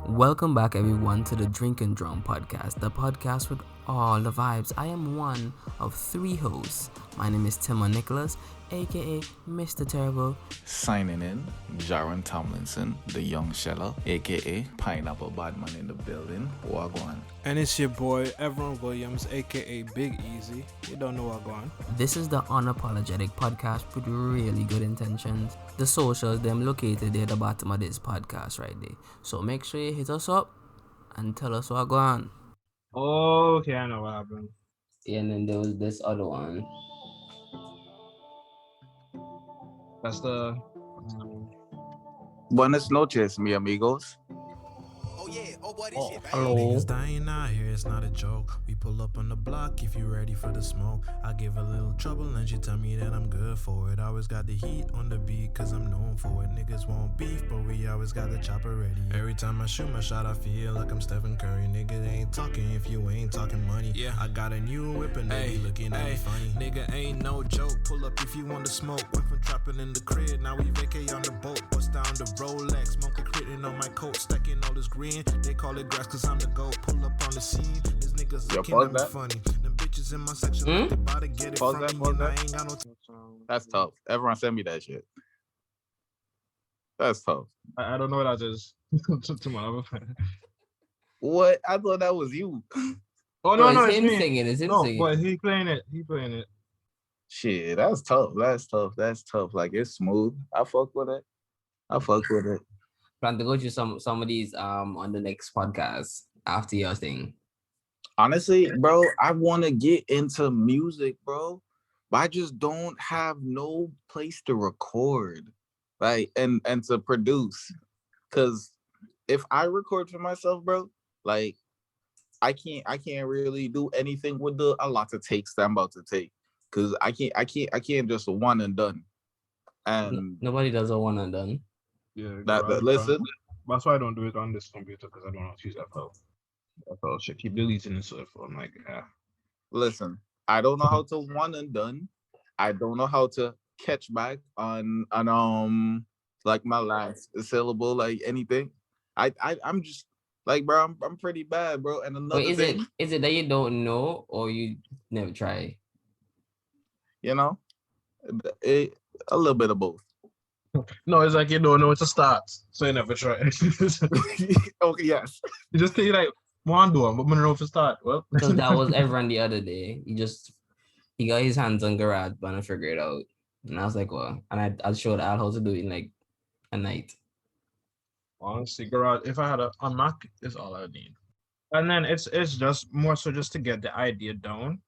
Welcome back, everyone, to the Drink and Drum podcast, the podcast with all the vibes. I am one of three hosts. My name is Timon Nicholas, aka Mr. Terrible. Signing in, Jaron Tomlinson, the young sheller, aka Pineapple Badman in the building. Wagwan. And it's your boy, Everon Williams, aka Big Easy. You don't know what going. This is the unapologetic podcast with really good intentions. The socials, them located there at the bottom of this podcast right there. So make sure you hit us up and tell us what going on. Okay, I know what happened. Yeah, and then there was this other one. That's the... Buenas noches, mi amigos. Oh yeah, oh boy, this shit bad. Hello. Niggas dying out here, it's not a joke. We pull up on the block if you ready for the smoke. I give a little trouble and she tell me that I'm good for it. Always got the heat on the beat cause I'm known for it. Niggas want beef, but we always got the chopper ready. Every time I shoot my shot, I feel like I'm Stephen Curry. Niggas ain't talking if you ain't talking money. Yeah, I got a new whip and they be looking at me funny. Nigga ain't no joke, pull up if you want to smoke. Went from trapping in the crib, now we vacay on the boat. Bust down the Rolex, monkey critting on my coat. Stacking all this green, they call it grass cause I'm the goat. Pull up on the scene, these niggas looking at me funny. Them bitches in my section, they about to get it from me. And I ain't got no That's tough. Everyone send me that shit. That's tough. I don't know what that is. to my other friend. What? I thought that was you. Oh, no, it's it's him me. singing. It's him No, singing. but he playing it. Shit, that's tough. That's tough. Like, it's smooth. I fuck with it. Plan to go to some of these on the next podcast after your thing. Honestly, bro, I want to get into music, bro, but I just don't have no place to record, like, and to produce. Cause if I record for myself, bro, like, I can't really do anything with a lot of takes that I'm about to take. Cause I can't just one and done. And Nobody does a one and done. Yeah. listen. That's why I don't do it on this computer because I don't know how to use FL. FL shit. Keep deleting it, so I'm like, yeah. Listen, I don't know how to one and done. I don't know how to catch back on like my last syllable, like anything. I'm just like, bro, I'm pretty bad, bro. And another Wait, thing, is it that you don't know or you never try? you know, a little bit of both. No, it's like you don't know where to start, so you never try. Okay, yes. You just think like, one do but I don't know if to start. Well, Because that was everyone the other day. He got his hands on GarageBand and figured it out. And I was like, well, and I showed Al how to do it in like a night. honestly, garage. If I had a Mac, is all I need. And then it's just more so just to get the idea down.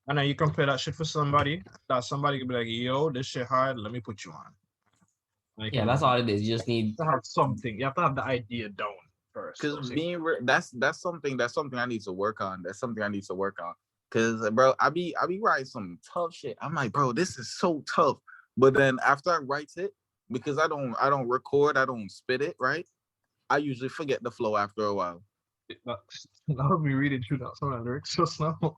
And then you can play that shit for somebody. That somebody could be like, yo, this shit hard. Let me put you on. Like, Yeah, that's all it is. You just need to have something. You have to have the idea down first. Because that's something I need to work on. That's something I need to work on. Cause bro, I be writing some tough shit. I'm like, bro, this is so tough. But then after I write it, because I don't record, I don't spit it, right? I usually forget the flow after a while. That would be reading through that some of the lyrics just now.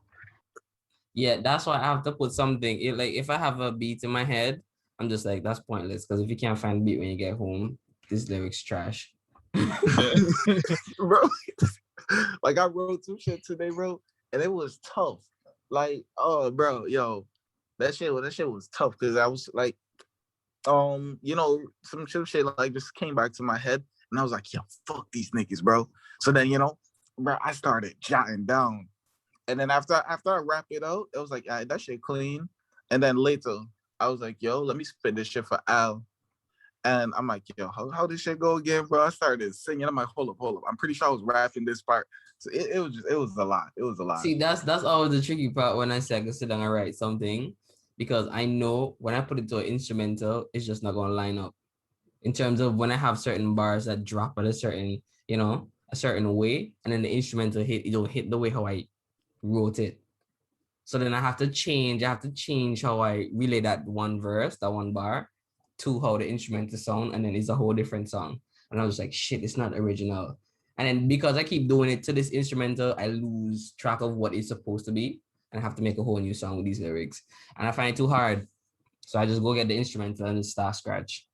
Yeah, that's why I have to put something. Like if I have a beat in my head, I'm just like, that's pointless. Because if you can't find a beat when you get home, this lyric's trash. Bro, like I wrote some shit today, bro, and it was tough. Like, oh, bro, yo, that shit was tough because I was like, you know, some shit like just came back to my head, and I was like, yo, fuck these niggas, bro. So then, you know, bro, I started jotting down, and then after I wrap it out, it was like, all right, that shit clean. And then later, I was like, yo, let me spit this shit for Al. And I'm like, yo, how this shit go again, bro? I started singing. I'm like, hold up. I'm pretty sure I was rapping this part. So it was a lot. It was a lot. See, that's always the tricky part when I say I can sit down and write something, because I know when I put it to an instrumental, it's just not gonna line up. In terms of when I have certain bars that drop at a certain, a certain way, and then the instrumental it'll hit the way how I wrote it. So then I have to change how I relay that one verse, that one bar, to how the instrumental sound, and then it's a whole different song. And I was like, shit, it's not original. And then because I keep doing it to this instrumental, I lose track of what it's supposed to be, and I have to make a whole new song with these lyrics. And I find it too hard. So I just go get the instrumental and start scratch.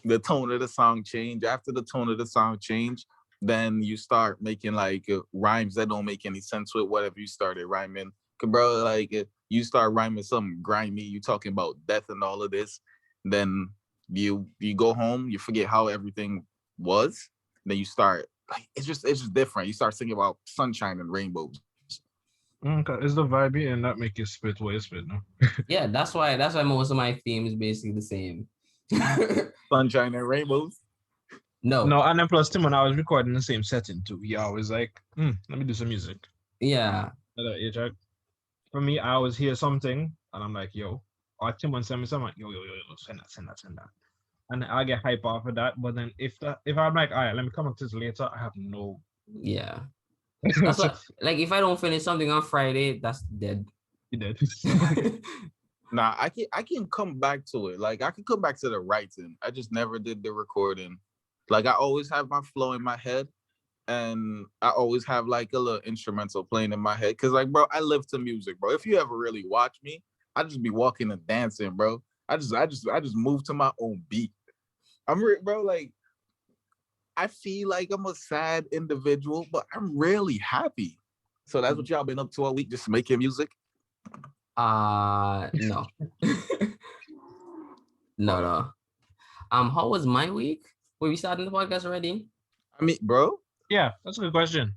The tone of the song change. After the tone of the song change, then you start making like rhymes that don't make any sense with whatever you started rhyming. 'Cause, bro, like you start rhyming something grimy, you talking about death and all of this, then you go home, you forget how everything was, then you start like it's just different. You start thinking about sunshine and rainbows. Okay, it's the vibe and that make you spit what you spit, no? Yeah, that's why most of my theme is basically the same. Sunshine and rainbows. No. No, and then plus Tim and I was recording the same setting too. He always like, let me do some music. Yeah. Yeah, Jack. For me, I always hear something and I'm like, yo, or Tim send me something, yo, send that. And I get hype off of that. But then if I'm like, all right, let me come up to this later, I have no. Yeah. That's what, like if I don't finish something on Friday, that's dead. You did. Nah, I can come back to it. Like I can come back to the writing. I just never did the recording. Like I always have my flow in my head, and I always have like a little instrumental playing in my head. Cause like, bro, I live to music, bro. If you ever really watch me, I just be walking and dancing, bro. I just move to my own beat. Bro, like I feel like I'm a sad individual, but I'm really happy. So that's what y'all been up to all week, just making music. No. No. How was my week? Were we starting the podcast already? I mean, bro. Yeah, that's a good question.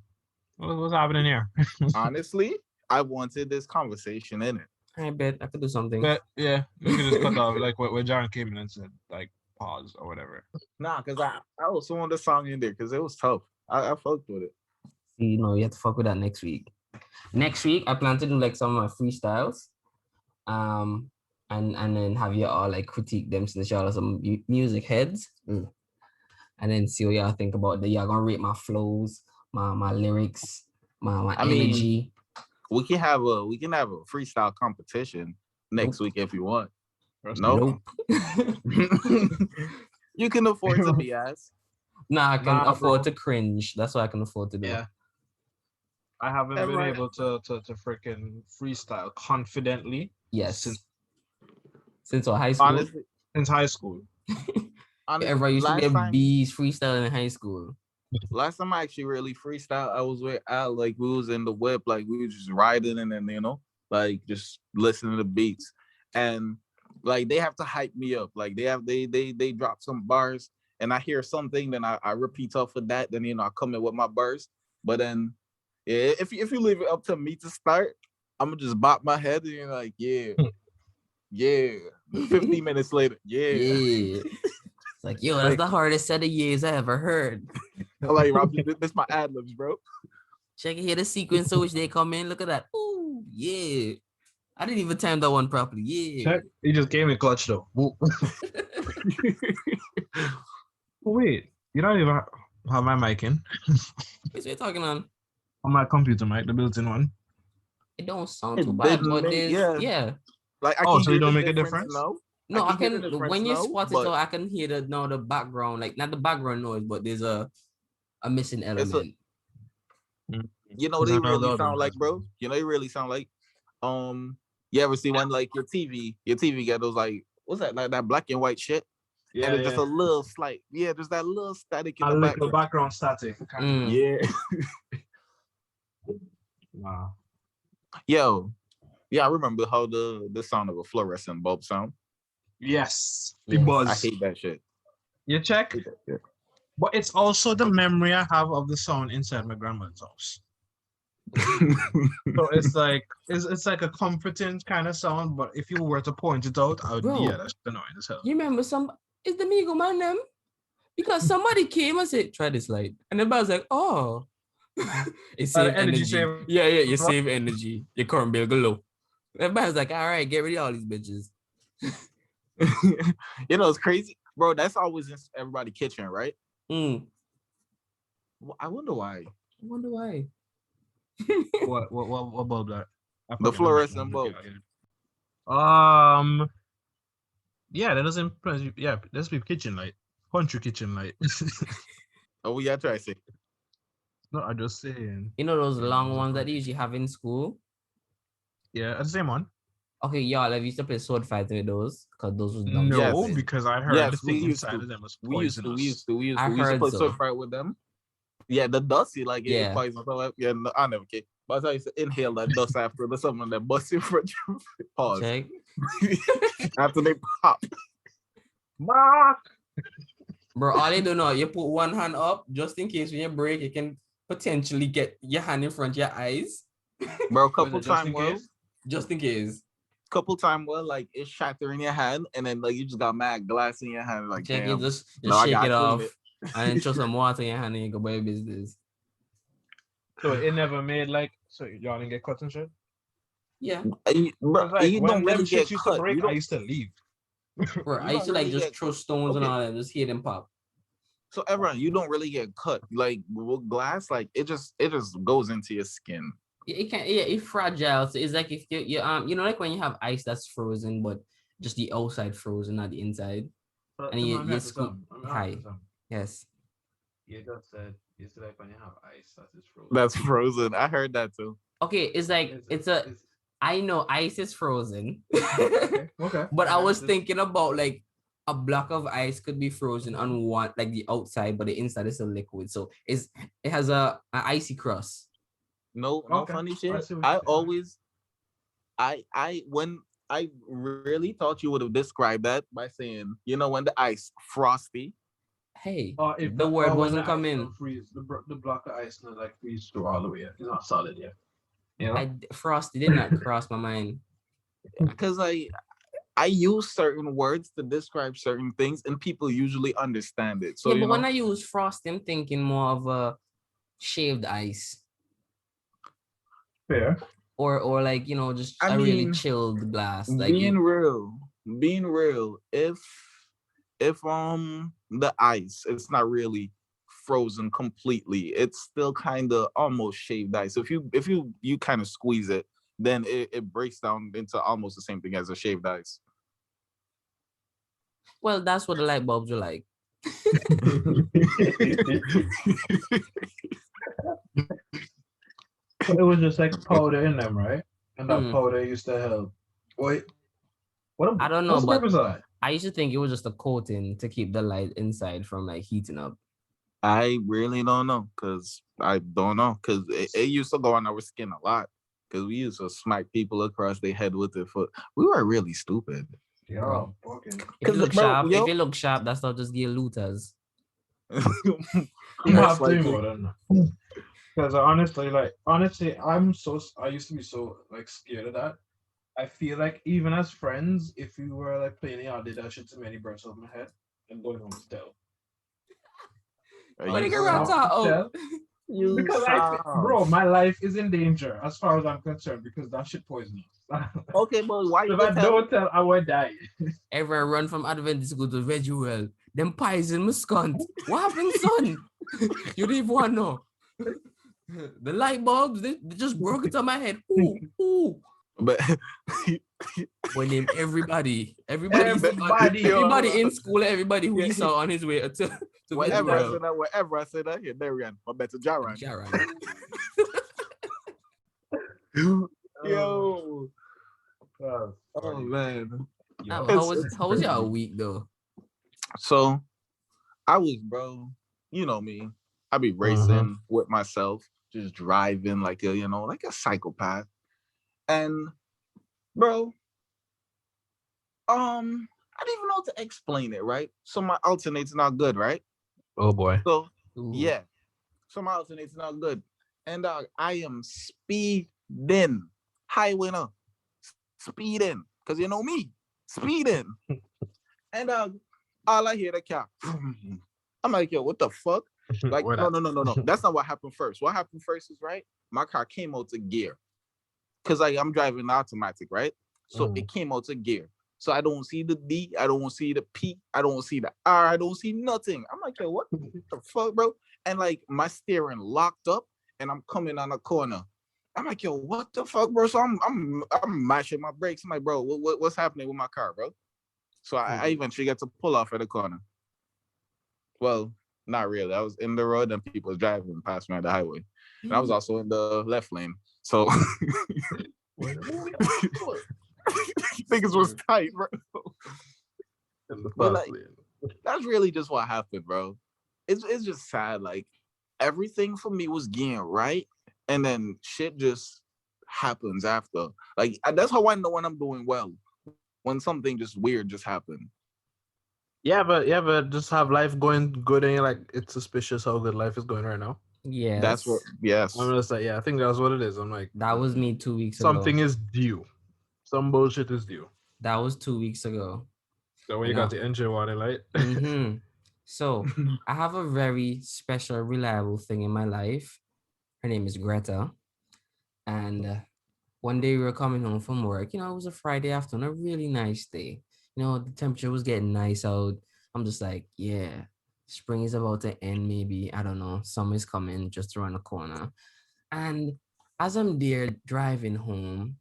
What's happening here? Honestly, I wanted this conversation in it. I bet I could do something. But yeah, we could just cut off like when John came in and said like pause or whatever. Nah, cause I also want the song in there because it was tough. I fucked with it. See, you have to fuck with that next week. Next week, I plan to do like some of my freestyles, and then have you all like critique them since y'all are some music heads, and then see what y'all think about that. Y'all gonna rate my flows, my lyrics, my energy. We can have a freestyle competition next week if you want. Nope. You can afford to be ass. Nah, I can afford to cringe. That's what I can afford to do. Yeah. I haven't been able to freaking freestyle confidently. Yes. Since high school. Honestly, since high school. Everybody used to get B's freestyling in high school. Last time I actually really freestyle, I was with Al. Like we was in the whip, like we was just riding and then like just listening to beats. And like they have to hype me up. Like they drop some bars and I hear something, then I repeat off of that. Then I come in with my bars. But then if you leave it up to me to start, I'm gonna just bop my head and you're like, yeah. 15 minutes later, yeah. It's like, yo, that's the hardest set of years I ever heard. I'm like, Rob, this my ad libs, bro. Check it here, the sequence in which they come in. Look at that. Ooh, yeah. I didn't even time that one properly. Yeah. Check. He just gave me a clutch though. Wait, you don't even have my mic in? What are you talking on? On my computer mic, the built-in one. It don't sound too bad, but yeah. Like so you don't make a difference? No, I can when you spot it, so I can hear the background, like not the background noise, but there's a missing element. You know what they really sound like, bro? You know they really sound like you ever see one like your TV got those like what's that, like that black and white shit? Yeah, and it's just a little slight, there's that little static in the background static. Yeah. Wow. Yo, yeah, I remember how the sound of a fluorescent bulb sound. Yes, the buzz. I hate that shit. You check? But it's also the memory I have of the sound inside my grandma's house. So it's like a comforting kind of sound, but if you were to point it out, I would that's annoying as hell. You remember it's the Migo man them? Because somebody came and said, try this light. And then I was like, oh. It saved energy. Yeah, you save energy. Your current bill go low. Everybody was like, all right, get rid of all these bitches. It's crazy. Bro, that's always in everybody's kitchen, right? Well, I wonder why. What bulb that? The fluorescent bulb. Yeah, that doesn't. Yeah, that's be kitchen light, country kitchen light. Oh, yeah, try to say. No, I'm just saying. You know those long ones that they usually have in school? Yeah, the same one. Okay, y'all, I used to play sword fighting with those because those was dumb. No, because I heard the thing inside of them was poisonous. We used to play sword fight with them. Yeah, the dust, you like it Yeah. poison. So like, yeah, no, I never care. But I used to inhale that dust after the someone that busts in front of you. Pause. Check. After they pop. Mark. Bro, all you do now, you put one hand up just in case when you break, you can potentially get your hand in front of your eyes. Bro, Was it just in case? Just in case. couple time where like it's shatter in your hand and then like you just got mad glass in your hand. Like, Check damn. it, just No, I shake gotta it clean off it. and then throw some water in your hand and you go by your business. So it never made like so y'all didn't get cut and shit. Yeah. Bro, Like you when don't them really get shits used to cut. break, You I don't, used to leave. Bro, I you used to don't like really just get throw stones and okay. all that, just hear them pop. So everyone, you don't really get cut. Like with glass, like it just goes into your skin. It can, yeah, it's fragile. So it's like if you know, like when you have ice that's frozen, but just the outside frozen, not the inside. But And you let me ask scoop something. Let me ask high. you something. Yes. You just said it's like when you have ice that is frozen. That's frozen. I heard that too. Okay, it's like I know ice is frozen. Okay. But I Okay, was just- thinking about like a block of ice could be frozen on one, like the outside, but the inside is a liquid. So it has a icy crust. No Okay. funny I shit. see what I you're saying. always when I really thought you would have described that by saying, you know, when the ice frosty. Hey, If the word when wasn't the ice coming. don't freeze, the block of ice not like freeze through all the way. It's not solid yet. You know? Frosty did not cross my mind. Because I use certain words to describe certain things and people usually understand it. So yeah, you but know, when I use frosty, I'm thinking more of a shaved ice. Fair. Or like, you know, just I a really mean, chilled glass. Like being real, if the ice it's not really frozen completely, it's still kind of almost shaved ice. If you kind of squeeze it, then it breaks down into almost the same thing as a shaved ice. well, that's what the light bulbs are like. It was just like powder in them, right? And that Mm. powder used to help. Wait, I don't know, what's the but purpose of that? I used to think it was just a coating to keep the light inside from like heating up. I really don't know because it used to go on our skin a lot because we used to smack people across their head with it. We were really stupid. Yeah, Bro. fucking. If you look bro, sharp, yo- if you look sharp, that's not just gear looters. You Most have to be likely. more than that. Because honestly, I used to be so like scared of that. I feel like even as friends, if we were like playing out, did that shit to many bursts over my head and going home still. Are What you you get around soft? to? Oh, You Because bro, my life is in danger as far as I'm concerned because that shit poisonous. Okay, but why you If I tell? don't tell, I would die. everyone run from Adventist school to Veguel. Them poison muscant. What happened, son? You didn't even want to know. The light bulbs, they just broke into my head. Ooh. But When name everybody Everybody. in school, everybody who he saw on his way to wherever I Veguel. said that, yeah, Darian, my better Jaran. Jaran. Yo, Oh, oh man. How It's was your crazy. week though? So I was, bro, you know me. I be racing with myself, just driving like a psychopath. And bro, I don't even know how to explain it, right? So my alternate's not good, right? Oh boy. So Ooh. yeah. So my alternate's not good. And I am speeding. Highway now. Speeding. Cause you know me. Speeding. And all I hear the car. I'm like, yo, what the fuck? Like, no. That's not what happened first. What happened first is, right, my car came out of gear. Cause I'm driving automatic, right? So it came out of gear. So I don't see the D, I don't see the P, I don't see the R, I don't see nothing. I'm like, yo, what the fuck, bro? And like my steering locked up and I'm coming on a corner. I'm like, yo, what the fuck, bro? So I'm mashing my brakes. I'm like, bro, what's happening with my car, bro? So I eventually get to pull off at the corner. Well, not really. I was in the road and people was driving past me on the highway. And I was also in the left lane. So niggas was tight, bro. But like, that's really just what happened, bro. It's just sad. Like, everything for me was getting right, and then shit just happens after. Like that's how I know when I'm doing well. When something just weird just happened. Yeah, but just have life going good, and you're like, it's suspicious how good life is going right now. That's what. Yes, Yes. I'm just like, yeah, I think that's what it is. I'm like, that was me 2 weeks ago. something is due. Some bullshit is due. That was 2 weeks ago. So when you No. got the engine water light. Mm-hmm. So I have a very special, reliable thing in my life. Her name is Greta. And one day we were coming home from work. You know, it was a Friday afternoon, a really nice day. You know, the temperature was getting nice out. I'm just like, yeah, spring is about to end, maybe. I don't know. Summer's coming just around the corner. And as I'm there driving home,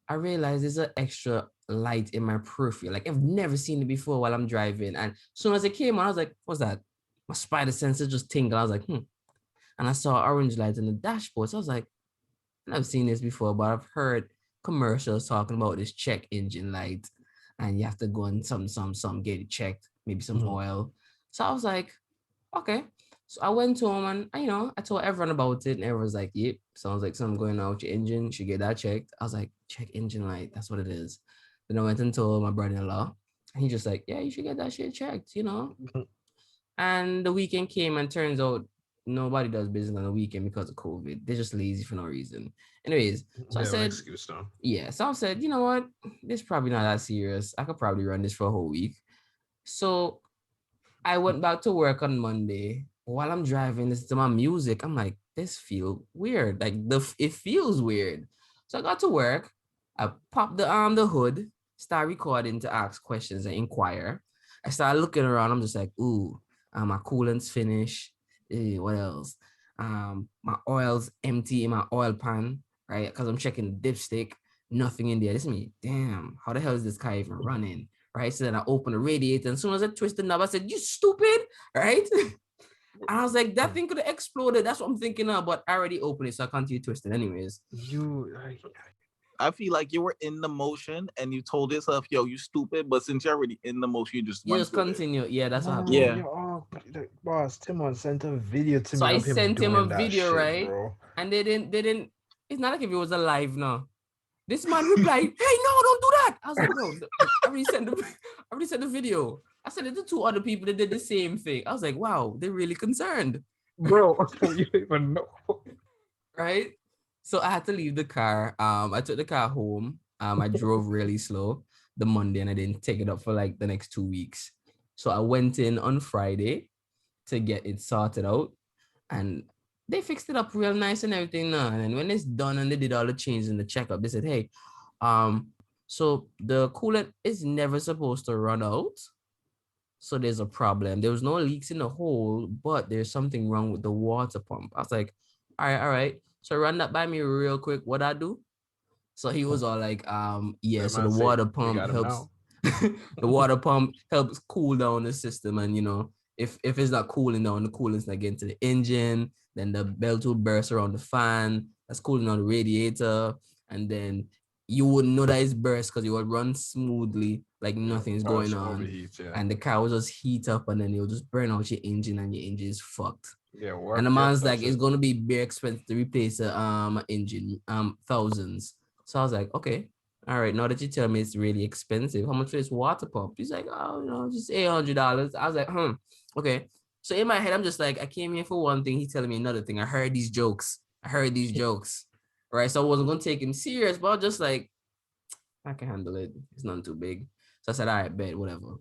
I realized there's an extra light in my peripheral. Like I've never seen it before while I'm driving. And as soon as it came on, I was like, what's that? My spider senses just tingled. I was like, And I saw orange light in the dashboard. So I was like, I've seen this before, but I've heard commercials talking about this check engine light. And you have to go and some get it checked, maybe some oil. So I was like, okay. So I went home and I told everyone about it, and everyone's like, yep, sounds like something going on with your engine. You should get that checked. I was like, check engine light, that's what it is. Then I went and told my brother-in-law, and he just like, yeah, you should get that shit checked, And the weekend came, and turns out nobody does business on the weekend because of COVID. They're just lazy for no reason. Anyways, so I said, excuse now. yeah. So I said, you know what? This is probably not that serious. I could probably run this for a whole week. So I went back to work on Monday. While I'm driving, listen to my music. I'm like, this feels weird. Like it feels weird. So I got to work. I popped the hood, start recording to ask questions and inquire. I started looking around. I'm just like, ooh, my coolant's finished. What else? My oil's empty in my oil pan, right? Because I'm checking the dipstick. Nothing in there. This is me. Damn, how the hell is this car even running? Right? So then I opened the radiator, and as soon as I twisted the knob, I said, you stupid, right? And I was like, that thing could have exploded. That's what I'm thinking of, but I already opened it, so I continue twisting anyways. I feel like you were in the motion and you told yourself, yo, you stupid, but since you're already in the motion, you just continue. Yeah, that's what happened. Yeah. Boss, Timon sent a video to me. So I of him sent him a doing that video, shit, right? bro. And they didn't, it's not like if it was alive now. This man replied, hey, no, don't do that. I was like, bro, I already sent the video. I sent it to 2 other people that did the same thing. I was like, wow, they're really concerned. Bro, you don't even know. Right? So I had to leave the car. I took the car home. I drove really slow the Monday, and I didn't take it up for like the next 2 weeks. So I went in on Friday to get it sorted out, and they fixed it up real nice and everything now. And then when it's done and they did all the changes in the checkup, they said, hey, so the coolant is never supposed to run out. So there's a problem. There was no leaks in the hole, but there's something wrong with the water pump. I was like, all right. So run that by me real quick. What I do? So he was all like, yeah, so the water pump helps. The water pump helps cool down the system. And, if it's not cooling down, the coolant's not getting to the engine, then the belt will burst around the fan. That's cooling down the radiator. And then you wouldn't know that it's burst because it would run smoothly, like nothing's going on. Overheat, yeah. And the car will just heat up, and then it'll just burn out your engine, and your engine is fucked. Yeah, and the man's like, it's gonna be very expensive to replace a engine, thousands. So I was like, okay, all right. Now that you tell me it's really expensive, how much for this water pump? He's like, oh, just $800. I was like, okay. So in my head, I'm just like, I came here for one thing. He's telling me another thing. I heard these jokes, right? So I wasn't gonna take him serious, but I was just like, I can handle it. It's not too big. So I said, all right, bet, whatever.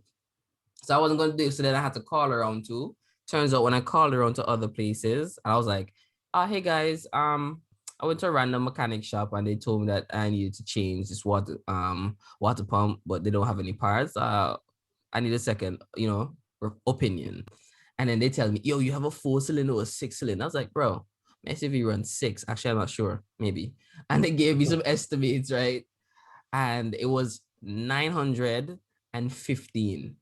So I wasn't gonna do it. So then I had to call around too. Turns out when I called around to other places, I was like, hey guys, I went to a random mechanic shop, and they told me that I needed to change this water pump, but they don't have any parts. I need a second, opinion. And then they tell me, yo, you have a 4-cylinder or a 6-cylinder. I was like, bro, my SUV runs 6. Actually, I'm not sure, maybe. And they gave me some estimates, right? And it was 915.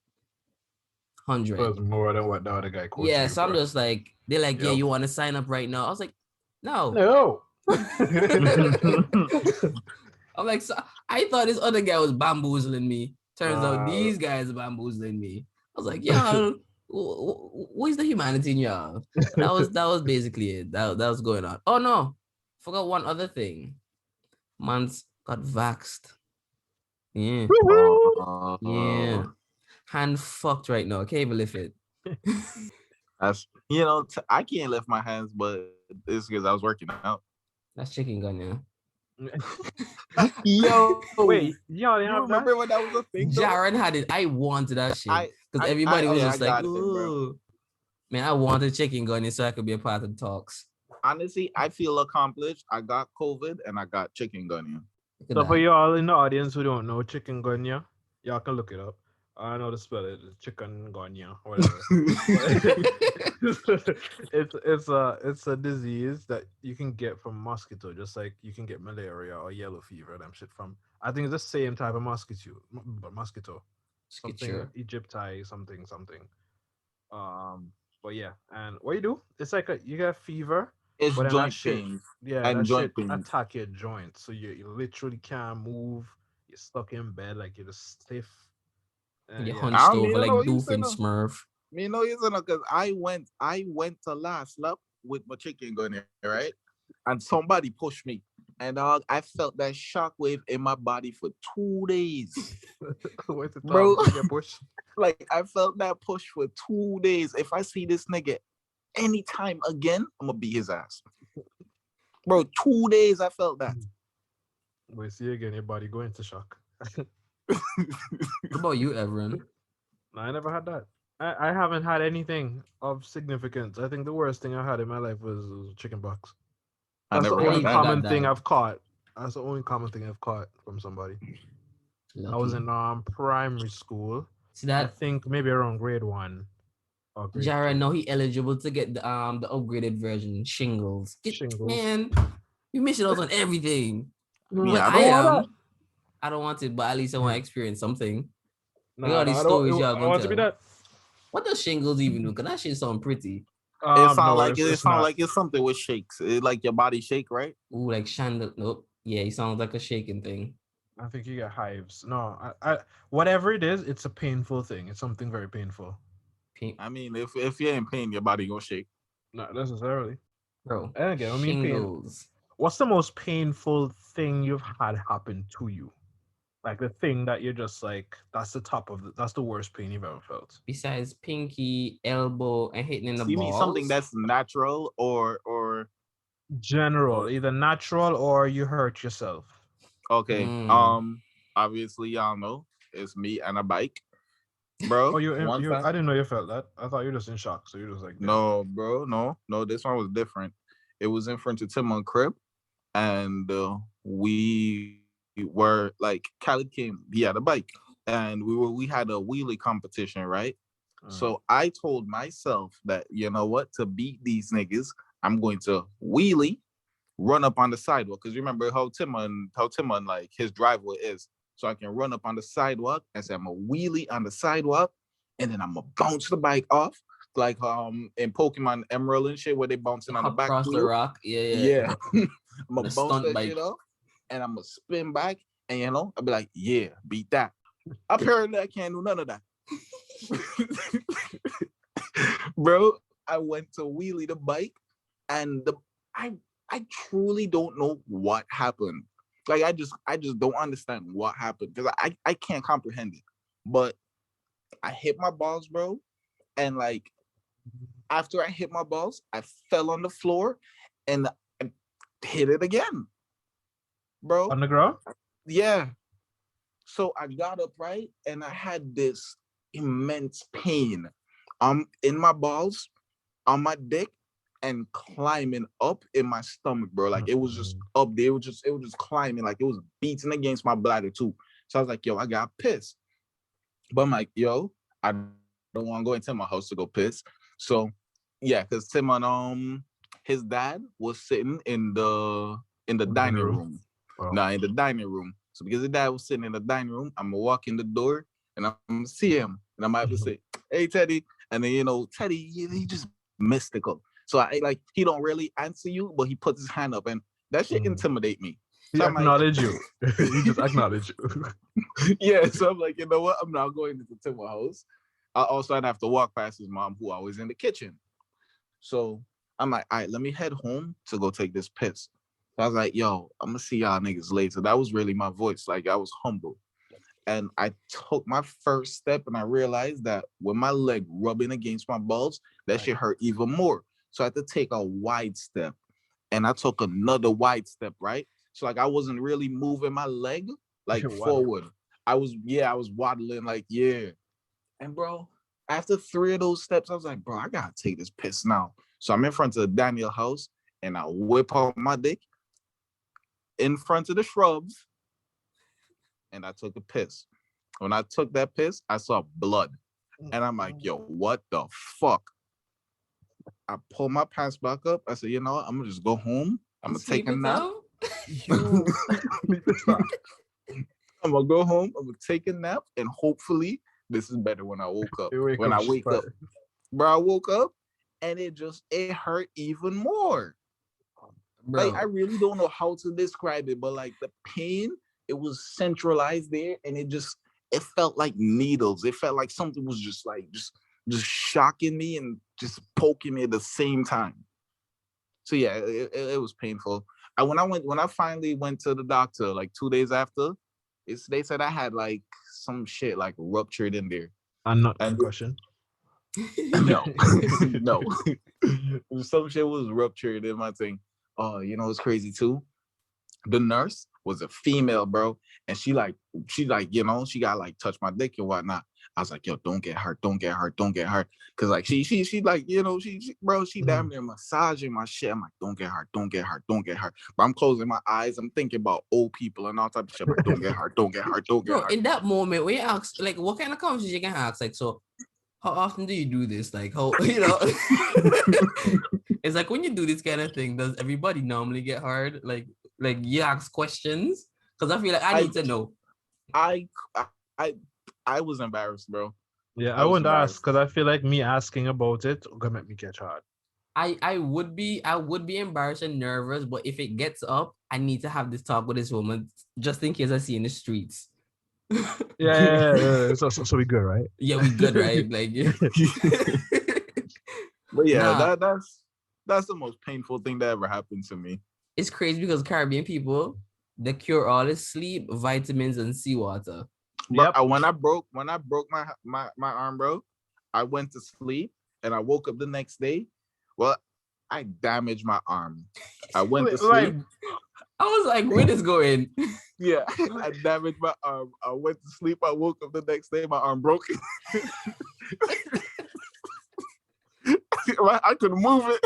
It was more than what the other guy quoted. Yeah, so I'm just like, they're like, yeah, you want to sign up right now? I was like, no. I'm like, so I thought this other guy was bamboozling me. Turns out these guys are bamboozling me. I was like, yeah, Where's the humanity in y'all? That was basically it. That was going on. Oh no, forgot one other thing. Man's got vaxxed. Yeah, yeah. Hand fucked right now. Can't even lift it. That's I can't lift my hands, but it's because I was working out. That's chicken gun, yeah. Yo, Wait, y'all you have that? remember when that was a thing? though? Jared had it. I wanted that shit I- because everybody was I just like, got it, bro. ooh. Man, I wanted chicken gun so I could be a part of the talks. Honestly, I feel accomplished. I got COVID and I got chikungunya. Look at So for that. y'all in the audience who don't know chikungunya, y'all can look it up. I know to spell it. Chikungunya, whatever. it's a disease that you can get from mosquito, just like you can get malaria or yellow fever. Them shit from. I think it's the same type of mosquito, but mosquito. Something Sure. Egypti, something. But yeah, and what you do? It's like you get fever. It's But then joint that shit, pains. yeah, and that joint shit pains. attack your joints, so you literally can't move. You're stuck in bed, like you're just stiff. You Yeah. hunched I mean, over I like know what you Doof and saying, Smurf. Me know you know because I went to last lap with my chikungunya, right? And somebody pushed me, and I felt that shockwave in my body for 2 days. What's the Bro. time to get pushed? Like I felt that push for 2 days. If I see this nigga anytime again, I'm gonna beat his ass. Bro, 2 days I felt that. Wait, see again, your body go into shock. What about you, Everin? No, I never had that. I haven't had anything of significance. I think the worst thing I had in my life was chicken pox. I That's the never only got that. common Got thing that. I've caught. That's the only common thing I've caught from somebody. I was Lucky. in primary school. See I that? think maybe around grade 1 or grade Jared, 2. now he eligible to get the upgraded version, shingles. Shingles. Man, you missing out on everything. Me, But I I don't want am. I don't want it, but at least I want to experience something. Look at all Nah, these I stories don't, y'all I gonna want to be tell. that. What does shingles even do? Cause that shit sound pretty. It sound No, like it's not. it's something with shakes. It like your body shake, right? Ooh, like Chandler. Nope. Yeah, he sounds like a shaking thing. I think you get hives. No, I whatever it is, it's a painful thing. It's something very painful. Pink, I mean, if you're in pain, your body gonna shake. Not necessarily. bro. And again, I mean pain. Shingles. What's the most painful thing you've had happen to you? Like the thing that you're just like, that's the worst pain you've ever felt. Besides pinky, elbow, and hitting in the You mean something balls. that's natural or General, either natural or you hurt yourself. okay. Mm. Obviously y'all know it's me and a bike. Bro, Oh, one time. I didn't know you felt that. I thought you were just in shock. So you're just like, damn. No, bro, no. This one was different. It was in front of Tim on crib, and we were like, Khaled came. He had a bike, and we had a wheelie competition, right? So I told myself that you know what, to beat these niggas, I'm going to wheelie, run up on the sidewalk. Cause remember how Timon like his driveway is. So I can run up on the sidewalk and say I'm a wheelie on the sidewalk, and then I'm gonna bounce the bike off, like in Pokemon Emerald and shit, where they bouncing on the back Across the wheel. rock. Yeah. Yeah. I'm gonna The bounce stunt that bike. shit off, and I'm gonna spin back, and I'll be like, yeah, beat that. Apparently, I can't do none of that. Bro, I went to wheelie the bike, and I truly don't know what happened. Like I just don't understand what happened because I can't comprehend it. But I hit my balls, bro, and like after I hit my balls, I fell on the floor and I hit it again, bro. On the ground? Yeah. So I got up, right, and I had this immense pain in my balls, on my dick, and climbing up in my stomach, bro. Like it was just up there. It was just climbing, like it was beating against my bladder too. So I was like, yo, I got pissed. But I'm like, yo, I don't want to go into my house to go piss. So yeah, because Timon, his dad was sitting in the dining room. Wow. Nah, in the dining room. So because the dad was sitting in the dining room, I'm gonna walk in the door and I'm gonna see him, and I might have to say, "Hey, Teddy," and then Teddy, he just mystical. So I like he don't really answer you, but he puts his hand up, and that shit intimidate me. He So acknowledge you. He just acknowledge you. Yeah, so I'm like, you know what? I'm not going into Tim's house. I'd have to walk past his mom, who always in the kitchen. So I'm like, all right, let me head home to go take this piss. So I was like, yo, I'm gonna see y'all niggas later. That was really my voice. Like I was humble. And I took my first step and I realized that with my leg rubbing against my balls, that shit hurt even more. So I had to take a wide step. And I took another wide step, right? So like I wasn't really moving my leg like You're waddling. forward. I was waddling like, yeah. And bro, after 3 of those steps, I was like, bro, I gotta take this piss now. So I'm in front of Daniel's house and I whip out my dick in front of the shrubs and I took a piss. When I took that piss, I saw blood. And I'm like, yo, what the fuck? I pulled my pants back up. I said, you know what? I'm gonna just go home. I'm gonna take a nap. I'm gonna go home. I'm gonna take a nap, and hopefully this is better when I woke up. When I wake up, bro, I woke up and it hurt even more. Bro. Like I really don't know how to describe it, but like the pain, it was centralized there, and it felt like needles. It felt like something was just shocking me and just poking me at the same time. So yeah, it was painful. When I finally went to the doctor, like 2 days after, they said I had like some shit like ruptured in there. I'm not concussion. No, no. Some shit was ruptured in my thing. Oh, you know it's crazy too? The nurse was a female, bro, and she you know, she got like touch my dick and whatnot. I was like, yo, don't get hurt, cause like she like, you know, she damn near massaging my shit. I'm like, don't get hurt. But I'm closing my eyes. I'm thinking about old people and all type of shit. Like, don't get hurt. Bro, in that moment, when you ask, like, what kind of conversation you can ask, like, so how often do you do this? Like, how, you know, it's like when you do this kind of thing, does everybody normally get hard? Like you ask questions? Because I feel like I need to know. I was embarrassed, bro. Yeah, I wouldn't ask because I feel like me asking about it gonna make me catch hard. I would be embarrassed and nervous, but if it gets up, I need to have this talk with this woman just in case I see in the streets. Yeah. So we good, right? Yeah, we good, right? Like, but yeah, that's the most painful thing that ever happened to me. It's crazy because Caribbean people, the cure all is sleep, vitamins, and seawater. But yep. When I broke my arm, bro, I went to sleep and I woke up the next day. Well, I damaged my arm. I went to sleep. I was like, where is going? Yeah, I damaged my arm. I went to sleep. I woke up the next day. My arm broke. I couldn't move it.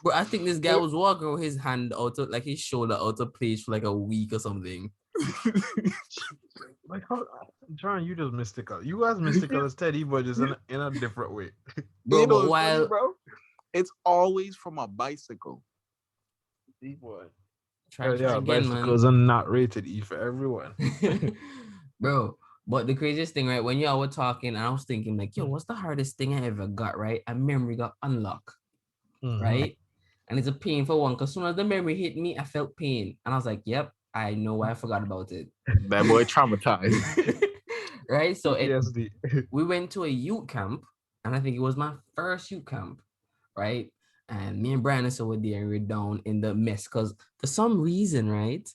But I think this guy was walking with his hand out of, like his shoulder out of place for like a week or something. Like how, John, you just mystical. You as mystical as Teddy, but just in a different way. Bro, you know, but bro, it's always from a bicycle. Boy. Try again, bicycles are not rated E for everyone. Bro, but the craziest thing, right? When y'all were talking, and I was thinking, like, yo, what's the hardest thing I ever got, right? A memory got unlocked, right? And it's a painful one, because as soon as the memory hit me, I felt pain. And I was like, yep, I know why I forgot about it. That boy traumatized. Right? So we went to a youth camp, and I think it was my first youth camp, right? And me and Brandon were there, and we were down in the mess, because for some reason, right,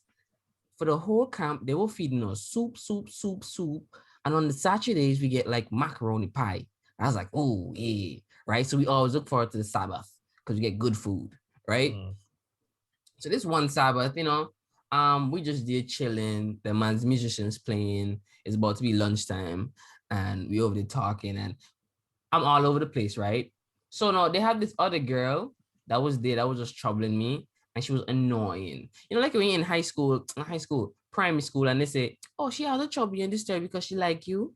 for the whole camp, they were feeding us soup. And on the Saturdays, we get like macaroni pie. I was like, oh, yeah, right? So we always look forward to the Sabbath because we get good food, right? So this one Sabbath, you know, we just did chilling. The man's musicians playing. It's about to be lunchtime, and we over there talking, and I'm all over the place, right? So now they had this other girl that was there that was just troubling me, and she was annoying. You know, like when you're in primary school, and they say, oh, she has a trouble and disturb because she like you.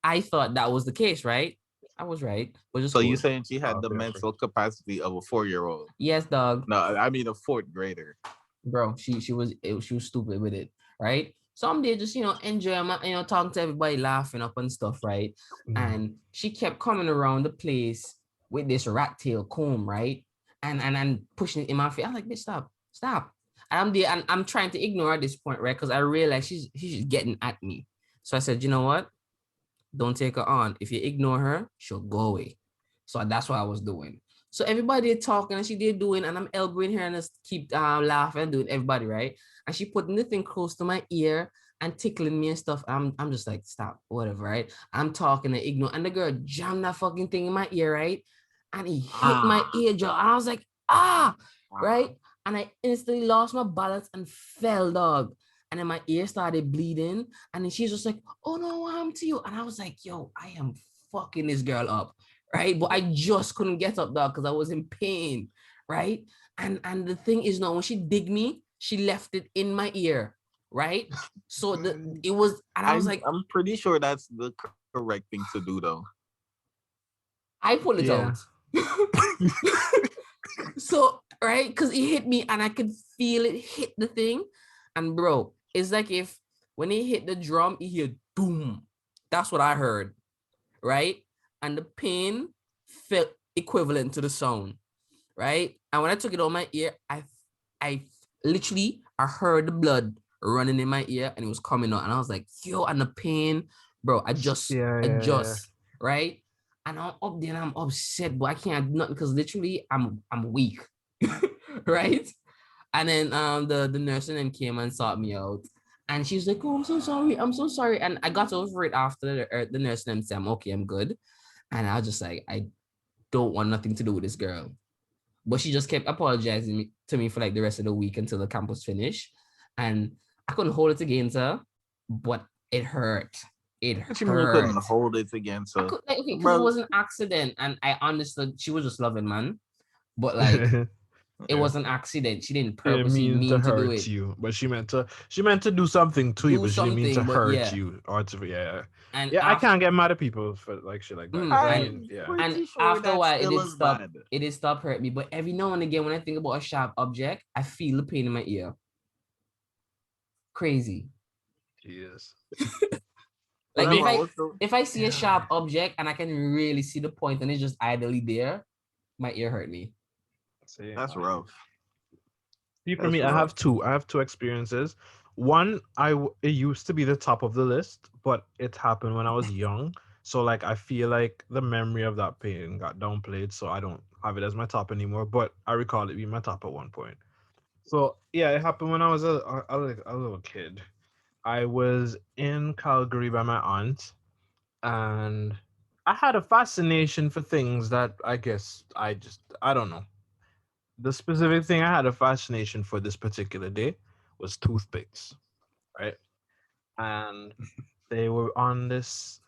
I thought that was the case, right? I was right. So you're saying she had the mental capacity of a 4-year-old? Yes, dog. No, I mean a 4th grader. Bro, she was stupid with it, right? So I'm there just, you know, enjoying my, you know, talking to everybody, laughing up and stuff, right? And she kept coming around the place with this rat tail comb, right? And pushing it in my face. I'm like, bitch, stop. And I'm there, and I'm trying to ignore at this point, right? Because I realized she's getting at me. So I said, you know what? don't take her on. If you ignore her, she'll go away. So that's what I was doing. So everybody talking and she did doing, and I'm elbowing her and just keep laughing and doing everybody, right? And she putting the thing close to my ear and tickling me and stuff. I'm just like, stop, whatever, right? I'm talking and ignore. And the girl jammed that fucking thing in my ear, right? And he hit my eardrum. And I was like, right? And I instantly lost my balance and fell, dog. And then my ear started bleeding. And then she's just like, oh no, what happened to you? And I was like, yo, I am fucking this girl up, right? But I just couldn't get up, dog, because I was in pain, right? And the thing is, now when she dig me, she left it in my ear, right? So it was, and I was like, I'm pretty sure that's the correct thing to do, though. I pull it out. So, right, because he hit me and I could feel it hit the thing. And bro, it's like if when he hit the drum, he heard boom. That's what I heard, right? And the pain felt equivalent to the sound, right? And when I took it on my ear, I literally, I heard the blood running in my ear and it was coming out. And I was like, yo, and the pain, bro, I just, right? And I'm up there and I'm upset, but I can't do nothing because literally I'm weak, right? And then the nurse and them came and sought me out. And she's like, oh, I'm so sorry. And I got over it after the nurse and them said, I'm okay, I'm good. And I was just like, I don't want nothing to do with this girl. But she just kept apologizing to me for like the rest of the week until the camp was finished. And I couldn't hold it against her, but it hurt. It hurt. You couldn't hold it against her. Okay, because it was an accident, and I understood she was just loving, man. But like, it was an accident. She didn't purposely mean to hurt do it. You, but she meant to do something to you, but she didn't mean to hurt you or to And I can't get mad at people for like shit like that. And after a while, it did stop hurt me. But every now and again, when I think about a sharp object, I feel the pain in my ear. Crazy. Yes. Like if I see a sharp object and I can really see the point and it's just idly there, my ear hurt me. That's rough. See, for me, I have two experiences. One, it used to be the top of the list, but it happened when I was young. So like I feel like the memory of that pain got downplayed, so I don't have it as my top anymore. But I recall it being my top at one point. So yeah, it happened when I was a little kid. I was in Calgary by my aunt, and I had a fascination for things that I guess I don't know. The specific thing I had a fascination for this particular day was toothpicks, right? And they were on this,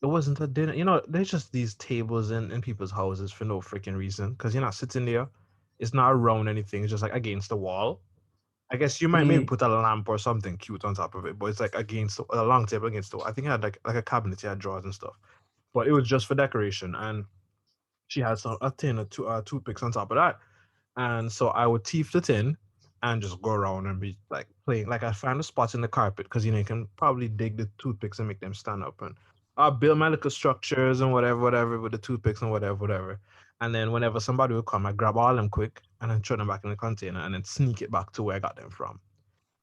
it wasn't a dinner, there's just these tables in people's houses for no freaking reason, because you're not sitting there. It's not around anything, it's just like against the wall. I guess you might maybe put a lamp or something cute on top of it, but it's like against a long table against the wall. I think it had like a cabinet, it had drawers and stuff, but it was just for decoration. And she had a tin of toothpicks on top of that. And so I would teeth the tin and just go around and be like playing. Like I find a spot in the carpet because you can probably dig the toothpicks and make them stand up. And I'll build my little structures and whatever with the toothpicks and whatever. And then whenever somebody would come, I grab all them quick and then throw them back in the container and then sneak it back to where I got them from.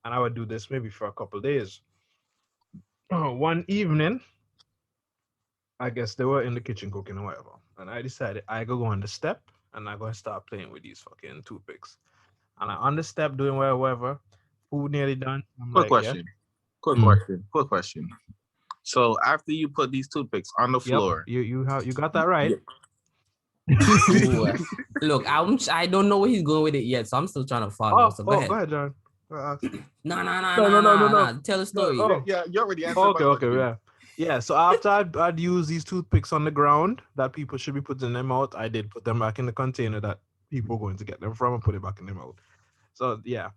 And I would do this maybe for a couple of days. One evening, I guess they were in the kitchen cooking or whatever. And I decided I go on the step and I'm going to start playing with these fucking toothpicks. And I'm on the step doing whatever. Food nearly done. Quick question. So after you put these toothpicks on the floor, you got that right. Look, I don't know where he's going with it yet, so I'm still trying to follow. So go ahead, John. No. Tell the story. Yeah, you already answered. Okay, yeah. So after I'd use these toothpicks on the ground that people should be putting them out, I did put them back in the container that people were going to get them from and put it back in the mouth. So yeah,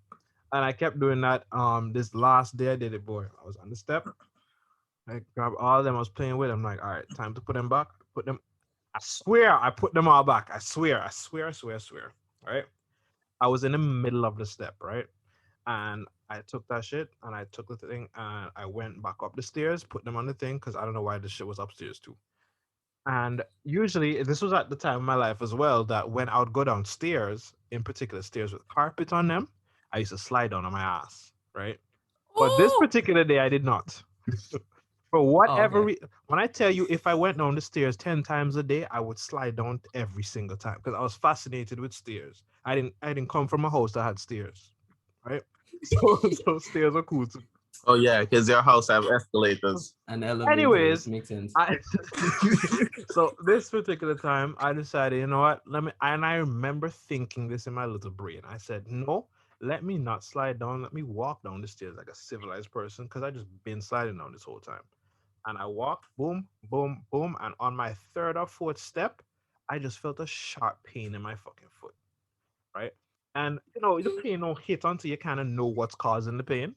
and I kept doing that. This last day I did it, boy. I was on the step. I grabbed all of them. I was playing with them. Like, all right, time to put them back. Put them. I swear I put them all back. I swear. Right? I was in the middle of the step, right? And I took that shit and I took the thing and I went back up the stairs, put them on the thing because I don't know why this shit was upstairs too. And usually, this was at the time of my life as well, that when I would go downstairs, in particular stairs with carpet on them, I used to slide down on my ass, right? But this particular day, I did not. For whatever okay. when I tell you, if I went down the stairs 10 times a day, I would slide down every single time because I was fascinated with stairs. I didn't come from a house that had stairs, right? So stairs are cool too. Oh yeah, because their house have escalators. An elevator. Anyways, Makes sense. so this particular time, I decided, you know what? And I remember thinking this in my little brain. I said, no, let me not slide down. Let me walk down the stairs like a civilized person because I just been sliding down this whole time. And I walked, boom, boom, boom. And on my third or fourth step, I just felt a sharp pain in my fucking foot, right? And, the pain don't hit until you kind of know what's causing the pain.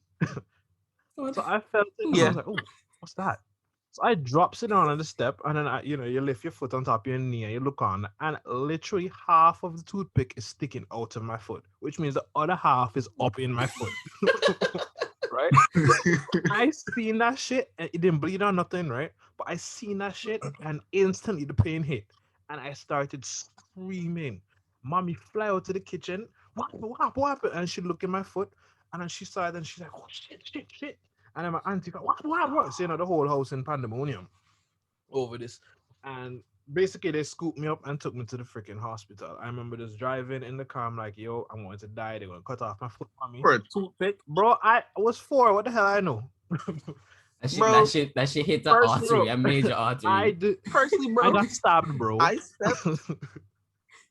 What? So I felt it, and I Yeah. was like, "Oh, what's that?" So I drops it down on the step, and then you lift your foot on top of your knee, and you look on, and literally half of the toothpick is sticking out of my foot, which means the other half is up in my foot. Right? I seen that shit, and it didn't bleed or nothing, right? But I seen that shit, and instantly the pain hit, and I started screaming. Mommy fly out to the kitchen. What happened? And she looked at my foot, and then she saw it, and she's like, "Oh shit!" And then my auntie got what? Saying the whole house in pandemonium over this, and basically they scooped me up and took me to the freaking hospital. I remember just driving in the car. I'm like, "Yo, I'm going to die. They're gonna cut off my foot on me." For a toothpick, Bro, I was 4. What the hell I know? That shit, Bro, that shit hit the first, artery, bro, a major artery. I did. firstly, I bro, got stabbed, bro.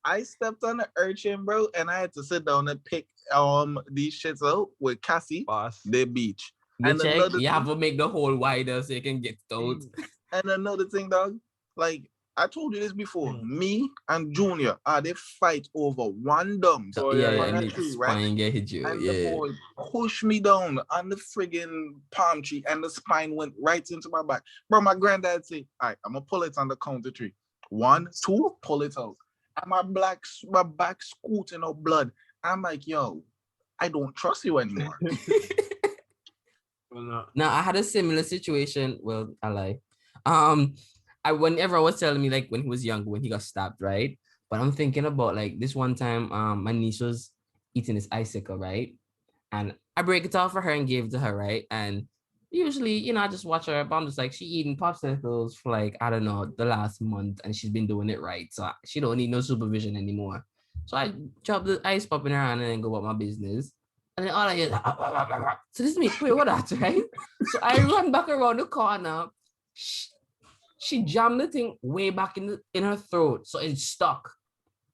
I stepped on the urchin, bro, and I had to sit down and pick these shits out with Cassie, Boss. the beach. You And check, another you have thing- to make the hole wider so you can get out. And another thing, dog, like I told you this before, me and Junior, they fight over one dumb. So, Oh, yeah, yeah, and that it's tree, right? spine get hit you. And the Yeah. boy pushed me down on the friggin' palm tree, and the spine went right into my back. Bro, my granddad said, "All right, I'm gonna pull it on the counter tree. 1, 2, pull it out." And my back scooting out blood. I'm like, yo, I don't trust you anymore. Well, no. Now I had a similar situation. Well, I lie. Whenever I was telling me like when he was young, when he got stabbed, right? But I'm thinking about like this one time, my niece was eating this icicle, right? And I break it off for her and gave it to her, right? And usually, I just watch her, but I'm just like, she eating popsicles for like, I don't know, the last month, and she's been doing it right. So she don't need no supervision anymore. So I drop the ice pop in her hand and then go about my business. And then all I hear is, so this is me, wait, what that, right? So I run back around the corner. She jammed the thing way back in her throat. So it's stuck,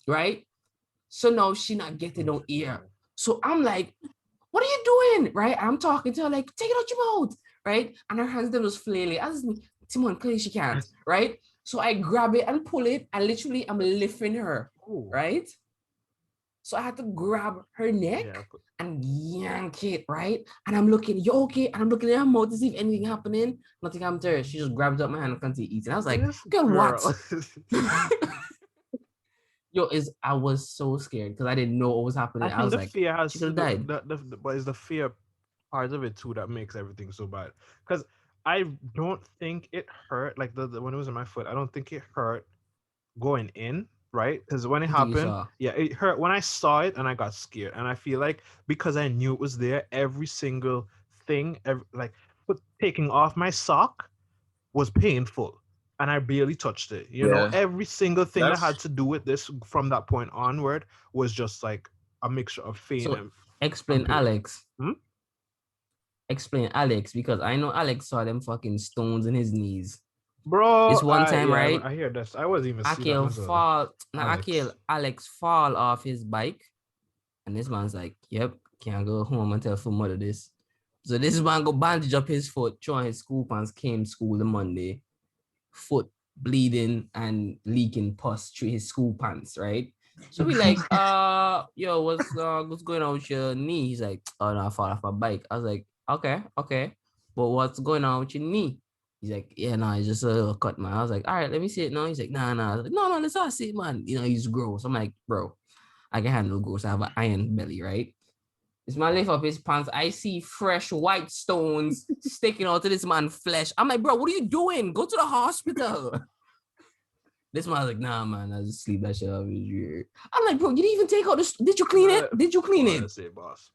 right? So now she not getting no ear. So I'm like, what are you doing? Right? I'm talking to her like, take it out your mouth, right? And her hands then was flailing. I was like, Timon, clearly she can't, right? So I grab it and pull it, and literally I'm lifting her, right? So I had to grab her neck and yank it, right? And I'm looking, you okay? And I'm looking at her mouth to see if anything happening. Nothing happened to her. She just grabbed up my hand and continued eating. I was like, girl, what? I was so scared because I didn't know what was happening. I was like, fear has she could have died. But it's the fear part of it too that makes everything so bad. Because I don't think it hurt, like the when it was in my foot, I don't think it hurt going in, right? Because when it happened, it hurt when I saw it and I got scared. And I feel like because I knew it was there, every single thing, taking off my sock was painful. And I barely touched it. You know, every single thing that had to do with this from that point onward was just like a mixture of pain. So explain Alex. Explain Alex, because I know Alex saw them fucking stones in his knees. Bro, this one time, right? I hear this. I wasn't even Alex fall off his bike. And this man's like, yep, can't go home and tell for mother this. So this man go bandage up his foot, showing his school pants, came school the Monday. Foot bleeding and leaking pus through his school pants, right? So we like, yo, what's going on with your knee? He's like, oh no, I fall off my bike. I was like, okay, but what's going on with your knee? He's like, yeah, no, it's just a little cut, man. I was like, all right, let me see it now. He's like, nah. I was like, no, let's all see it, man. He's gross. I'm like, bro, I can handle gross. I have an iron belly, right? This man lift up his pants. I see fresh white stones sticking out of this man's flesh. I'm like, bro, what are you doing? Go to the hospital. This man's like, nah, man, I just sleep that shit off his ear. I'm like, bro, you didn't even take out this. Did you clean it? Did you clean it? Say, boss.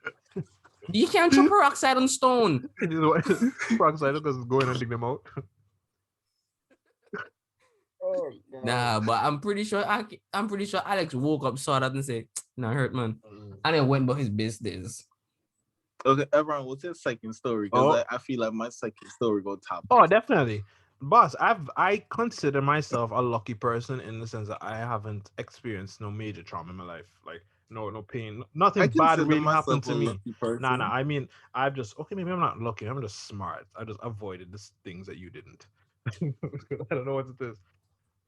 You can't throw peroxide on stone. Peroxide because it's going and dig them out. Oh, Nah, but I'm pretty sure Alex woke up, saw that, and said, "Nah, hurt, man," and then went about his business. Okay, everyone, what's your second story? Because I feel like my second story go top. Oh, definitely. Boss, I consider myself a lucky person in the sense that I haven't experienced no major trauma in my life. Like no pain. Nothing bad really happened to me. Nah. I mean, I've just maybe I'm not lucky. I'm just smart. I just avoided the things that you didn't. I don't know what it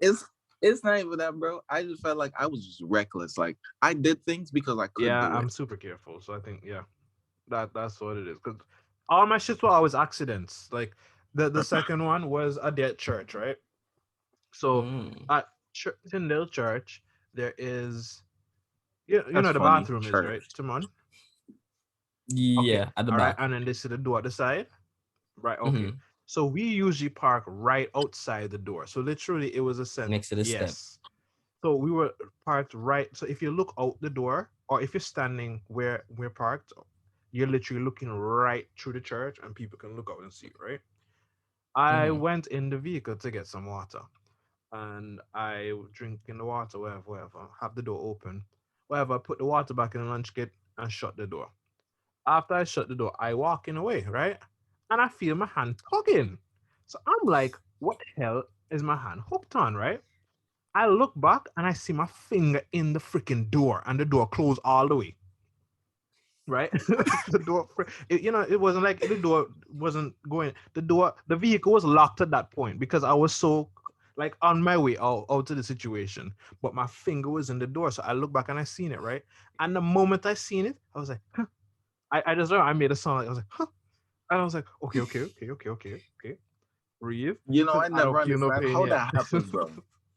is. It's not even that, bro. I just felt like I was just reckless. Like I did things because I could do I'm it. super careful. So I think that's what it is. Because all my shits were always accidents. Like the second one was a day at church, right? So at Tyndale Church, there is you know the funny, bathroom church. is right, Timon? Yeah, at the all back. right, and then this is the door at the side. Right, okay. So we usually park right outside the door. So literally it was a sense Next to the step. So we were parked right. So if you look out the door, or if you're standing where we're parked, you're literally looking right through the church and people can look out and see, right? I went in the vehicle to get some water. And I drinking the water, whatever. Have the door open. Whatever, put the water back in the lunch kit and shut the door. After I shut the door, I walking away, right? And I feel my hand tugging. So I'm like, what the hell is my hand hooked on, right? I look back and I see my finger in the freaking door and the door closed all the way. Right? The door, it wasn't like the door wasn't going. The vehicle was locked at that point because I was so like on my way out to the situation, but my finger was in the door. So I look back and I seen it, right? And the moment I seen it, I was like, huh. I just I made a sound like I was like, huh. And I was like, okay. Breathe. You know, I never feel no understand pain how yet. that happens, bro.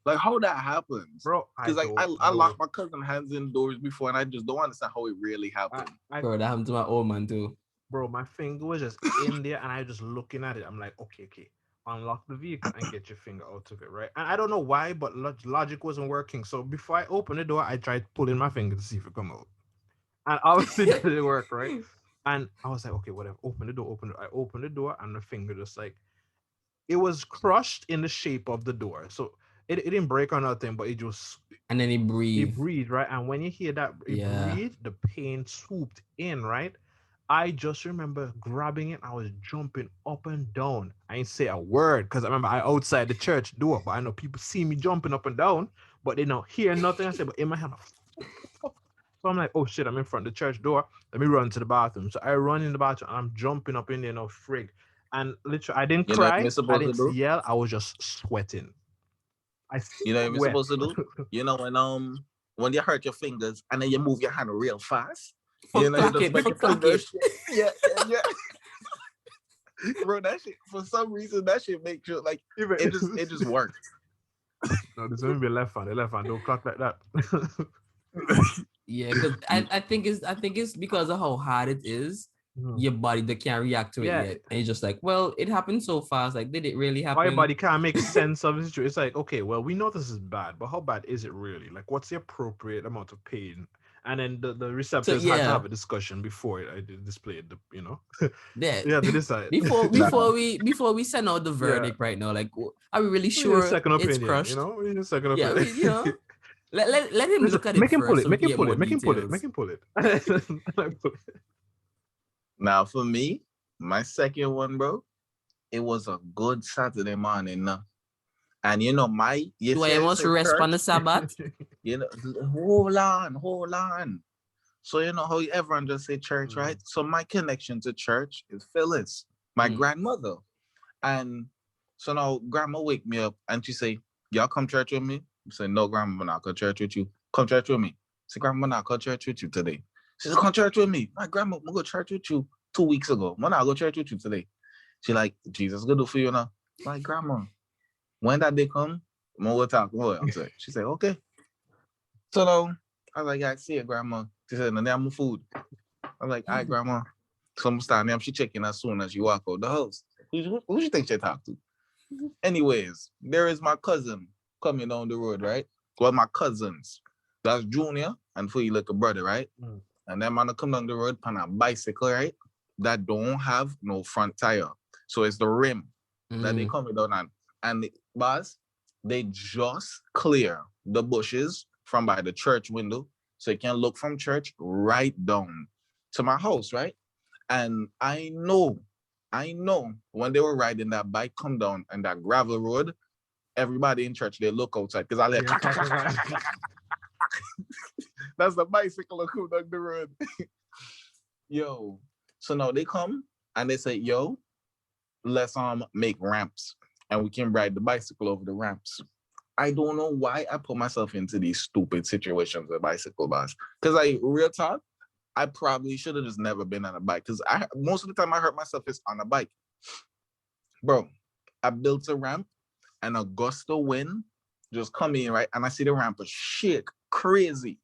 Like how that happens, Bro. Because like I locked my cousin's hands indoors before, and I just don't understand how it really happened. Bro, that happened to my old man too. Bro, my finger was just in there, and I just looking at it. I'm like, okay, unlock the vehicle and get your finger out of it, right? And I don't know why, but logic wasn't working. So before I opened the door, I tried pulling my finger to see if it come out, and obviously that didn't work, right? And I was like, okay, whatever. Open the door. I opened the door, and the finger just like it was crushed in the shape of the door. So it didn't break or nothing, but it just and then it breathed, right? And when you hear that breathe, the pain swooped in, right? I just remember grabbing it. I was jumping up and down. I didn't say a word because I remember I outside the church door, but I know people see me jumping up and down, but they don't hear nothing I say. But in my hand, so I'm like, oh shit, I'm in front of the church door. Let me run to the bathroom. So I run in the bathroom. I'm jumping up in there, no frig. And literally, I didn't cry. I didn't yell. I was just sweating. You know what you're supposed to do? You know when you hurt your fingers and then you move your hand real fast. You know, you just make it. Yeah. Bro, that shit for some reason that shit makes you like it just works. No, there's only be left hand. The left hand don't clock like that. Yeah, because I think it's because of how hard it is. Your body that can't react to it yet, and you're just like, well, it happened so fast. Like, did it really happen? My body can't make sense of the situation. It's like, okay, well, we know this is bad, but how bad is it really? Like, what's the appropriate amount of pain? And then the receptors had to have a discussion before I displayed the, yeah, to decide before we send out the verdict right now. Like, are we really sure it's crushed? We need a second opinion. Let him look at it. Make him pull it. Make him pull it. Now, for me, my second one, bro, it was a good Saturday morning. And do I almost rest on the Sabbath? Hold on. So how everyone just say church, right? So my connection to church is Phyllis, my grandmother. And so now grandma wake me up and she say, y'all come church with me? I say, no, grandma, I'm not come church with you. Come church with me. I say, grandma, I'm not come church with you today. She said, come church with me. My grandma, I'm go church with you 2 weeks ago. I'm not go church with you today. She like, Jesus good do for you now. I'm like, grandma, when that day come, I'm gonna talk more. She said, okay. So now, I was like, yeah, I see it, grandma. She said, no, I'm food. I'm like, all right, grandma. So I'm standing, she checking as soon as you walk out the house. Who you think she talk to? Anyways, there is my cousin coming down the road, right? Well, my cousins. That's Junior and for you little brother, right? and them man come down the road on a bicycle, right? That don't have no front tire. So it's the rim that they coming down on. And boss, they just clear the bushes from by the church window. So you can look from church right down to my house, right? And I know when they were riding that bike come down and that gravel road, everybody in church, they look outside because I like that's the bicycle that come down the road. Yo, so now they come and they say, yo, let's make ramps and we can ride the bicycle over the ramps. I don't know why I put myself into these stupid situations with bicycle boss. Because real talk, I probably should have just never been on a bike. Because most of the time I hurt myself is on a bike. Bro, I built a ramp and a gust of wind just come in, right? And I see the ramp shake crazy.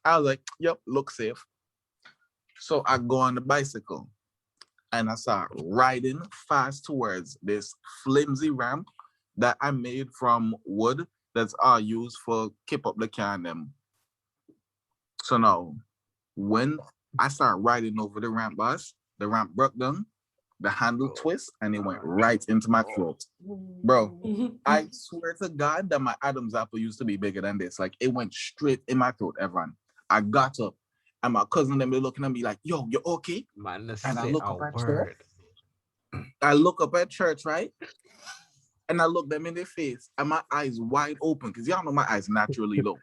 I was like, yep, look safe. So I go on the bicycle and I start riding fast towards this flimsy ramp that I made from wood that's used for keep up the can them. So now, when I start riding over the ramp, boss, the ramp broke down, the handle twist, and it went right into my throat. Bro, I swear to God that my Adam's apple used to be bigger than this. Like, it went straight in my throat, everyone. I got up, and my cousin them, they looking at me like, yo, you okay? Man, and I look up at church. I look up at church, right? And I look them in their face, and my eyes wide open, because y'all know my eyes naturally low.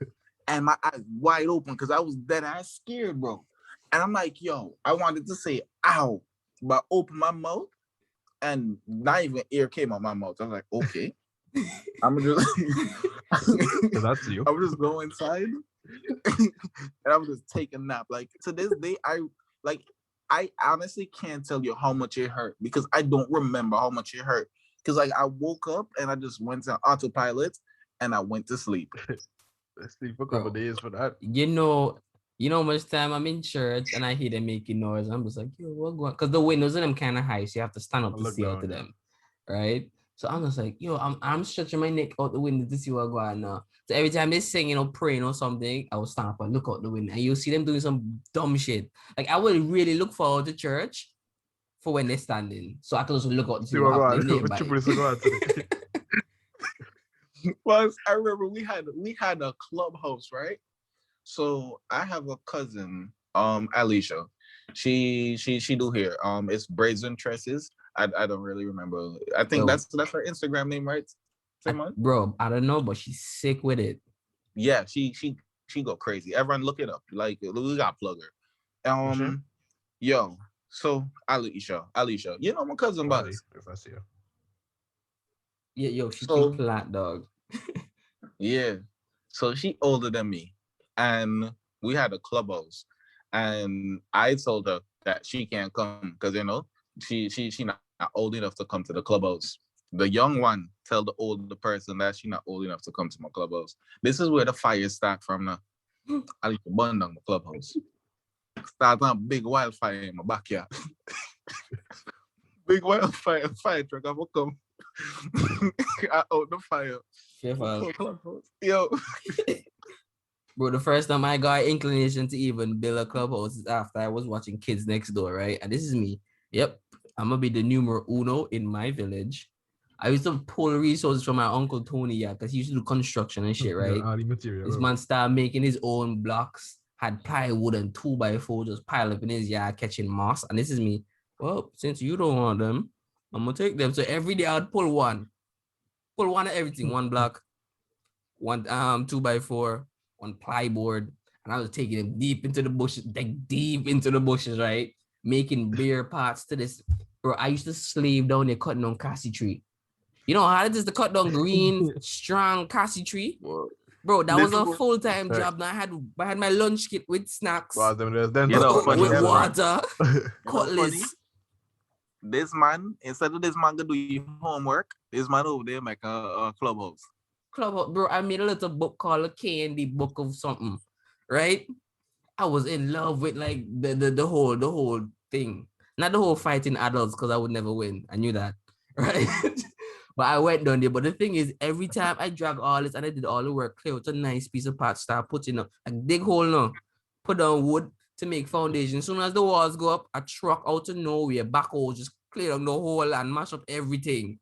And my eyes wide open, because I was dead ass scared, bro. And I'm like, yo, I wanted to say, ow, but I opened my mouth, and not even air came out my mouth. I was like, okay. I'm just So that's you. I'm just go inside, and I'm just take a nap. Like, to this day, I honestly can't tell you how much it hurt, because I don't remember how much it hurt. Because like I woke up and I just went on autopilot and I went to sleep. Let's sleep for a couple days for that. You know much time I'm in church and I hear them making noise. I'm just like, yo, what going? Because the windows in them kind of high, so you have to stand up to see out to them, right? So I'm just like, yo, I'm stretching my neck out the window to see what's going on. So every time they sing, praying or something, I will stand up and look out the window, and you'll see them doing some dumb shit. Like I would really look forward to church for when they're standing, so I can also look out to see what's happening nearby. Plus, I remember we had a clubhouse, right? So I have a cousin, Alicia. She do here. It's Brazen Tresses. I don't really remember. I think that's her Instagram name, right? Bro, I don't know, but she's sick with it. Yeah, she go crazy. Everyone look it up. Like, we got plug her. Sure? Yo, so Alicia, you know my cousin buddy. If I see her. Yeah, yo, she's so flat, dog. Yeah, so she older than me, and we had a clubhouse, and I told her that she can't come because she not old enough to come to the clubhouse. The young one tell the older person that she not old enough to come to my clubhouse. This is where the fires start from now. I need to burn down the clubhouse. Start on big wildfire in my backyard. Big wildfire, fire truck, I will come. I out the fire. Yo. Bro, the first time I got inclination to even build a clubhouse is after I was watching Kids Next Door, right? And this is me. Yep. I'm gonna be the numero uno in my village. I used to pull resources from my uncle Tony, because he used to do construction and shit, right? This man started making his own blocks, had plywood and 2x4 just piled up in his yard catching moss. And this is me. Well, since you don't want them, I'm gonna take them. So every day I'd pull one of everything, one block, one 2x4, one plyboard, and I was taking them deep into the bushes, right? Making beer pots to this. Bro, I used to slave down there cutting down cassie tree. You know how hard it is to cut down green, strong cassie tree? Bro, that was a full-time job. Now I had my lunch kit with snacks, with water, cutlass. This man, instead of this man to do your homework, this man over there make a clubhouse. Bro, I made a little book called a K&D book of something, right? I was in love with like the whole thing. Not the whole fighting adults, because I would never win. I knew that, right? But I went down there. But the thing is, every time I drag all this and I did all the work, clear out a nice piece of pot, start putting up, like dig hole now, put down wood, to make foundation. As soon as the walls go up, a truck out of nowhere, backhoe just clear up the whole and mash up everything.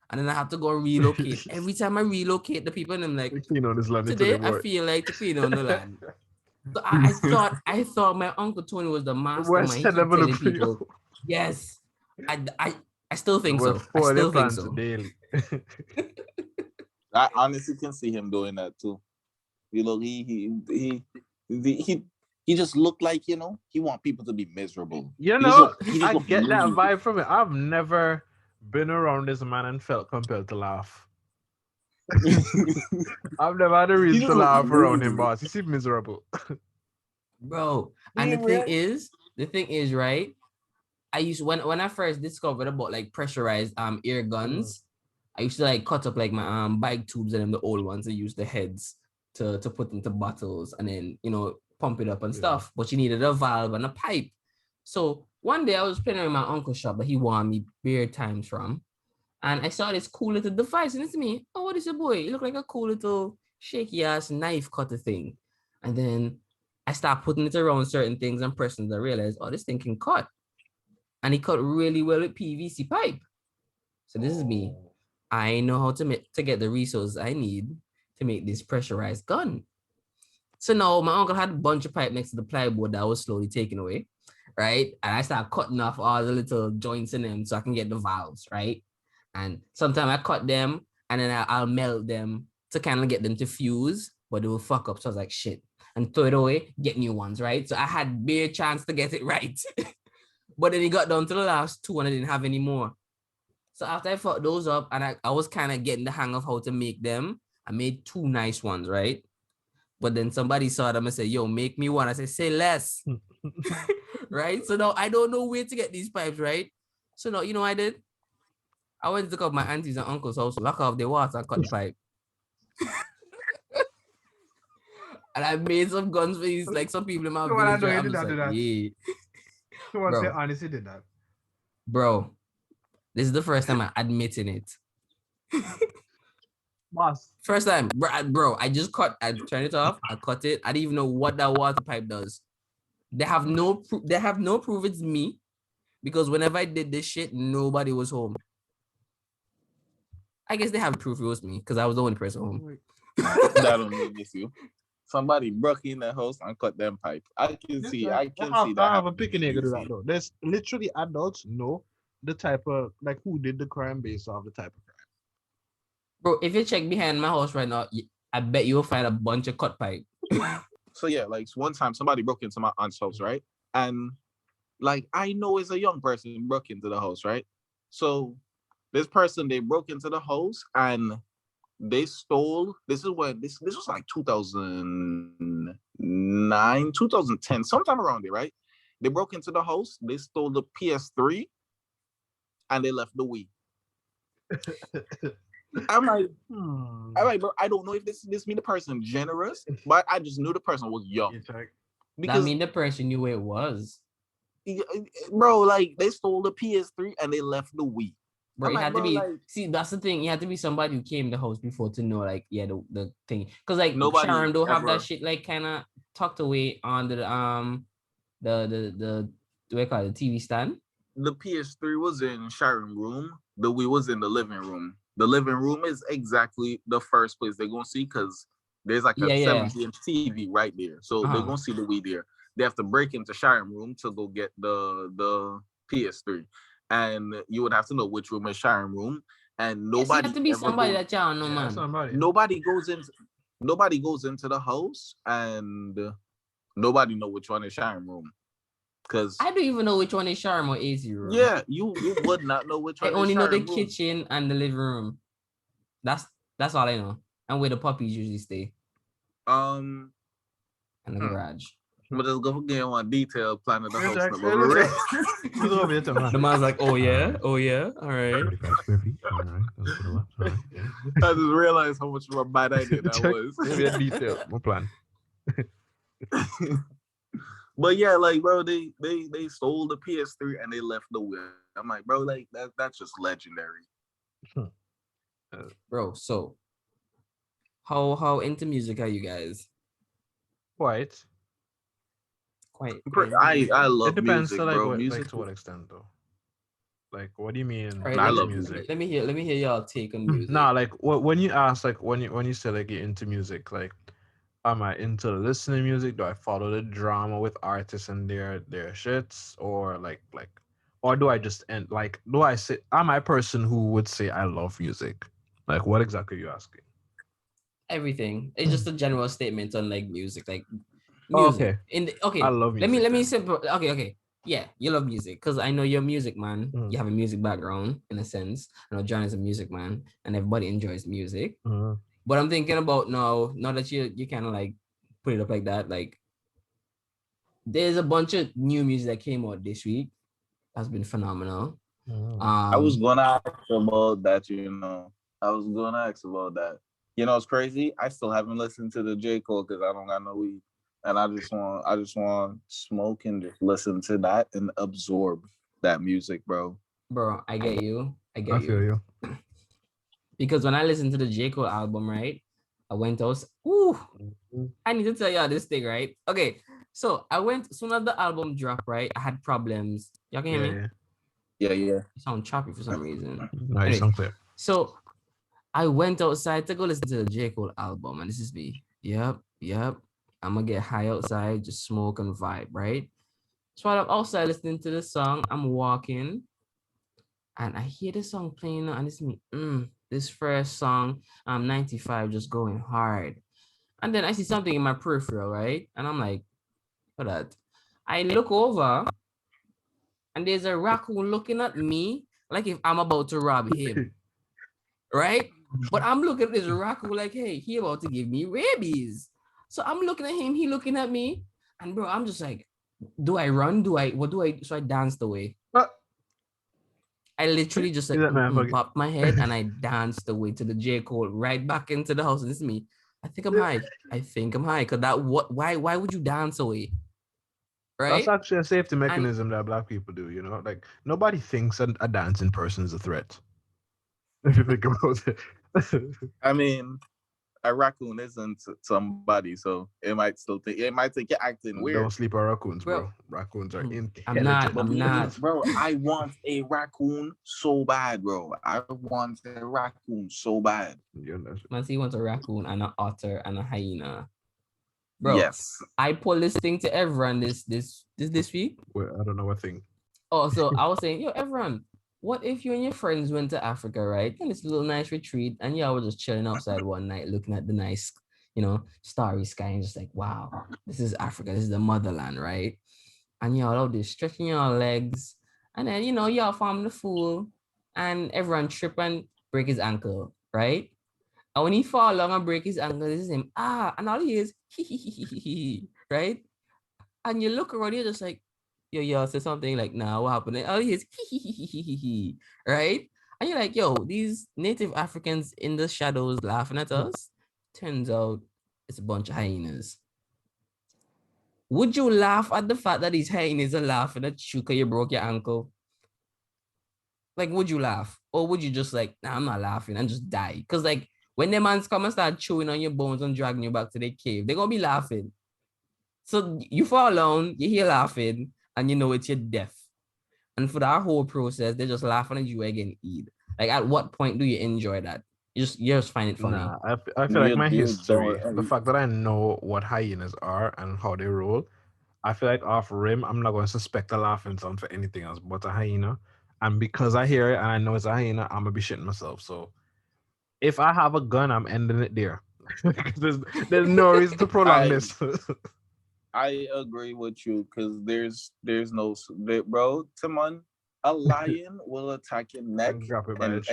And then I have to go relocate. Every time I relocate, the people, and I'm like, We clean on this land until today they I work. feel like to clean on the land. So I thought my Uncle Tony was the mastermind. He keep level telling of you. people, yes. I still think We're so. I for the still think plans so. daily. I honestly can see him doing that too. You know, he just looked like, you know, he want people to be miserable. You He know, just I look get that mean. vibe from it. I've never been around this man and felt compelled to laugh. I've never had a He reason just to look laugh around him, mean. boss. He seems miserable. Bro. And the thing is, right? I used when I first discovered about like pressurized air guns, I used to like cut up like my bike tubes and them, the old ones. I used the heads to put into bottles and then, you know, pump it up and stuff. But you needed a valve and a pipe. So one day I was playing in my uncle's shop that he wanted me bare times from. And I saw this cool little device, and it's me. Oh, what is your boy? It looked like a cool little shaky ass knife cutter thing. And then I start putting it around certain things and pressing. I realized, oh, this thing can cut. And he cut really well with PVC pipe. So this is me. I know how to get the resources I need to make this pressurized gun. So now my uncle had a bunch of pipe next to the plywood that was slowly taken away, right? And I started cutting off all the little joints in them so I can get the valves, right? And sometimes I cut them and then I'll melt them to kind of get them to fuse, but they will fuck up. So I was like, shit. And throw it away, get new ones, right? So I had bare chance to get it right. But then he got down to the last two and I didn't have any more. So after I fucked those up and I was kind of getting the hang of how to make them, I made two nice ones, right? But then somebody saw them and said, yo, make me one. I said, say less. Right? So now I don't know where to get these pipes, right? So now, you know what I did? I went to look up my aunties and uncles' house, lock off the water and cut the pipe. And I made some guns for these, like some people in my So I village. know you I'm did just not do like, that. yeah. Someone Bro. say honestly did that. Bro, this is the first time I'm admitting it. Boss. First time, bro, I just cut, I turned it off, I cut it. I didn't even know what that water pipe does. They have no proof it's me because whenever I did this shit, nobody was home. I guess they have proof it was me because I was the only person home. That don't mean it's you. Somebody broke in the house and cut them pipe. I can see that. I have a happening picking nigga do that easy. though. There's literally adults know the type of like who did the crime based off the type of crime. Bro, if you check behind my house right now, I bet you'll find a bunch of cut pipe. So yeah, like one time somebody broke into my aunt's house, right? And like I know it's a young person broke into the house, right? So this person, they broke into the house and they stole. This was like 2009, 2010, sometime around there, right? They broke into the house, they stole the PS3, and they left the Wii. I'm like, bro, I don't know if this mean the person generous, but I just knew the person was young. That Because mean the person knew where it was. bro, like they stole the PS3 and they left the Wii. Bro, I'm it like, had bro, to be. like- See, that's the thing. It had to be somebody who came to the house before to know, like, yeah, the thing. Because like Nobody Sharon don't have ever- that shit like kind of tucked away on the what do you call it, the TV stand. The PS3 was in Sharon room. The Wii was in the living room. The living room is exactly the first place they're gonna see because there's like a 70-inch TV right there. So they're gonna see the Wii there. They have to break into Sharon room to go get the PS3. And you would have to know which room is Sharon room. And nobody Yes, have to be somebody that y'all know, man. Nobody goes into the house and nobody know which one is Sharon room. Because I don't even know which one is Sharon or AC room. yeah, you would not know which one. I only is know the Sharon room. kitchen and the living room. That's all I know. And where the puppies usually stay. And the garage. But let's go get one detailed plan of the house. The man's like, oh yeah, all right. I just realized how much of a bad idea that was. Maybe a detail, more plan. But yeah, like bro, they stole the PS3 and they left the Wii. I'm like, bro, like that's just legendary. Bro, so how into music are you guys? Quite. quite. I love It depends music, to like bro. what, Music. like to what extent though. Like, what do you mean? All right, I Into love music. let me hear y'all take on music. Nah, like when you ask, like when you say like you're into music, like am I into listening to music? Do I follow the drama with artists and their shits, or or do I just end like do I say am I a person who would say I love music? Like, what exactly are you asking? Everything. It's just a general statement on like music, like Oh, music. okay. Okay. I love music. Let me then. simple. Okay. Yeah, you love music because I know you're a music man. Mhm. You have a music background in a sense. I know John is a music man, and everybody enjoys music. Mhm. But I'm thinking about now that you kind of like put it up like that, like there's a bunch of new music that came out this week. Has been phenomenal. Mhm. I was gonna ask about that, you know. I was gonna ask about that. You know, it's crazy. I still haven't listened to the J. Cole because I don't got no weed. And I just want smoke and just listen to that and absorb that music, bro. Bro, I get you. I feel you. Because when I listened to the J. Cole album, right, I went out. Ooh, Mhm. I need to tell y'all this thing, right? Okay, so I went soon as the album dropped, right? I had problems. Y'all can hear me? Yeah. Yeah. You sound choppy for some reason. No, you Anyway, sound clear. so I went outside to go listen to the J. Cole album, and this is me. Yep. I'm gonna get high outside, just smoke and vibe, right? So while I'm outside listening to the song, I'm walking, and I hear the song playing, and it's me. This first song, 95, just going hard. And then I see something in my peripheral, right? And I'm like, what that? I look over, and there's a raccoon looking at me like if I'm about to rob him, right? But I'm looking at this raccoon like, hey, he about to give me rabies. So I'm looking at him, he looking at me, and bro, I'm just like, do I run? What do I? So I danced away. I literally just like popped my head and I danced away to the J. Cole right back into the house. And this is me. I think I'm high. Cause why would you dance away? Right? That's actually a safety mechanism that Black people do, you know? Like, nobody thinks a dancing person is a threat. If you think about it. I mean, a raccoon isn't somebody, so it might think you're acting weird. Don't sleep on raccoons, bro. Raccoons are intelligent. I'm not. Bro, I want a raccoon so bad, bro. I want a raccoon so bad. Man, he wants a raccoon and an otter and a hyena. Bro, yes. I pulled this thing to everyone this week. Wait, I don't know what thing. Oh, so I was saying, yo, everyone, what if you and your friends went to Africa, right? And it's a little nice retreat, and y'all were just chilling outside one night, looking at the nice, starry sky, and just like, wow, this is Africa, this is the motherland, right? And y'all out there stretching your legs, and then y'all farming the fool, and everyone trip and break his ankle, right? And when he fall along and break his ankle, this is him, and all he is, right? And you look around, you're just like, yo, say something like, nah, what happened? And all he is, right? And you're like, yo, these native Africans in the shadows laughing at us. Turns out it's a bunch of hyenas. Would you laugh at the fact that these hyenas are laughing at you because you broke your ankle? Like, would you laugh? Or would you just like, nah, I'm not laughing and just die? Because like, when the mans come and start chewing on your bones and dragging you back to the cave, they're going to be laughing. So you fall down, you hear laughing, and you know it's your death. And for that whole process, they're just laughing at you again. Like, at what point do you enjoy that? You just find it funny. Nah, I feel like my history, the fact that I know what hyenas are and how they roll, I feel like off rim, I'm not going to suspect a laughing sound for anything else but a hyena. And because I hear it and I know it's a hyena, I'm going to be shitting myself. So if I have a gun, I'm ending it there. there's no reason to prolong this. I agree with you because there's no bro. Timon, a lion will attack your neck and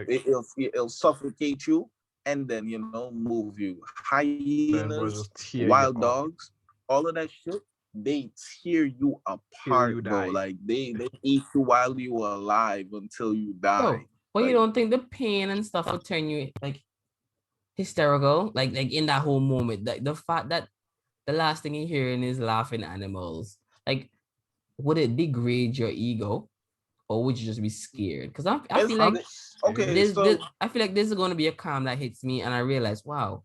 it'll suffocate you and then move you. Hyenas, wild dogs, all of that shit, they tear you apart, bro. Like they eat you while you are alive until you die. But you don't think the pain and stuff will turn you like hysterical? Like in that whole moment, like the fact that the last thing you're hearing is laughing animals. Like, would it degrade your ego, or would you just be scared? Because I feel like I feel like this is going to be a calm that hits me, and I realize, wow,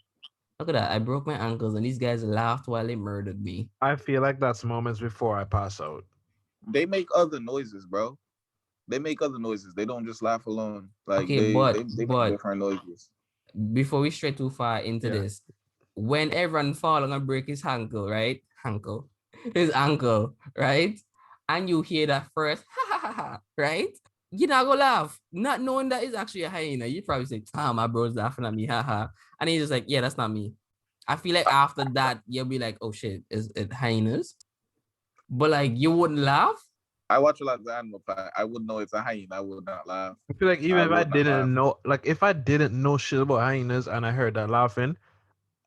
Look at that. I broke my ankles and these guys laughed while they murdered me. I feel like that's moments before I pass out. They make other noises, bro. They make other noises. They don't just laugh alone. Like Okay, they make but different noises. before we stray too far into Yeah. this, when everyone fall and break his ankle, right? His ankle, right? And you hear that first, ha ha ha ha, right? You're not gonna laugh, not knowing that it's actually a hyena. You probably say, my bro's laughing at me, haha. And he's just like, yeah, that's not me. I feel like after that, you'll be like, oh shit, is it hyenas? But like, you wouldn't laugh. I watch a lot of Animal Planet. I would know it's a hyena. I would not laugh. I feel like even I if I would not laugh. didn't know, like if I didn't know shit about hyenas and I heard that laughing,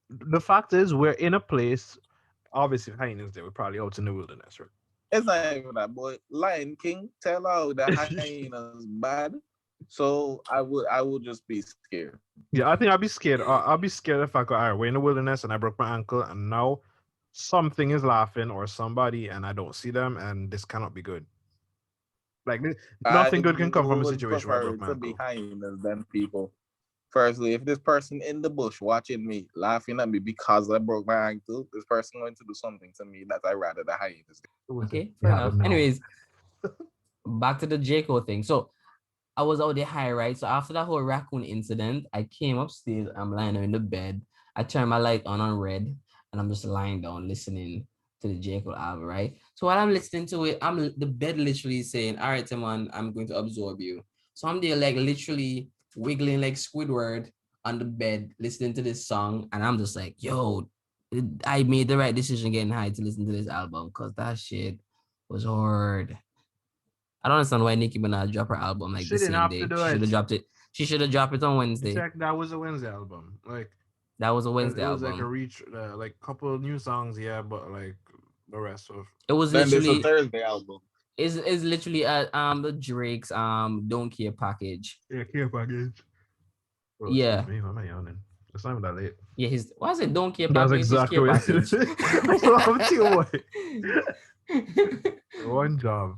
the fact is we're in a place. Obviously, hyenas they were probably out in the wilderness, right? It's not even that, boy. Lion King tell out that hyenas bad. So I would just be scared. Yeah, I think I'd be scared. I'll be scared if I go, all right, we're in the wilderness and I broke my ankle and now something is laughing or somebody and I don't see them and this cannot be good. Like nothing good can come from a would situation where I prefer broke my to be ankle. hyenas than people. Firstly, if this person in the bush watching me, laughing at me because I broke my ankle, this person going to do something to me that I rather the hyenas do. Okay, fair enough. Anyways, back to the J. Cole thing. So I was out there high, right? So after that whole raccoon incident, I came upstairs. I'm lying there in the bed. I turned my light on red, and I'm just lying down listening to the J. Cole album, right? So while I'm listening to it, the bed literally saying, "All right, Timon, I'm going to absorb you." So I'm there like literally wiggling like Squidward on the bed, listening to this song, and I'm just like, "Yo, I made the right decision getting high to listen to this album because that shit was hard." I don't understand why Nicki Minaj dropped her album like the same day. She should have dropped it. She should have dropped it on Wednesday. Check, that was a Wednesday album. Like that was a Wednesday album. It was album. like a reach, like couple of new songs, yeah, but like the rest of it was then literally a Thursday album. Is literally the Drake's Don't Care package. Yeah, Care package. Oh, yeah. Me, why am I yawning? It's not even that late. Yeah, why is it Don't Care package? That's exactly what it is. One job.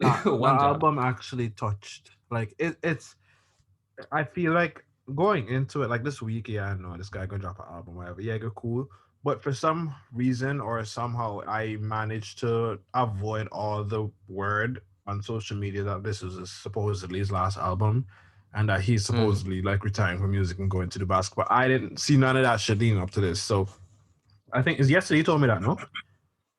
The album actually touched. Like it's. I feel like going into it like this week. Yeah, I know this guy gonna drop an album, whatever. Yeah, go cool. But for some reason or somehow, I managed to avoid all the word on social media that this is supposedly his last album, and that he's supposedly like retiring from music and going to do basketball. I didn't see none of that shit leading up to this. So I think it's yesterday you told me that, no?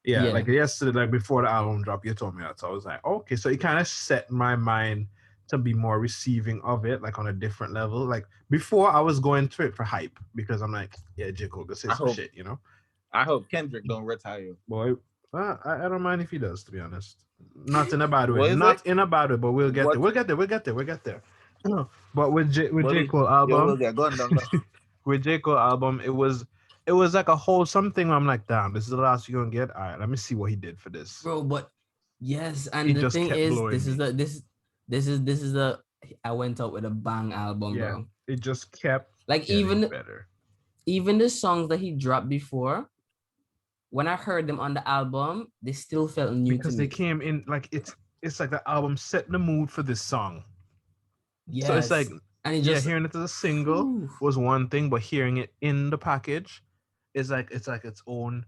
Yeah, like yesterday, like before the album dropped, you told me that. So I was like, okay, so it kind of set my mind to be more receiving of it, like on a different level. Like before, I was going to it for hype because I'm like, yeah, J. Cole, this is some shit, you know? I hope Kendrick don't retire. Boy, I don't mind if he does, to be honest. Not in a bad way. Not in a bad way, but we'll get there. We'll get there. But with J. Cole album, with J. Cole album, it was like a wholesome thing where I'm like, damn, this is the last you're gonna get. All right, let me see what he did for this. Bro, but yes, and the thing is, this is the I went out with a bang album, bro. It just kept like even the songs that he dropped before, when I heard them on the album, they still felt new because to me. They came in like it's like the album set the mood for this song. Yes. So it's like, and it just hearing it as a single was one thing, but hearing it in the package is like it's own.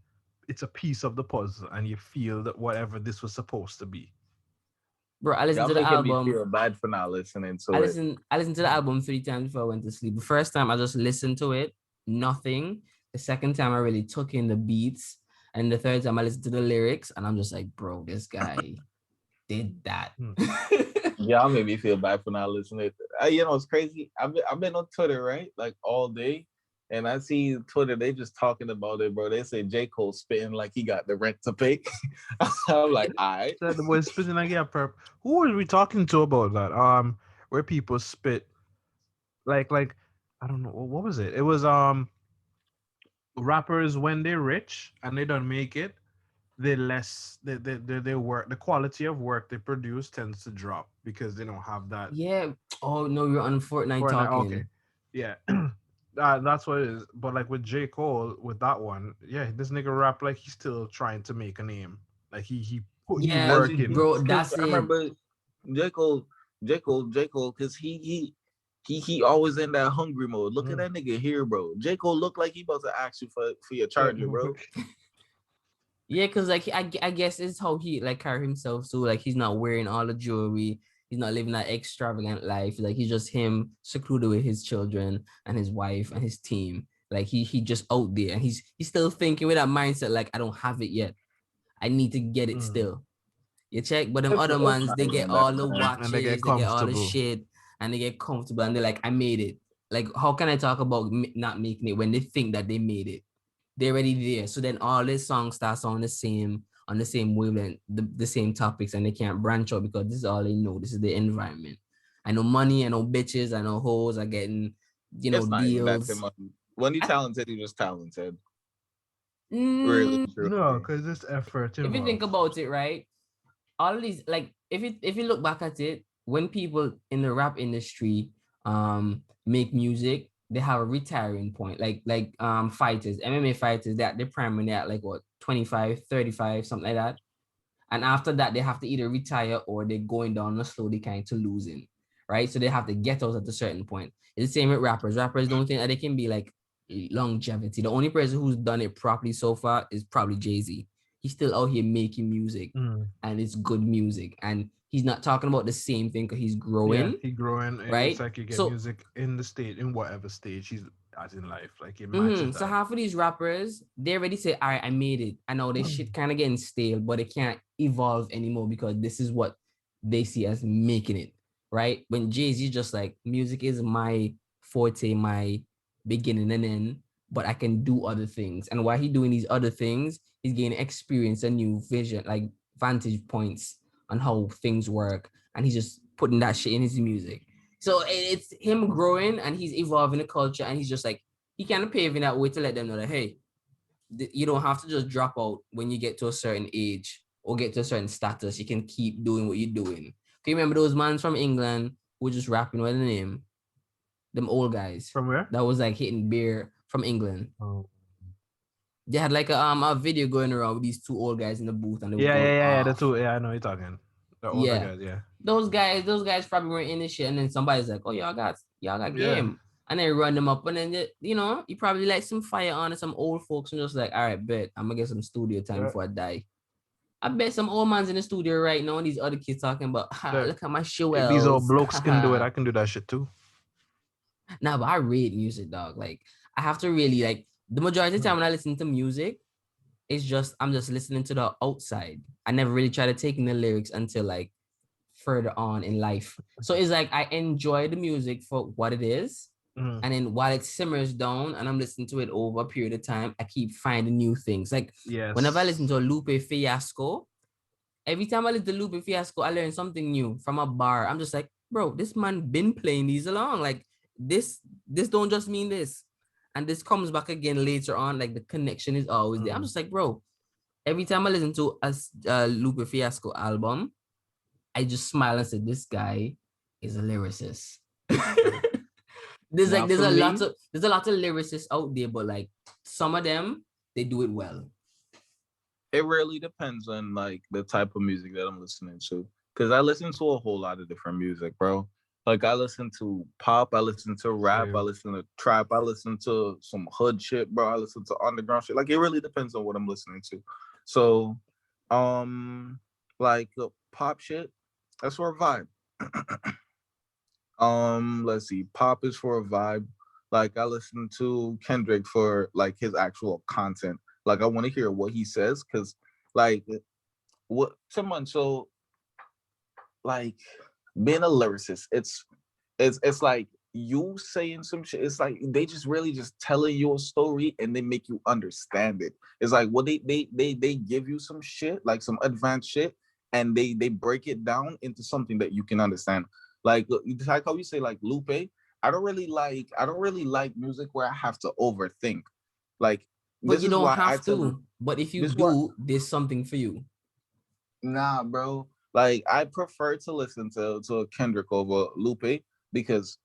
It's a piece of the puzzle, and you feel that whatever this was supposed to be. Bro, I listened to the album. Me feel bad for not listening to it. I listened to the album 3 times before I went to sleep. The first time I just listened to it, nothing. The second time I really took in the beats, and the third time I listened to the lyrics, and I'm just like, bro, this guy did that. Y'all made me feel bad for not listening. You know, it's crazy. I've been on Twitter, right, like all day, and I see Twitter. They just talking about it, bro. They say J. Cole spitting like he got the rent to pay. I'm like, all right. The boy spitting like perp. Who were we talking to about that? Where people spit, like I don't know what was it. It was rappers when they're rich and they don't make it. They work, the quality of work they produce tends to drop because they don't have that. Yeah. Oh no, you're on Fortnite talking. Okay. Yeah. That's what it is. But like with J. Cole, with that one, this nigga rap like he's still trying to make a name. Like he working. Bro, that's I remember J. Cole, because he he always in that hungry mode. Look at that nigga here, bro. J. Cole look like he about to ask you for your charger, bro. Yeah, because like I guess it's how he like carry himself. So like he's not wearing all the jewelry. He's not living that extravagant life. Like he's just him secluded with his children and his wife and his team. Like he just out there and he's still thinking with that mindset like I don't have it yet. I need to get it still. You check, but them other ones they get all the watches, they get all the shit, and they get comfortable and they're like, I made it. Like how can I talk about not making it when they think that they made it? They're already there. So then all these songs start on the same wavelength, the same topics, and they can't branch out because this is all they know. This is the environment. I know money, I know bitches, I know hoes are getting, deals. When you're talented, you're just talented. Really true. No, because it's effort. If you think about it, right? All of these, like, if you look back at it, when people in the rap industry make music, they have a retiring point, like fighters, MMA fighters, that they're primarily at like what 25, 35, something like that. And after that, they have to either retire or they're going down a slow decline to losing, right? So they have to get out at a certain point. It's the same with rappers. Rappers don't think that they can be like longevity. The only person who's done it properly so far is probably Jay-Z. He's still out here making music and it's good music. And he's not talking about the same thing because he's growing. Yeah, he's growing. Right? It's like you get music in the state, in whatever stage he's at in life. Like it matches So half of these rappers, they already say, all right, I made it. I know this shit kind of getting stale, but it can't evolve anymore because this is what they see as making it. Right? When Jay-Z just like, music is my forte, my beginning and end, but I can do other things. And while he's doing these other things, he's gaining experience and new vision, like vantage points on how things work. And he's just putting that shit in his music. So it's him growing and he's evolving the culture. And he's just like, he kind of paving that way to let them know that, hey, you don't have to just drop out when you get to a certain age or get to a certain status. You can keep doing what you're doing. Do you remember those mans from England who were just rapping with the name? Them old guys. From where? That was like hitting beer from England. Oh. They had like a video going around with these two old guys in the booth. And they yeah, the two. Yeah, I know what you're talking. The older guys, yeah. Those guys probably were in this shit, and then somebody's like, "Oh, y'all got game," and they run them up, and then you probably like some fire on some old folks, and just like, "All right, bet I'm gonna get some studio time before I die." I bet some old man's in the studio right now, and these other kids talking about, look at my show. If these old blokes can do it, I can do that shit too. Nah, but I read music, dog. Like I have to really like the majority of the time when I listen to music, I'm just listening to the outside. I never really try to take in the lyrics until like further on in life. So it's like I enjoy the music for what it is. And then while it simmers down and I'm listening to it over a period of time, I keep finding new things. Like whenever I listen to a Lupe Fiasco, every time I listen to Lupe Fiasco, I learn something new from a bar. I'm just like, bro, this man been playing these along. Like this don't just mean this. And this comes back again later on. Like the connection is always there. I'm just like, bro, every time I listen to a Lupe Fiasco album, I just smile and say, this guy is a lyricist. There's a lot of lyricists out there, but like some of them, they do it well. It really depends on like the type of music that I'm listening to. Cause I listen to a whole lot of different music, bro. Like I listen to pop, I listen to rap, I listen to trap, I listen to some hood shit, bro. I listen to underground shit. Like it really depends on what I'm listening to. So, like pop shit, that's for a vibe. Let's see, pop is for a vibe. Like I listen to Kendrick for like his actual content. Like I want to hear what he says, cause like so like being a lyricist, it's like you saying some shit. It's like they just really just telling you a story and they make you understand it. It's like what they give you some shit, like some advanced shit, and they break it down into something that you can understand. Like how you say like Lupe. I don't really like music where I have to overthink. Like, but you don't have to. But if you do, there's something for you. Nah, bro. Like I prefer to listen to Kendrick over Lupe because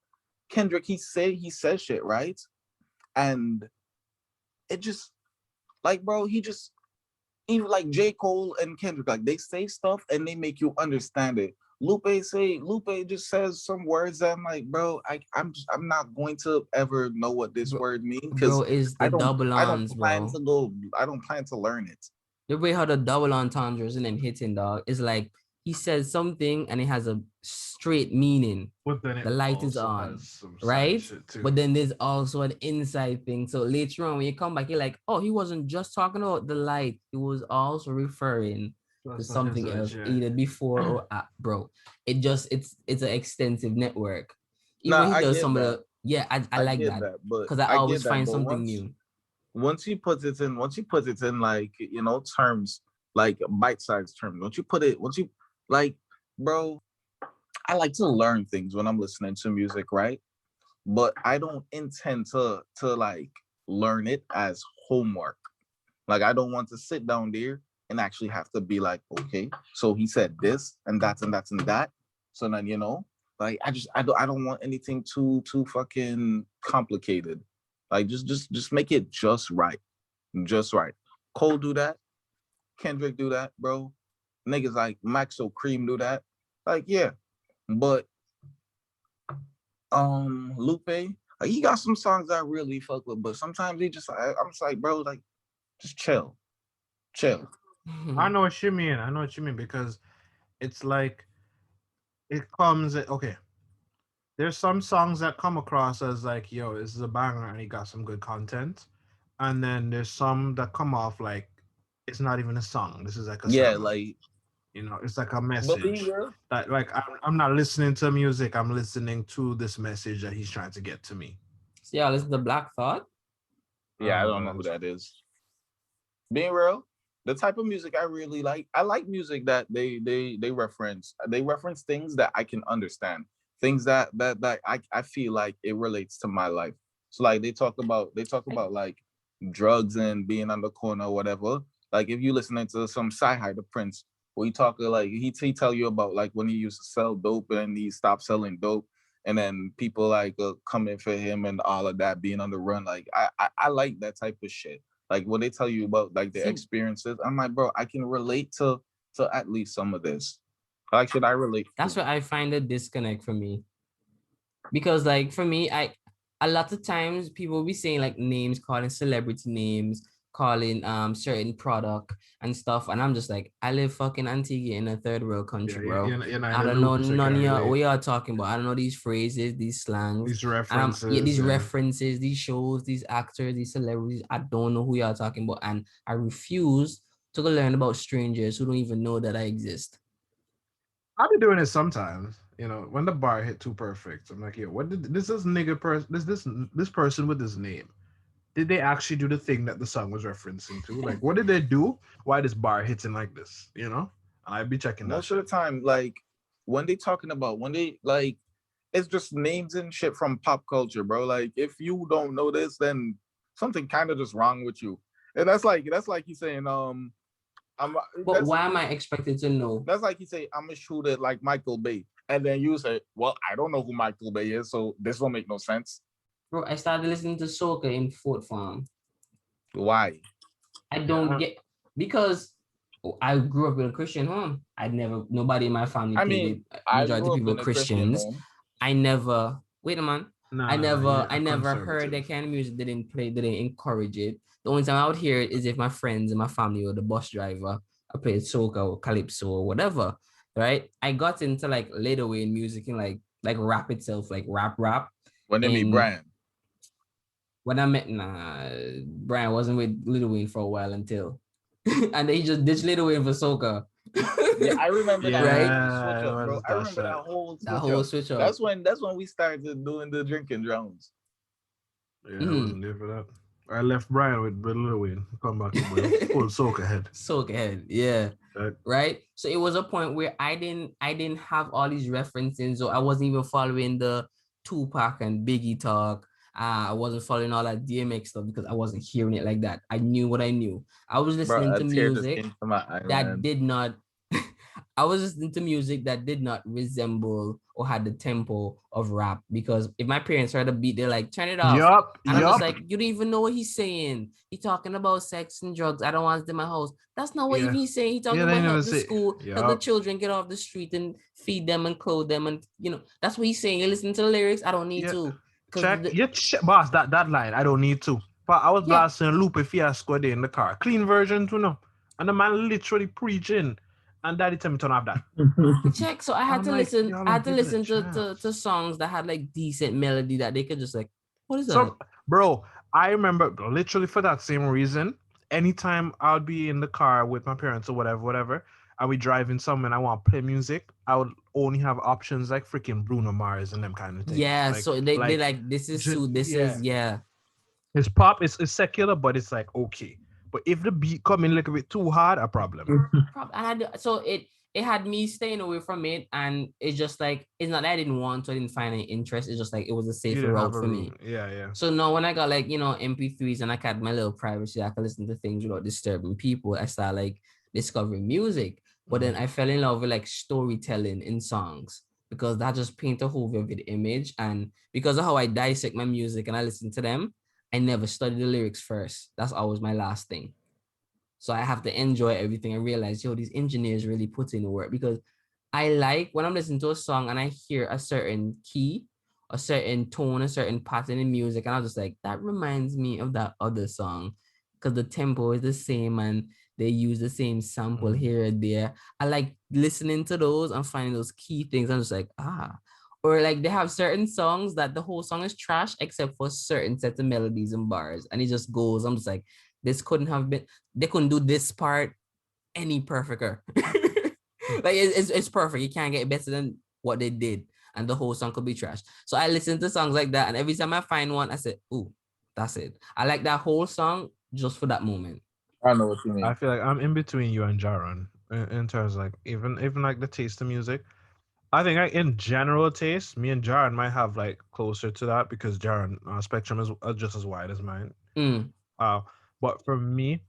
Kendrick he says shit, right? And it just like, bro, even like J. Cole and Kendrick, like they say stuff and they make you understand it. Lupe just says some words that I'm like, bro, I'm not going to ever know what this word means because Bro, is the double ons, bro. I don't plan to learn it. The way how the double entendres and then hitting, dog, is like he says something and it has a straight meaning. But then the light is on, right? But then there's also an inside thing. So later on, when you come back, you're like, oh, he wasn't just talking about the light. He was also referring to something else, either before or bro. It's an extensive network. Even when he does some of the, I like that because I always find something new. Once he puts it in like, you know, terms, like bite-sized terms, bro, I like to learn things when I'm listening to music, right? But I don't intend to like learn it as homework. Like, I don't want to sit down there and actually have to be like, okay, so he said this and that and that and that. So then, you know, like I don't want anything too fucking complicated. Like just make it just right. Just right. Cole do that. Kendrick do that, bro. Niggas like Maxo Cream do that. Like, yeah. But Lupe, like, he got some songs I really fuck with, but sometimes I'm just like, bro, like, just chill. I know what you mean because it's like it comes okay. There's some songs that come across as like, yo, this is a banger and he got some good content. And then there's some that come off like it's not even a song. This is like a sermon. Like, you know, it's like a message that like I'm not listening to music. I'm listening to this message that he's trying to get to me. So yeah, listen to Black Thought. Yeah, I don't know who that is. Being real, the type of music I really like, I like music that they reference things that I can understand, things that I feel like it relates to my life. So like they talk about like drugs and being on the corner or whatever. Like if you listening to some Sci-Hi the Prince, where he talk like he tell you about like when he used to sell dope and he stopped selling dope, and then people like coming for him and all of that, being on the run. Like I like that type of shit. Like when they tell you about like their experiences, I'm like, bro, I can relate to at least some of this. Like, should I relate? That's where I find a disconnect for me. Because like for me, a lot of times people will be saying like names, calling celebrity names, calling certain product and stuff, and I'm just like, I live fucking Antigua in a third world country, bro. I don't know none of y'all what y'all talking about. I don't know these phrases, these slangs, these references, these references, these shows, these actors, these celebrities. I don't know who y'all talking about, and I refuse to go learn about strangers who don't even know that I exist. I'll be doing it sometimes. You know, when the bar hit too perfect, I'm like, yo, what did this nigga person, this person with this name? Did they actually do the thing that the song was referencing to? Like, what did they do? Why this bar hitting like this? You know, I'd be checking that. Most of the time, like when they like, it's just names and shit from pop culture, bro. Like if you don't know this, then something kind of just wrong with you. And that's like he's saying, but why am I expected to know? That's like you say, I'm a shooter like Michael Bay. And then you say, well, I don't know who Michael Bay is, so this don't make no sense. Bro, I started listening to soca in Fort Farm. Why? I don't get, because I grew up in a Christian home. Nobody in my family, majority of people were Christians. I never, wait a minute. I never heard that kind of music. They didn't encourage it. The only time I would hear it is if my friends and my family or the bus driver, I played soca or calypso or whatever, right? I got into like Lil Wayne music and like rap itself, like rap. When they meet Brian. When I met, Brian wasn't with Lil Wayne for a while until, and then he just ditched Lil Wayne for soca. Yeah, I remember that. Right? Switch up, bro. I remember that whole switch up. That's when we started doing the drinking drones. Yeah, I wasn't there for that. I left Brian with Lil Wayne. Come back with full soca head. Soca head, yeah. Right. So it was a point where I didn't have all these references, so I wasn't even following the Tupac and Biggie talk. I wasn't following all that DMX stuff because I wasn't hearing it like that. I knew what I knew. I was listening to music that did not. I was listening to music that did not resemble or had the tempo of rap, because if my parents heard a beat, they're like, turn it off. And I'm just like, you don't even know what he's saying. He's talking about sex and drugs. I don't want it in my house. That's not what he's saying. He's talking about help the school, help the children get off the street and feed them and clothe them. And, that's what he's saying. You listen to the lyrics. I don't need to. Boss, that line, I don't need to. But I was blasting Lupe Fiasco there in the car. Clean version, too, no. And the man literally preaching. And daddy tell me to turn off that. Check. So I had to listen. I had to listen to songs that had like decent melody that they could just like, what is that? So, bro, I remember literally for that same reason, anytime I'd be in the car with my parents or whatever, and we driving somewhere and I want to play music, I would only have options like freaking Bruno Mars and them kind of things. Yeah, like, so they like, this is It's pop, it's secular, but it's like okay. But if the beat come in a little bit too hard, a problem. So it had me staying away from it, and it's just like, it's not that I didn't want to, I didn't find any interest. It's just like it was a safer route for me. Yeah. So now when I got like, MP3s and I had my little privacy, I could listen to things without disturbing people. I started like discovering music. But then I fell in love with like storytelling in songs, because that just paint a whole vivid image. And because of how I dissect my music and I listen to them, I never study the lyrics first. That's always my last thing. So I have to enjoy everything and realize, these engineers really put in the work, because I like when I'm listening to a song and I hear a certain key, a certain tone, a certain pattern in music, and I'm just like, that reminds me of that other song, because the tempo is the same and they use the same sample here and there. I like listening to those and finding those key things. I'm just like, or like they have certain songs that the whole song is trash except for certain sets of melodies and bars, and it just goes. I'm just like, this couldn't have been. They couldn't do this part any perfecter. Like it's perfect. You can't get better than what they did, and the whole song could be trash. So I listen to songs like that, and every time I find one, I say, "Ooh, that's it." I like that whole song just for that moment. I know what you mean. I feel like I'm in between you and Jaron in terms of like even like the taste of music. I think in general taste, me and Jaron might have like closer to that, because Jaron spectrum is just as wide as mine. But for me,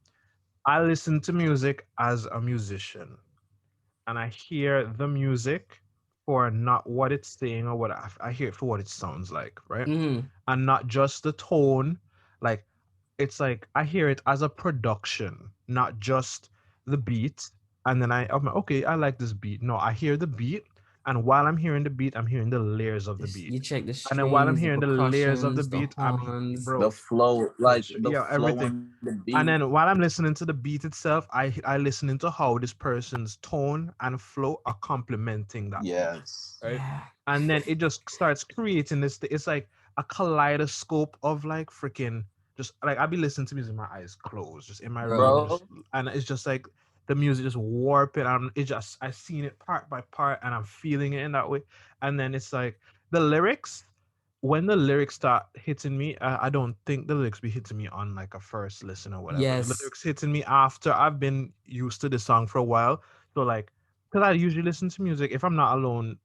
I listen to music as a musician, and I hear the music for not what it's saying or what I hear it for what it sounds like, right? And not just the tone. Like, it's like I hear it as a production, not just the beat. And then I'm like, okay, I like this beat. No, I hear the beat. And while I'm hearing the beat, I'm hearing the layers of the beat. You check the strings, and then while I'm hearing the layers of the beat, the flow, like the everything. The beat. And then while I'm listening to the beat itself, I listen into how this person's tone and flow are complementing that. Yes. Beat, right? Yeah. And then it just starts creating this. It's like a kaleidoscope of like freaking, just like I'll be listening to music with my eyes closed, just in my room, and it's just like the music just warping. I seen it part by part, and I'm feeling it in that way. And then it's like the lyrics. When the lyrics start hitting me, I don't think the lyrics be hitting me on like a first listen or whatever. Yes. The lyrics hitting me after I've been used to the song for a while. So like, because I usually listen to music if I'm alone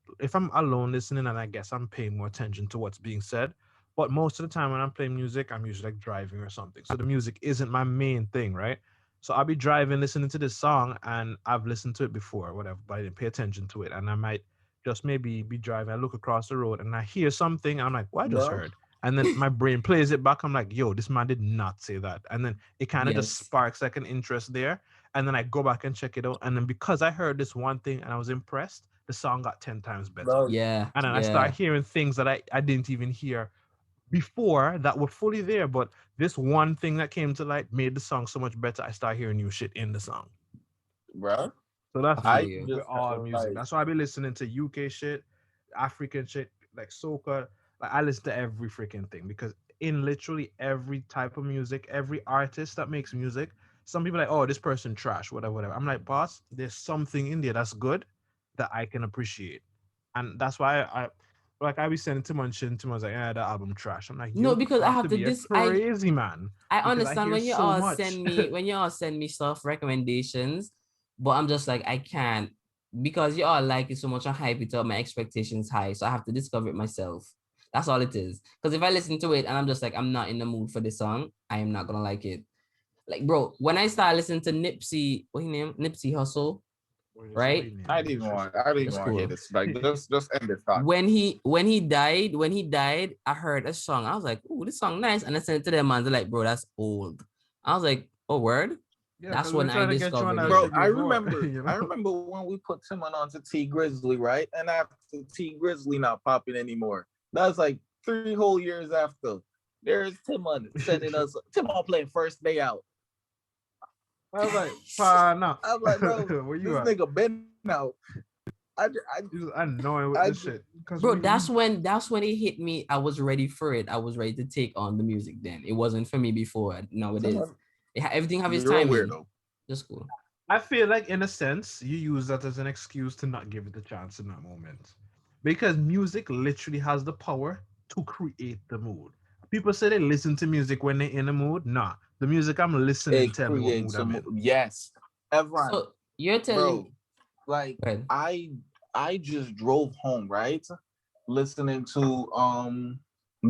listening, and I guess I'm paying more attention to what's being said. But most of the time when I'm playing music, I'm usually like driving or something. So the music isn't my main thing, right? So I'll be driving, listening to this song, and I've listened to it before or whatever, but I didn't pay attention to it. And I might just maybe be driving, I look across the road and I hear something, and I'm like, what I just heard? And then my brain plays it back. I'm like, yo, this man did not say that. And then it kind of just sparks like an interest there. And then I go back and check it out. And then because I heard this one thing and I was impressed, the song got 10 times better. Yeah. And then I start hearing things that I didn't even hear before that were fully there, but this one thing that came to light made the song so much better. I start hearing new shit in the song, bro. So that's with all music. Like, that's why I be listening to UK shit, African shit, like soca. Like I listen to every freaking thing, because in literally every type of music, every artist that makes music, some people are like, oh, this person trash, whatever. I'm like, boss, there's something in there that's good that I can appreciate, and that's why I be sending to Munchin, to like, yeah, that album trash. I'm like, no, because I have to crazy man. I understand when you all send me stuff, recommendations, but I'm just like, I can't, because you all like it so much and hype it up, my expectations high, so I have to discover it myself. That's all it is. Because if I listen to it and I'm just like, I'm not in the mood for this song, I am not gonna like it. Like, bro, when I started listening to Nipsey, what his name? Nipsey Hussle. right? I didn't want to hear this. Like, just end this talk. When he died, I heard a song. I was like, "Oh, this song nice," and I sent it to them, and they're like, "Bro, that's old." I was like, "Oh, word." Yeah, That's when I discovered it. Bro, I remember when we put Timon on to T Grizzly, right? And after T Grizzly not popping anymore. That was like 3 whole years after. There's Timon sending us Timon playing first day out. I was like, nah. I'm like, bro, where you this at? nigga been out. I annoying with this shit. Bro, that's when it hit me. I was ready for it. I was ready to take on the music then. It wasn't for me before. Now it is. Everything have its time. Just cool. I feel like in a sense, you use that as an excuse to not give it a chance in that moment. Because music literally has the power to create the mood. People say they listen to music when they're in a mood. Nah, the music I'm listening to tell me what mood I'm in. Yes. Everyone. So you're telling me, like, I just drove home, right? Listening to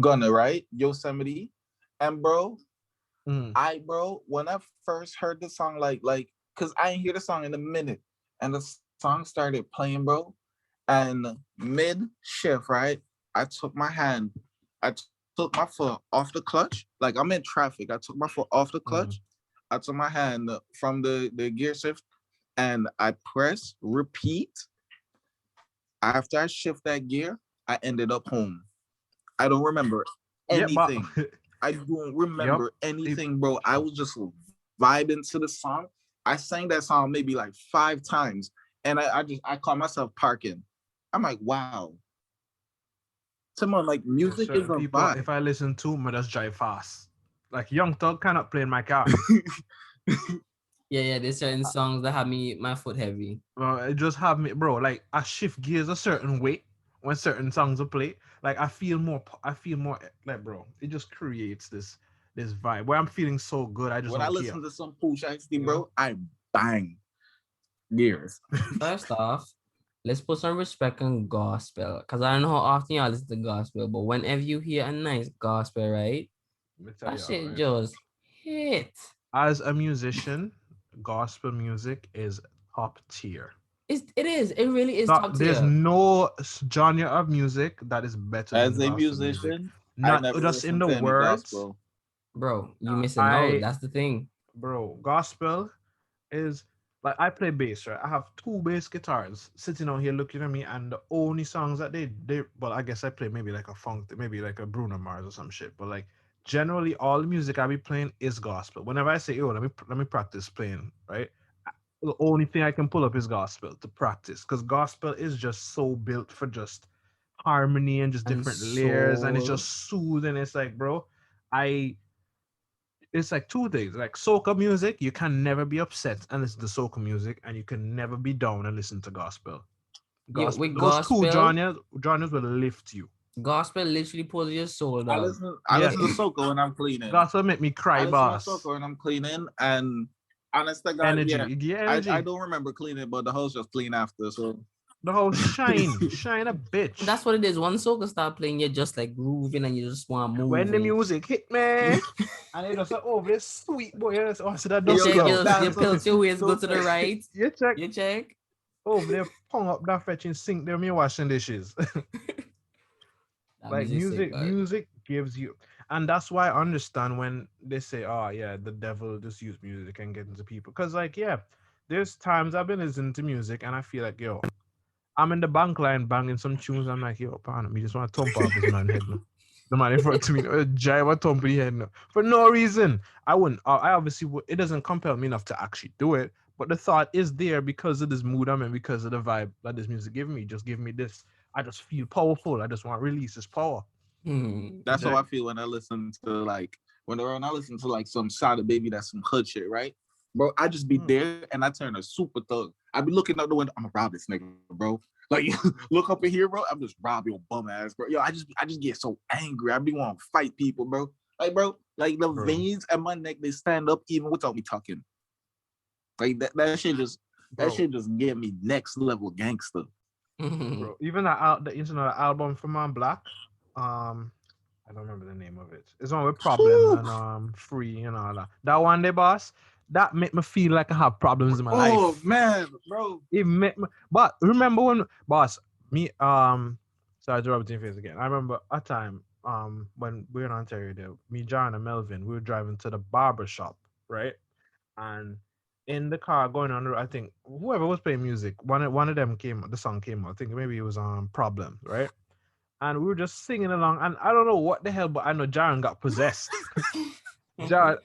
Gunna, right? Yosemite. And bro, when I first heard the song, like, cause I didn't hear the song in a minute, and the song started playing, bro. And mid shift, right? I took my foot off the clutch. Like, I'm in traffic. I took my foot off the clutch. I took my hand from the gear shift, and I press repeat. After I shift that gear, I ended up home. I don't remember anything. I don't remember anything, bro. I was just vibing to the song. I sang that song maybe like 5 times, and I caught myself parking. I'm like, wow. Someone like music is a vibe. If I listen to, I just drive fast. Like Young Thug cannot play in my car. Yeah, there's certain songs that have my foot heavy. Well, it just have me, bro. Like I shift gears a certain way when certain songs are played. Like I feel more like, bro, it just creates this vibe where I'm feeling so good. When I listen to some Pooh Shiesty, bro, I bang gears. First off, let's put some respect on gospel, because I don't know how often y'all listen to gospel, but whenever you hear a nice gospel, right, that shit just hit. As a musician, gospel music is top tier. It is. It really is top tier. There's no genre of music that is better as than a musician. Not just in the words. Gospel. Bro, you missing out. That's the thing. Bro, gospel is like, I play bass, right? I have 2 bass guitars sitting out here looking at me, and the only songs that they well, I guess I play maybe like a funk, maybe like a Bruno Mars or some shit, but like generally all the music I be playing is gospel. Whenever I say, yo, let me practice playing, right? The only thing I can pull up is gospel to practice, because gospel is just so built for just harmony and just different layers, and it's just soothing. It's like, bro, it's like 2 things. Like soca music, you can never be upset and listen to soca music, and you can never be down and listen to gospel. Those 2 genres will lift you. Gospel literally pulls your soul down. I listen to soca when I'm cleaning. Gospel make me cry, boss. I listen to soca when I'm cleaning, and honest to God, energy. I don't remember cleaning, but the house just clean after, so the house shine a bitch. That's what it is. One soca start playing, you're just like grooving and you just want to move. When the music hit me, and it just like, oh, this sweet boy. You pilt your waist, go to the right. You check. Oh, they pong up that fetching sink there, me washing dishes. Like music gives you, and that's why I understand when they say, oh yeah, the devil just use music and get into people. Because like, yeah, there's times I've been listening to music and I feel like, yo, I'm in the bank line banging some tunes. I'm like, yo, pardon me, just want to thump off this man's head now. The man in front of me, jive a thump in his head now. For no reason. I obviously would, it doesn't compel me enough to actually do it, but the thought is there because of this mood I'm in, because of the vibe that this music give me. Just give me this. I just feel powerful. I just want to release this power. That's how I feel when I listen to like some Sada Baby, that's some hood shit, right? Bro, I just be there and I turn a super thug. I be looking out the window, I'm gonna rob this nigga, bro. Like, look up in here, bro. I'm just rob your bum ass, bro. Yo, I just get so angry. I be wanting to fight people, bro. Like, bro, like the veins at my neck, they stand up even without me talking. Like that shit just get me next level gangster. Bro, even the album from Black, I don't remember the name of it. It's one with Problem and Free and all that. That one, they boss, that made me feel like I have problems in my life. Oh man, bro. It made me, but remember when, boss, me, sorry to rub it in your face again. I remember a time, when we were in Ontario, there, me, John, and Melvin, we were driving to the barber shop, right? And in the car going on the road, I think whoever was playing music, one of them came, the song came out. I think maybe it was Problem, right? And we were just singing along, and I don't know what the hell, but I know Jaron got possessed. Jaron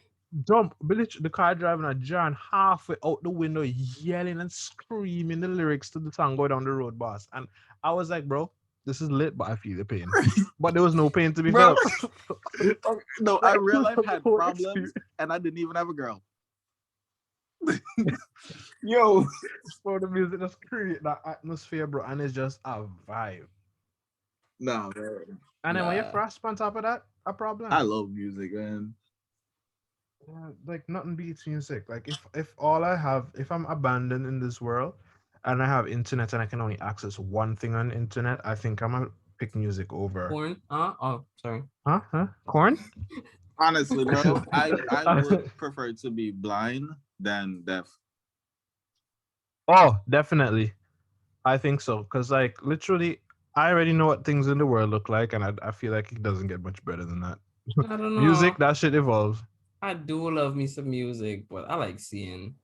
jump, the car driving, and Jaron halfway out the window yelling and screaming the lyrics to the song "Go Down the Road, Boss." And I was like, bro, this is lit, but I feel the pain. But there was no pain to be Bro. felt. No, I real life had problems, and I didn't even have a girl. Yo, For the music, just create that atmosphere, bro, and it's just a vibe. nah, man. And then when you Nah. grasp on top of that, a problem. I love music, man. Yeah, like nothing beats music. Like if all I have, if I'm abandoned in this world, and I have internet and I can only access one thing on the internet, I think I'm gonna pick music over. Corn? Oh, sorry. Huh? Corn? Honestly, bro, I would prefer to be blind than deaf. Oh, definitely. I think so. Cause like literally, I already know what things in the world look like, and I feel like it doesn't get much better than that. I don't know. Music, that shit evolves. I do love me some music, but I like seeing.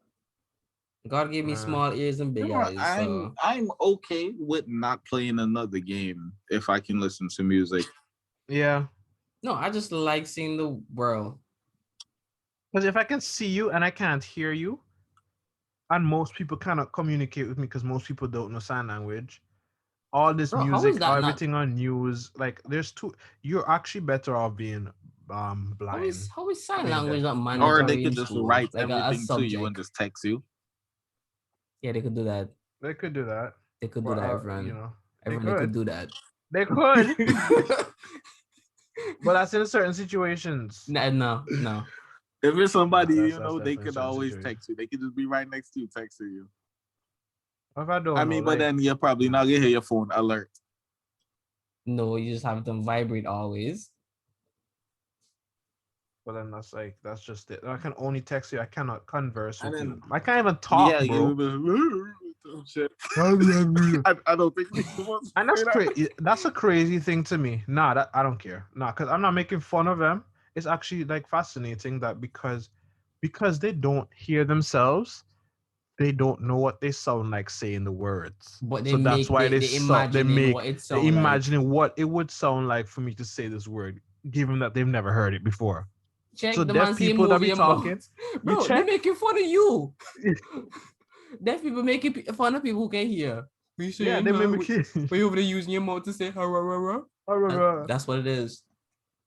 God gave me Uh, small ears and big You know, eyes. So I'm okay with not playing another game if I can listen to music. Yeah. no, I just like seeing the world. Because if I can see you and I can't hear you, and most people cannot communicate with me because most people don't know sign language. All this Bro, how is music, that not- everything on news, like there's two. You're actually better off being blind. How is sign I mean, language that- not mandatory Or they in could just school? write Like a everything to you subject. and just text you. Yeah, they could do that. They could do that. They could do But, that, everyone. you know, Everyone, they could do that. They could. But that's in certain situations. No. If it's somebody That's you know, definitely they could some always situation. text you. They could just be right next to you, texting you. If I don't I know, mean, but like, then you're probably not gonna hear your phone alert. No, you just have them vibrate always. but then that's just it. I can only text you. I cannot converse And with you. then- I can't even talk, yeah, bro. you shit. I don't think we supposed to And that's say that. crazy. That's a crazy thing to me. Nah, that I don't care. Nah, because I'm not making fun of them. It's actually like fascinating that because they don't hear themselves, they don't know what they sound like saying the words. But they So that's why they imagining what it they sounds like. imagining what it would sound like for me to say this word, given that they've never heard it before. Check So them deaf and see people that move be your talking, mouth. Bro, they check? making fun of you. Deaf people making fun of people who can hear. You Yeah, saying, they huh? mimic. But you over there using your mouth to say ha ra ra ra. That's what it is.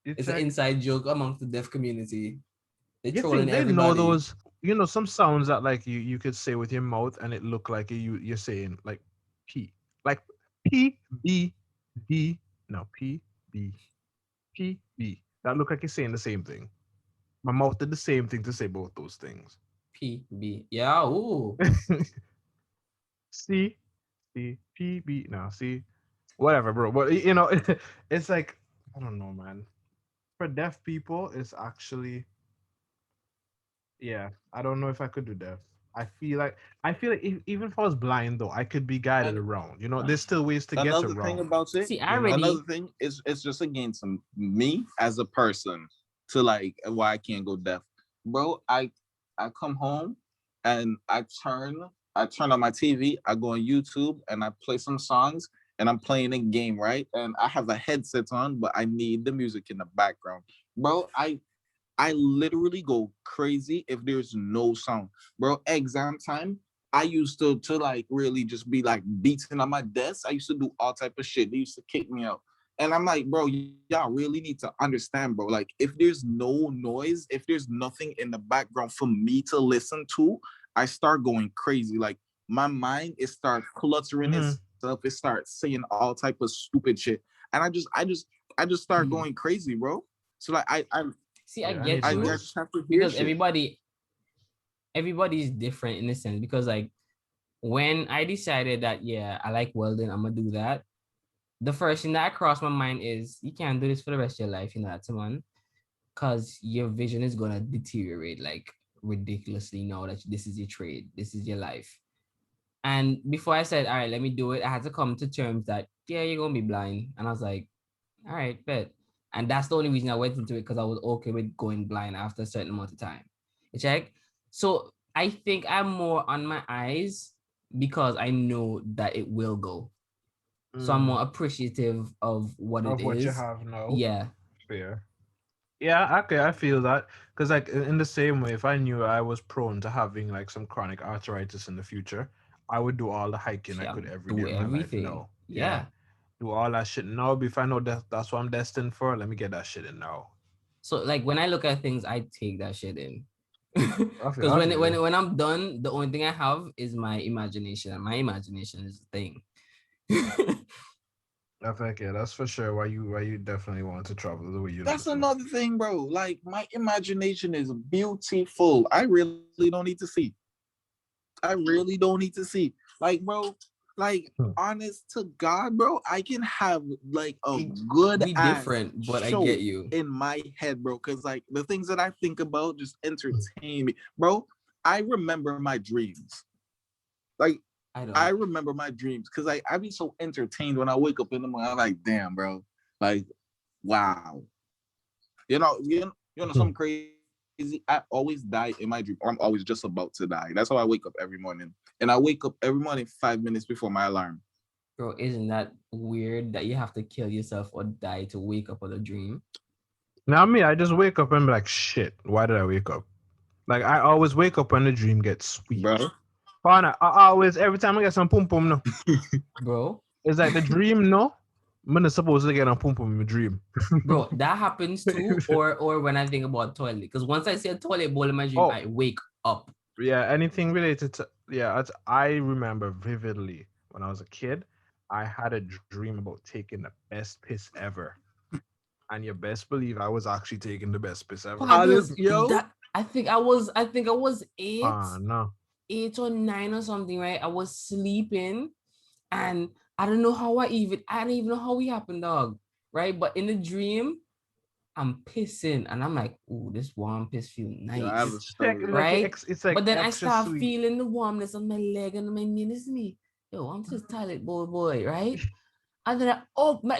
It's an inside joke amongst the deaf community. They're You trolling think they everybody. know those? You know some sounds that like you could say with your mouth and it look like you're saying like P, like P B D, no P B P B. That look like you're saying the same thing. My mouth did the same thing to say both those things. PB. Yeah, ooh. C C P B. No, see, whatever, bro. But you know, it's like I don't know, man. For deaf people, it's actually. Yeah, I don't know if I could do deaf. I feel like even if I was blind though, I could be guided And- around. You know, there's still ways to get Another thing around. about it, See, I already- another thing is it's just against me as a person to like why I can't go deaf, bro. I come home and I turn on my TV, I go on YouTube and I play some songs and I'm playing a game, right? And I have a headset on, but I need the music in the background, bro. I literally go crazy if there's no sound, bro. Exam time, I used to like really just be like beating on my desk. I used to do all type of shit. They used to kick me out. And I'm like, bro, y'all really need to understand, bro. Like, if there's no noise, if there's nothing in the background for me to listen to, I start going crazy. Like, my mind, it starts cluttering itself. It starts saying all type of stupid shit. And I just start going crazy, bro. So like I See, I Yeah, I get need I to you. know. just have to hear Because shit. everybody's different in a sense. Because like when I decided that I like welding, I'm gonna do that. The first thing that crossed my mind is you can't do this for the rest of your life, you know, that's one. Because your vision is gonna deteriorate. Like ridiculously now that this is your trade, this is your life. And before I said, all right, let me do it, I had to come to terms that, yeah, you're gonna be blind. And I was like, all right, bet. And that's the only reason I went into it, because I was okay with going blind after a certain amount of time. You check? So I think I'm more on my eyes because I know that it will go. So I'm more appreciative of what it Of what you is. have now. Yeah. Fair. Yeah, okay, I feel that. Because like in the same way, if I knew I was prone to having like some chronic arthritis in the future, I would do all the hiking I Yeah, could every do day of my life everything. now. Yeah. Do all that shit now. But if I know that that's what I'm destined for, let me get that shit in now. So like when I look at things, I take that shit in. I Because feel you. when I'm done, the only thing I have is my imagination, and my imagination is the thing. I think yeah, that's for sure why you definitely want to travel the way you That's do. another thing, bro. Like my imagination is beautiful. I really don't need to see. I really don't need to see. Like, bro, like honest to God, bro, I can have like a good We different, but I show get you. in my head, bro. Cause like the things that I think about just entertain me. Bro, I remember my dreams. Like I remember my dreams because I be so entertained when I wake up in the morning. I'm like, damn, bro. Like, wow. You know, something crazy. I always die in my dream, or I'm always just about to die. That's how I wake up every morning. And I wake up every morning 5 minutes before my alarm. Bro, isn't that weird that you have to kill yourself or die to wake up on a dream? Now me, I just wake up and be like, shit, why did I wake up? Like I always wake up when the dream gets sweet. Bro. I always, every time I get some pum pum, no. Bro. It's like the dream, no. I'm not supposed to get a pum pum in my dream. Bro, that happens too. Or when I think about toilet. Because once I see a toilet bowl in my dream, I wake up. Yeah, anything related to I remember vividly when I was a kid, I had a dream about taking the best piss ever. And you best believe I was actually taking the best piss ever. I think I was 8. No. 8 or 9 or something, right? I was sleeping and I don't know how I don't even know how it happened, dog. Right? But in the dream, I'm pissing and I'm like, ooh, this warm piss feels nice. Right? It's like, but then I start sweet. feeling the warmness on my leg and my knee. This is me. Yo, I'm just toilet boy, right? And then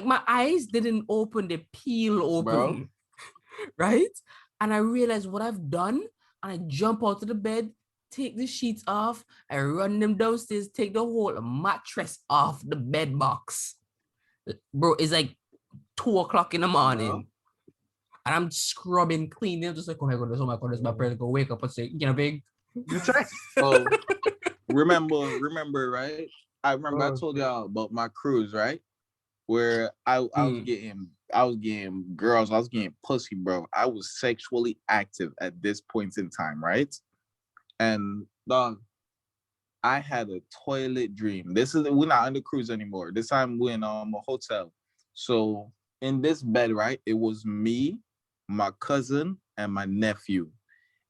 my eyes didn't open, they peel open. Bro. Right? And I realized what I've done, and I jump out of the bed, take the sheets off, I run them downstairs, take the whole mattress off the bed box. Bro, it's like 2:00 in the morning. Bro. And I'm scrubbing, cleaning, just like, oh my goodness, my parents go wake up and say, you know, big. Oh, remember, right? I remember I told y'all about my cruise, right? Where I was getting girls, I was getting pussy, bro. I was sexually active at this point in time, right? And dog, I had a toilet dream. We're not on the cruise anymore. This time we're in a hotel. So in this bed, right, it was me, my cousin, and my nephew.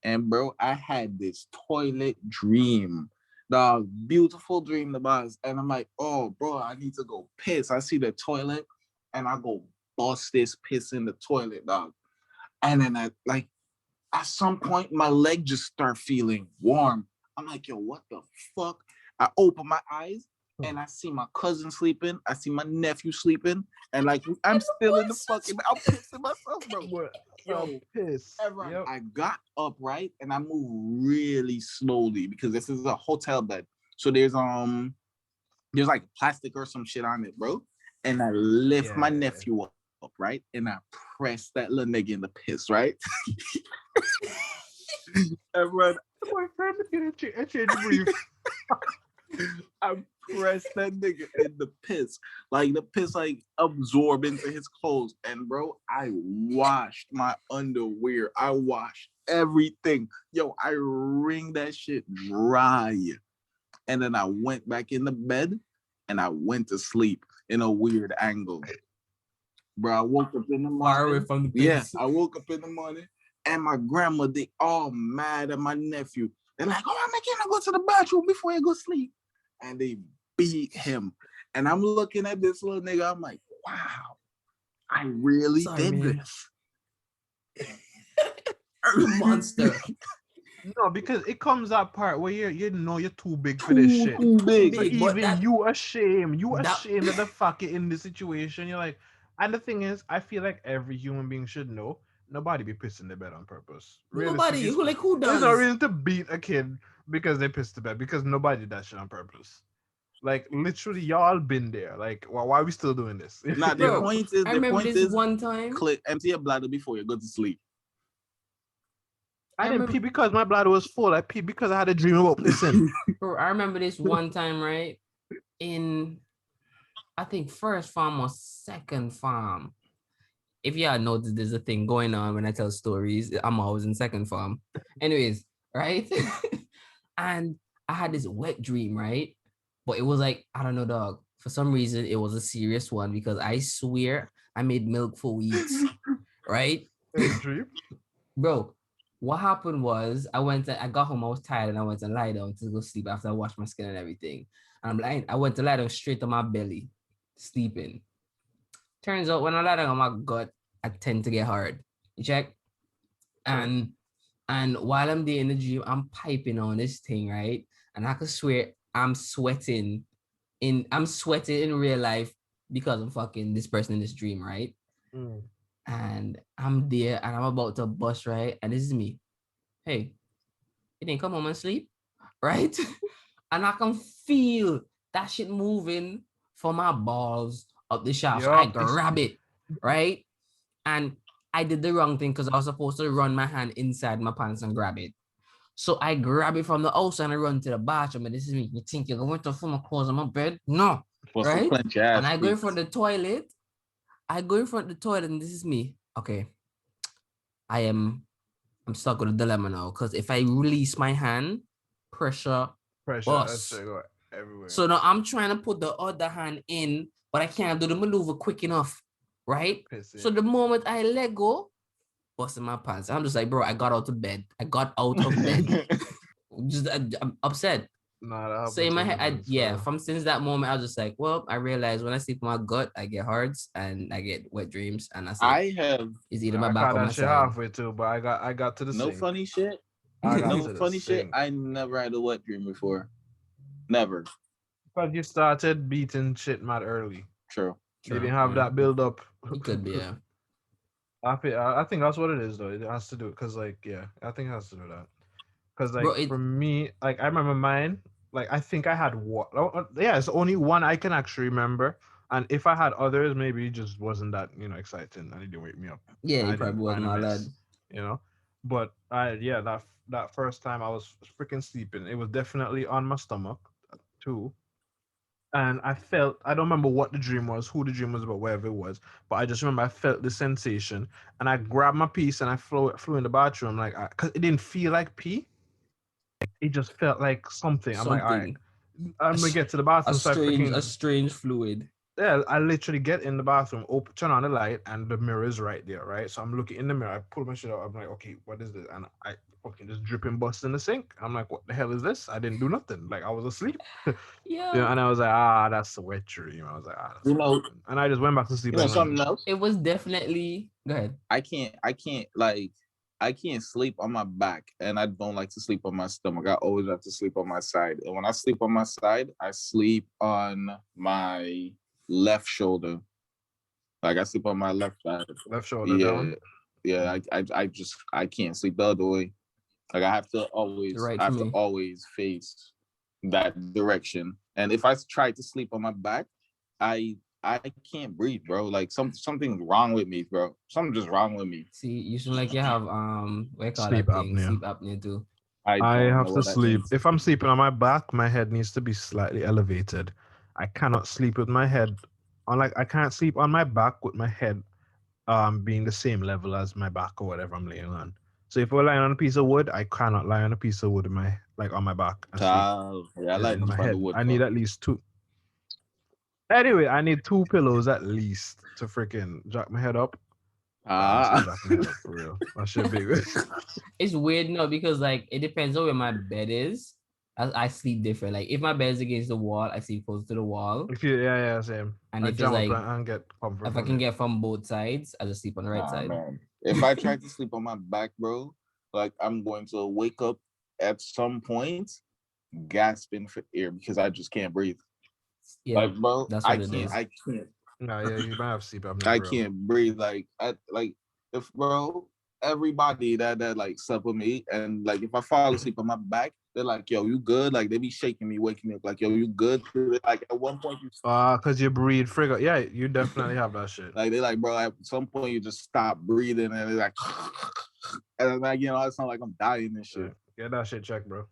And bro, I had this toilet dream. The beautiful dream, the boss. And I'm like, oh, bro, I need to go piss. I see the toilet and I go bust this piss in the toilet, dog. And then at some point, my leg just start feeling warm. I'm like, yo, what the fuck? I open my eyes and I see my cousin sleeping. I see my nephew sleeping. And like, I'm still in the fucking, I'm pissing myself, bro. Yo, pissed. Yep. I got up, right? And I moved really slowly because this is a hotel bed. So there's like plastic or some shit on it, bro. And I lift my nephew up, right? And I press that little nigga in the piss, right? Everyone, my friend I pressed that nigga in the piss. Like the piss like absorbed into his clothes. And bro, I washed my underwear. I washed everything. Yo, I wring that shit dry. And then I went back in the bed and I went to sleep in a weird angle. Bro, I woke up in the morning. Far away from the piss. Yeah, I woke up in the morning and my grandma, they all mad at my nephew. They're like, oh, I'm making him go to the bathroom before you go sleep. And they beat him. And I'm looking at this little nigga. I'm like, wow, I really did this. Monster. No, because it comes that part where you know you're too big for this shit. Too big. So Big, but even that- you ashamed that- of the fuck it in this situation. You're like, and the thing is, I feel like every human being should know nobody be pissing their bed on purpose. Nobody. Realistically, Who there's does? no reason to beat a kid because they pissed the bed because nobody did that shit on purpose. Like literally, y'all been there. Like, why are we still doing this? Nah, the Bro, point is, I remember this is, one time. empty your bladder before you go to sleep. I didn't remember- pee because my bladder was full. I peed because I had a dream about pissing. Bro, I remember this one time, right? In, I think, first farm or second farm. If y'all noticed, there's a thing going on when I tell stories. I'm always in second farm. Anyways, right? And I had this wet dream, right? But it was like, I don't know, dog. For some reason, it was a serious one because I swear I made milk for weeks, right? Dream. Bro, what happened was I got home, I was tired, and I went to lie down to go sleep after I washed my skin and everything. And I'm lying, I went to lie down straight on my belly, sleeping. Turns out when I lie down on my gut, I tend to get hard. You check? And while I'm there in the dream, I'm piping on this thing, right? And I can swear I'm sweating in real life because I'm fucking this person in this dream, right? Mm. And I'm there and I'm about to bust, right? And this is me. Hey, you didn't come home and sleep, right? And I can feel that shit moving from my balls up the shaft. So I Yup. grab it, right? And I did the wrong thing because I was supposed to run my hand inside my pants and grab it. So I grab it from the outside and I run to the bathroom. And this is me. You think you're going to throw my clothes on my bed? No, Supposed to right? clench your ass And I go in cheeks. front of the toilet. And this is me. Okay. I'm stuck with a dilemma now. Because if I release my hand, pressure. Pressure. Boss. That's shit go everywhere. So now I'm trying to put the other hand in, but I can't do the maneuver quick enough. Right? Pissing. So the moment I let go, busting my pants. I'm just like, bro, I got out of bed. Just I'm upset. Nah, that So in my head, happens sometimes, from since that moment, I was just like, well, I realized when I sleep on my gut, I get hards and I get wet dreams, and that's it. I have It's either I my back caught or my that shit side. halfway too, but I got to the no sink. funny shit. I got No to the funny shit. sink. I never had a wet dream before. Never. But you started beating shit mad early. True. You didn't have that build up. It could be, yeah. I think that's what it is though. It has to do it because I think it has to do that. Because like Bro, for me, like I remember mine. Like I think I had one. Yeah, it's only one I can actually remember. And if I had others, maybe it just wasn't that exciting, and it didn't wake me up. Yeah, I it probably didn't wasn't all miss, that. But that first time I was freaking sleeping. It was definitely on my stomach too. And I don't remember what the dream was, who the dream was about, wherever it was, but I just remember I felt the sensation, and I grabbed my piece and I flew in the bathroom, like, because it didn't feel like pee, it just felt like something. I'm like, all right, I'm gonna get to the bathroom. A strange fluid. Yeah, I literally get in the bathroom, turn on the light, and the mirror is right there, right? So I'm looking in the mirror, I pull my shit out, I'm like, okay, what is this? And I fucking just dripping bust in the sink. I'm like, what the hell is this? I didn't do nothing. Like I was asleep. Yeah. And I was like, that's a wet dream. I was like, that's and I just went back to sleep. Something else? It was definitely. Go ahead. I can't sleep on my back, and I don't like to sleep on my stomach. I always have to sleep on my side. And when I sleep on my side, I sleep on my left shoulder. Like I sleep on my left side. Left shoulder down. Yeah. I can't sleep the other way. Like I have to always face that direction. And if I try to sleep on my back, I can't breathe, bro. Like something's wrong with me, bro. Something's just wrong with me. See, you seem like you have Sleep apnea. Sleep apnea too. I have to sleep. If I'm sleeping on my back, my head needs to be slightly elevated. I cannot sleep with my head I can't sleep on my back with my head being the same level as my back or whatever I'm laying on. So if we're lying on a piece of wood, I cannot lie on a piece of wood on my back. I like my head. wood. I need at least two. Anyway, I need 2 pillows at least to freaking jack my head up. For real. That should be good. It's weird, no, because like it depends on where my bed is. I sleep different. Like if my bed is against the wall, I sleep close to the wall. Same. And I if it's jump like, up and get comfort. if I can get from both sides, I just sleep on the right side. Man. If I try to sleep on my back, bro, like I'm going to wake up at some point gasping for air because I just can't breathe. Yeah, Like, bro, that's I what it can't. is. I can't. No, yeah, you might have sleep apnea. I bro. can't breathe. Like, if bro, everybody that like slept with me, and like if I fall asleep on my back, they're like, "Yo, you good?" Like they be shaking me, waking me up. Like, "Yo, you good?" Like at one point, you Cause you breathe frigga. Yeah, you definitely have that shit. like they like, bro. At some point, you just stop breathing, and they're like, and I'm like, I sound like I'm dying and shit. Get that shit checked, bro.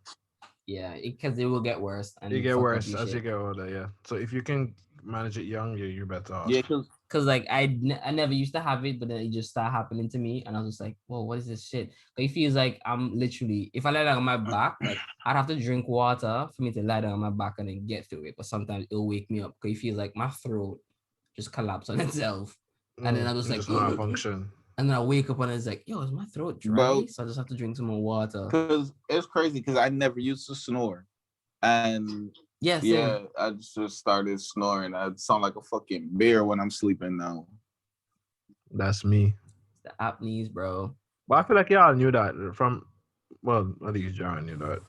Yeah, because it will get worse. And You get fuck up worse your as you shit. get older, yeah. So if you can manage it young, you're better off. Yeah, because Cause like I never used to have it, but then it just started happening to me, and I was just like, "Whoa, what is this shit?" It feels like I'm literally, if I lie down on my back, like I'd have to drink water for me to lie down on my back and then get through it. But sometimes it'll wake me up because it feels like my throat just collapsed on itself, and then I'm just like, just malfunction. and then I wake up and it's like, "Yo, is my throat dry?" Bro, so I just have to drink some more water. because it's crazy because I never used to snore, and Yeah, same. yeah, I just started snoring. I sound like a fucking bear when I'm sleeping now. That's me. The apneas, bro. But I feel like y'all knew that from, well, at least John knew that.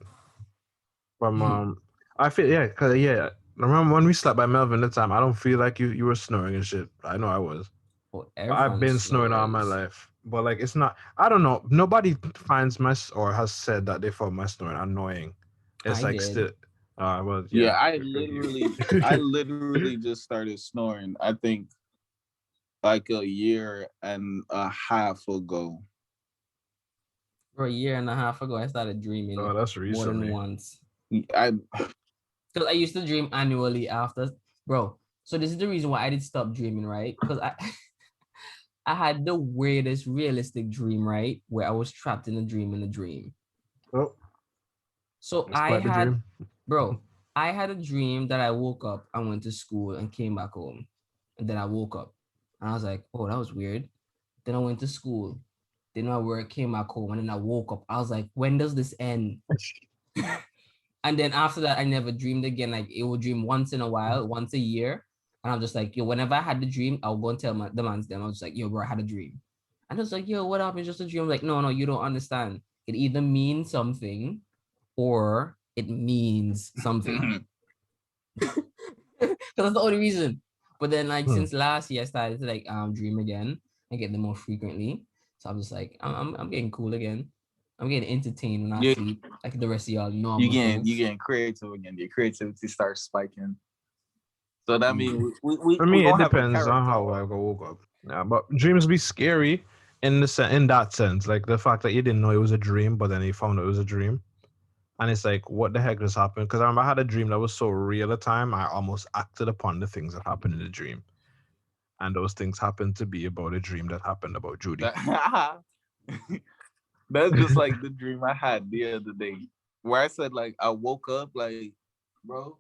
From I feel cause I remember when we slept by Melvin the time. I don't feel like you were snoring and shit. I know I was. Oh, I've been snoring all my life, but like it's not. I don't know. Nobody finds or has said that they found my snoring annoying. It's I like did. still. Well, Yeah, I I literally just started snoring. I think like a year and a half ago. For a year and a half ago, I started dreaming Oh, that's more recently. than once. I Because I used to dream annually after, bro. So this is the reason why I did stop dreaming, right? Because I I had the weirdest realistic dream, right? Where I was trapped in a dream. Oh, So that's I quite the had, dream. bro, I had a dream that I woke up and went to school and came back home. And then I woke up and I was like, oh, that was weird. Then I went to school. Then I work, came back home, and then I woke up. I was like, when does this end? And then after that, I never dreamed again. Like it would dream once in a while, once a year. And I'm just like, yo, whenever I had the dream, I'll go and tell the man's them. I was like, yo, bro, I had a dream. And I was like, yo, what happened? It's just a dream. I'm like, no, you don't understand. It either means something or it means something. Because that's the only reason. But then like since last year, I started to like dream again and get them more frequently. So I'm just like, I'm getting cool again. I'm getting entertained when I sleep, like the rest of y'all normal. You getting creative again. Your creativity starts spiking. So that means we for me it depends on how I woke up. Yeah, but dreams be scary in that sense. Like the fact that you didn't know it was a dream, but then you found it was a dream. And it's like, what the heck just happened? Because I remember I had a dream that was so real at the time, I almost acted upon the things that happened in the dream. And those things happened to be about a dream that happened about Judy. That's just like the dream I had the other day, where I said like I woke up like, bro,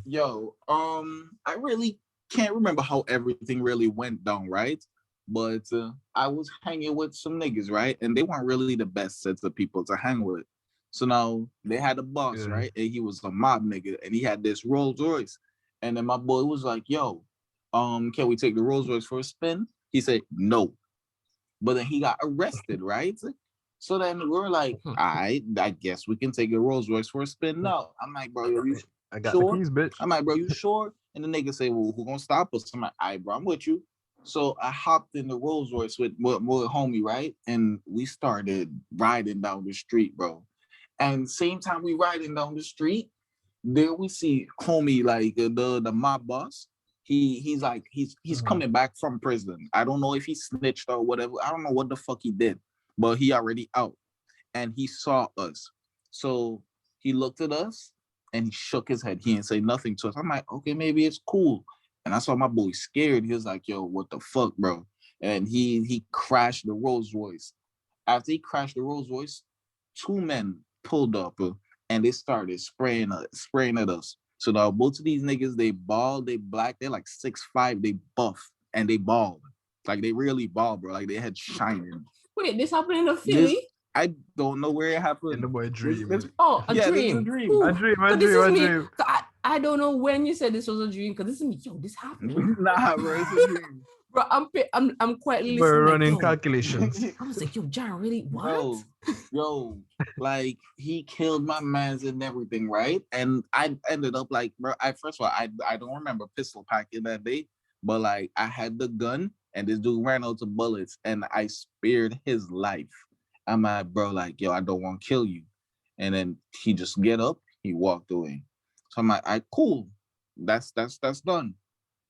yo, I really can't remember how everything really went down, right? But I was hanging with some niggas, right? And they weren't really the best sets of people to hang with. So now they had a boss, right? And he was a mob nigga, and he had this Rolls Royce. And then my boy was like, yo, can we take the Rolls Royce for a spin? He said no. But then he got arrested, right? So then we're like, I guess we can take a Rolls Royce for a spin. No, I'm like, bro, you I got sure? the keys, bitch. I'm like, bro, you sure? And the nigga say, well, who gonna stop us? I'm like, all right, bro, I'm with you. So I hopped in the Rolls Royce with homie, right? And we started riding down the street, bro. And same time we riding down the street, there we see homie, like the mob boss. He's coming back from prison. I don't know if he snitched or whatever. I don't know what the fuck he did, but he already out. And he saw us. So he looked at us and he shook his head. He didn't say nothing to us. I'm like, okay, maybe it's cool. And I saw my boy scared. He was like, yo, what the fuck, bro? And he crashed the Rolls Royce. After he crashed the Rolls Royce, two men pulled up and they started spraying at us. So now both of these niggas, they bald, they black, they're like 6'5", they buff, and they bald. Like they really bald, bro. Like they had shining. Wait, this happened in the Philly? I don't know where it happened. In the boy dream. This, dream. This is a dream. Ooh, a dream. I don't know when you said this was a dream, because this is me. Yo, this happened. Nah, bro, it's a dream. Bro, I'm quite listening. We're like, running yo. calculations. I was like, yo, John, really? What? Yo, like he killed my mans and everything, right? And I ended up like, bro, first of all, I don't remember pistol packing that day, but like I had the gun and this dude ran out of bullets and I spared his life. I'm like, bro, like, yo, I don't want to kill you. And then he just get up, he walked away. So I'm like, cool, that's done.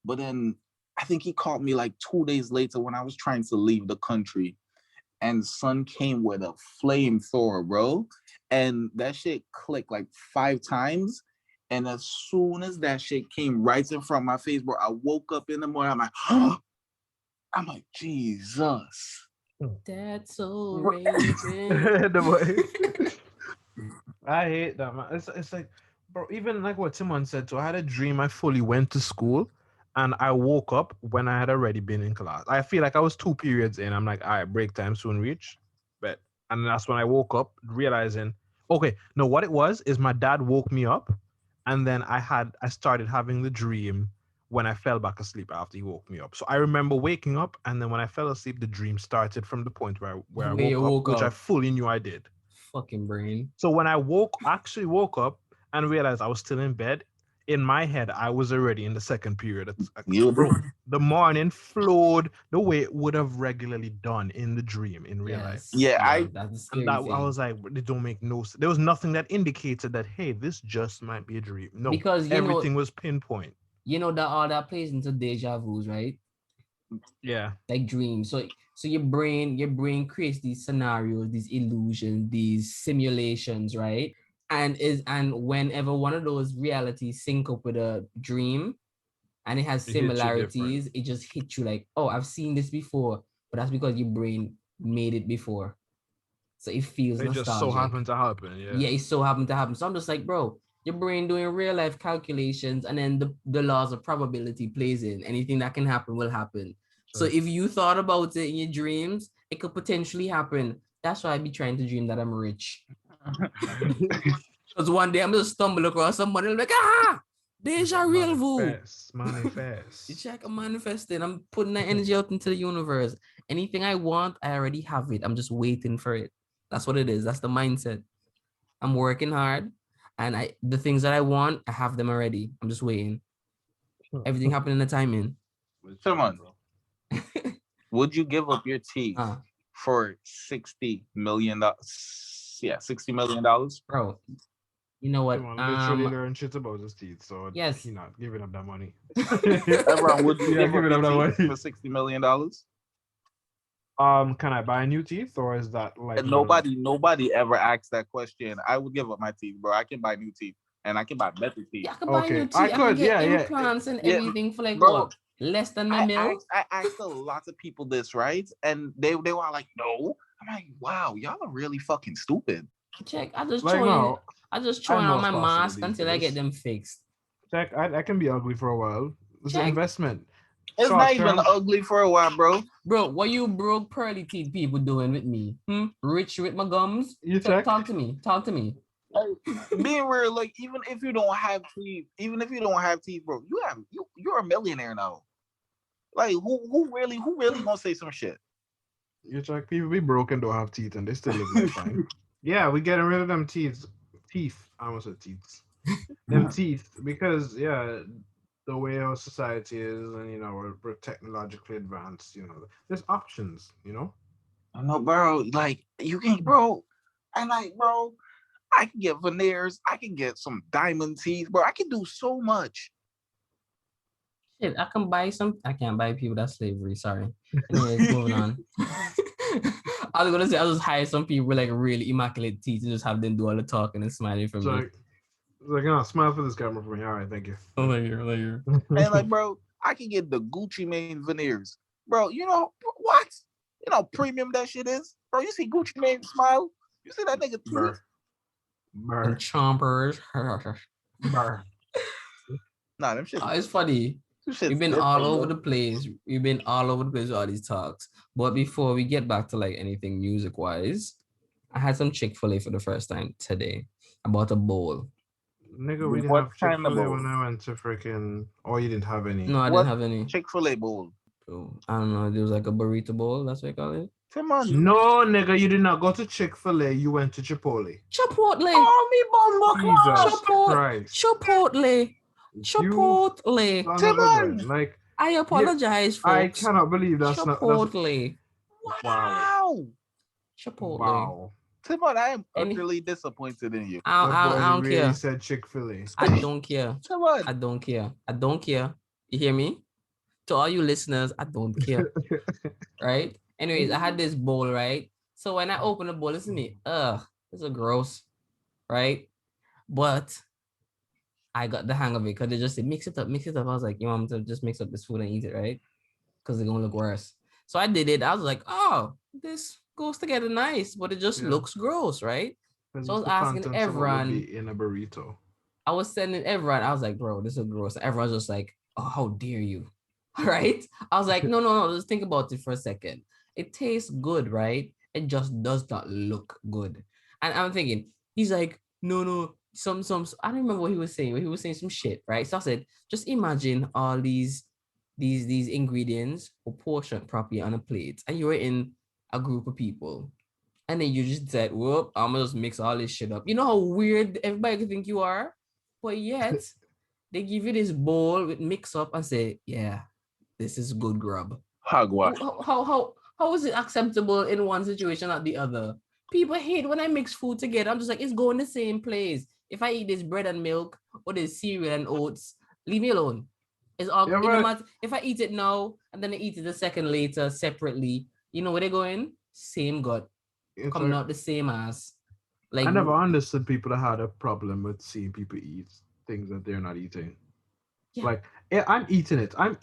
But then I think he caught me like 2 days later when I was trying to leave the country, and son came with a flamethrower, bro. And that shit clicked like 5 times. And as soon as that shit came right in front of my face, bro, I woke up in the morning. I'm like, huh? I'm like, Jesus. That's so raging. I hate that, man. It's like, bro, even like what Timon said. So I had a dream I fully went to school and I woke up when I had already been in class. I feel like I was 2 periods in. I'm like, all right, break time soon reach. And that's when I woke up realizing, okay, no, what it was is my dad woke me up and then I started having the dream when I fell back asleep after he woke me up. So I remember waking up, and then when I fell asleep, the dream started from the point where I woke up, which I fully knew I did. Fucking brain. So when I actually woke up and realized I was still in bed, in my head, I was already in the second period. The morning flowed the way it would have regularly done in the dream in real life. Yeah, I was like, it don't make no sense. There was nothing that indicated that, hey, this just might be a dream. No, because everything was pinpoint. You know that all that plays into deja vus, right? Yeah. Like dreams. So your brain creates these scenarios, these illusions, these simulations, right? And whenever one of those realities sync up with a dream and it has similarities, it just hits you like, oh, I've seen this before. But that's because your brain made it before. So it feels nostalgic. It just so happened to happen. Yeah, it so happened to happen. So I'm just like, bro, your brain doing real life calculations, and then the laws of probability plays in. Anything that can happen will happen. Sure. So if you thought about it in your dreams, it could potentially happen. That's why I be trying to dream that I'm rich. Because one day I'm just stumble across somebody like, deja real vu. Manifest. You check, I'm manifesting. I'm putting that energy out into the universe. Anything I want, I already have it. I'm just waiting for it. That's what it is. That's the mindset. I'm working hard. And the things that I want, I have them already. I'm just waiting. Everything happened in the timing. Come on. Would you give up your teeth for $60 million? Yeah, $60 million. Bro, you know what? Literally learn shit about his teeth, so yes, he's not giving up that money. Everyone, would you give up your teeth for $60 million? Can I buy new teeth, or is that like nobody ever asked that question? I would give up my teeth, bro. I can buy new teeth and I can buy better teeth. Yeah, I can buy new teeth. I can get implants and everything for like what? Less than a mil. I asked a lot of people this, right? And they were like, no. I'm like, wow, y'all are really fucking stupid. Check. I just throwing on my mask until I get them fixed. Check. I can be ugly for a while. It's an investment. It's not even ugly for a while, bro. Bro, what you broke pearly teeth people doing with me? Rich with my gums? You check? Talk to me. Like, being real, like even if you don't have teeth, bro, you're a millionaire now. Like who really gonna say some shit? You check, people be broke and don't have teeth and they still live their fine. Yeah, we getting rid of them teeth. I almost said teeth. Them teeth, because the way our society is, and we're technologically advanced. There's options. I know, bro. Like you can, bro. And like, bro, I can get veneers. I can get some diamond teeth, bro. I can do so much. Shit, I can buy some. I can't buy people. That's slavery. Sorry. Anyways, moving on. I was gonna say I'll just hire some people with like really immaculate teeth and just have them do all the talking and smiling for me. Smile for this camera for me. All right, thank you. Later. And like, bro, I can get the Gucci Mane veneers, bro. You know what? You know premium that shit is, bro. You see Gucci Mane smile? You see that nigga teeth? And chompers. Nah, them shit. It's funny. We've been all over the place. We've been all over the place with all these talks. But before we get back to like anything music wise, I had some Chick-fil-A for the first time today. I bought a bowl. Nigga, we didn't have Chick-fil-A when I went to freaking. Oh, you didn't have any? No, I didn't have any. Chick-fil-A bowl. I don't know. There was like a burrito bowl. That's what I call it. Come on. No, nigga, you did not go to Chick-fil-A. You went to Chipotle. Chipotle. Oh, me bomba Jesus Chipotle. Christ. Chipotle. Chipotle. Son of a gun. Like, I apologize, folks. I cannot believe that's not. Chipotle. Wow. Chipotle. Wow. Timon, I am Any- utterly disappointed in you. I don't really care. said Chick-fil-A. I don't care. Timon. I don't care. I don't care. You hear me? To all you listeners, I don't care. Right? Anyways, I had this bowl, right? So when I open the bowl, listen to me. This is gross. Right? But I got the hang of it because they just said, mix it up, mix it up. I was like, you want me to just mix up this food and eat it, right? Because it's going to look worse. So I did it. I was like, oh, this goes together nice, but it just looks gross, right? So I was asking everyone. In a burrito. I was sending everyone. I was like, bro, this is gross. Everyone's just like, oh, how dare you? Right? I was like, no. Just think about it for a second. It tastes good, right? It just does not look good. And I'm thinking, he's like, no. Some. I don't remember what he was saying. But he was saying some shit, right? So I said, just imagine all these ingredients were portioned properly on a plate, and you were in a group of people, and then you just said, whoop, I'm gonna just mix all this shit up. You know how weird everybody could think you are? But yet, they give you this bowl with mix up and say, yeah, this is good grub. Hogwash. How is it acceptable in one situation, not the other? People hate when I mix food together. I'm just like, it's going the same place. If I eat this bread and milk or this cereal and oats, leave me alone. It's all, Yeah, no right. matter, if I eat it now and then I eat it a second later separately, you know where they're going? Same gut. It's Coming like- out the same ass. Like I never understood people that had a problem with seeing people eat things that they're not eating. Yeah. Like, I'm eating it. Why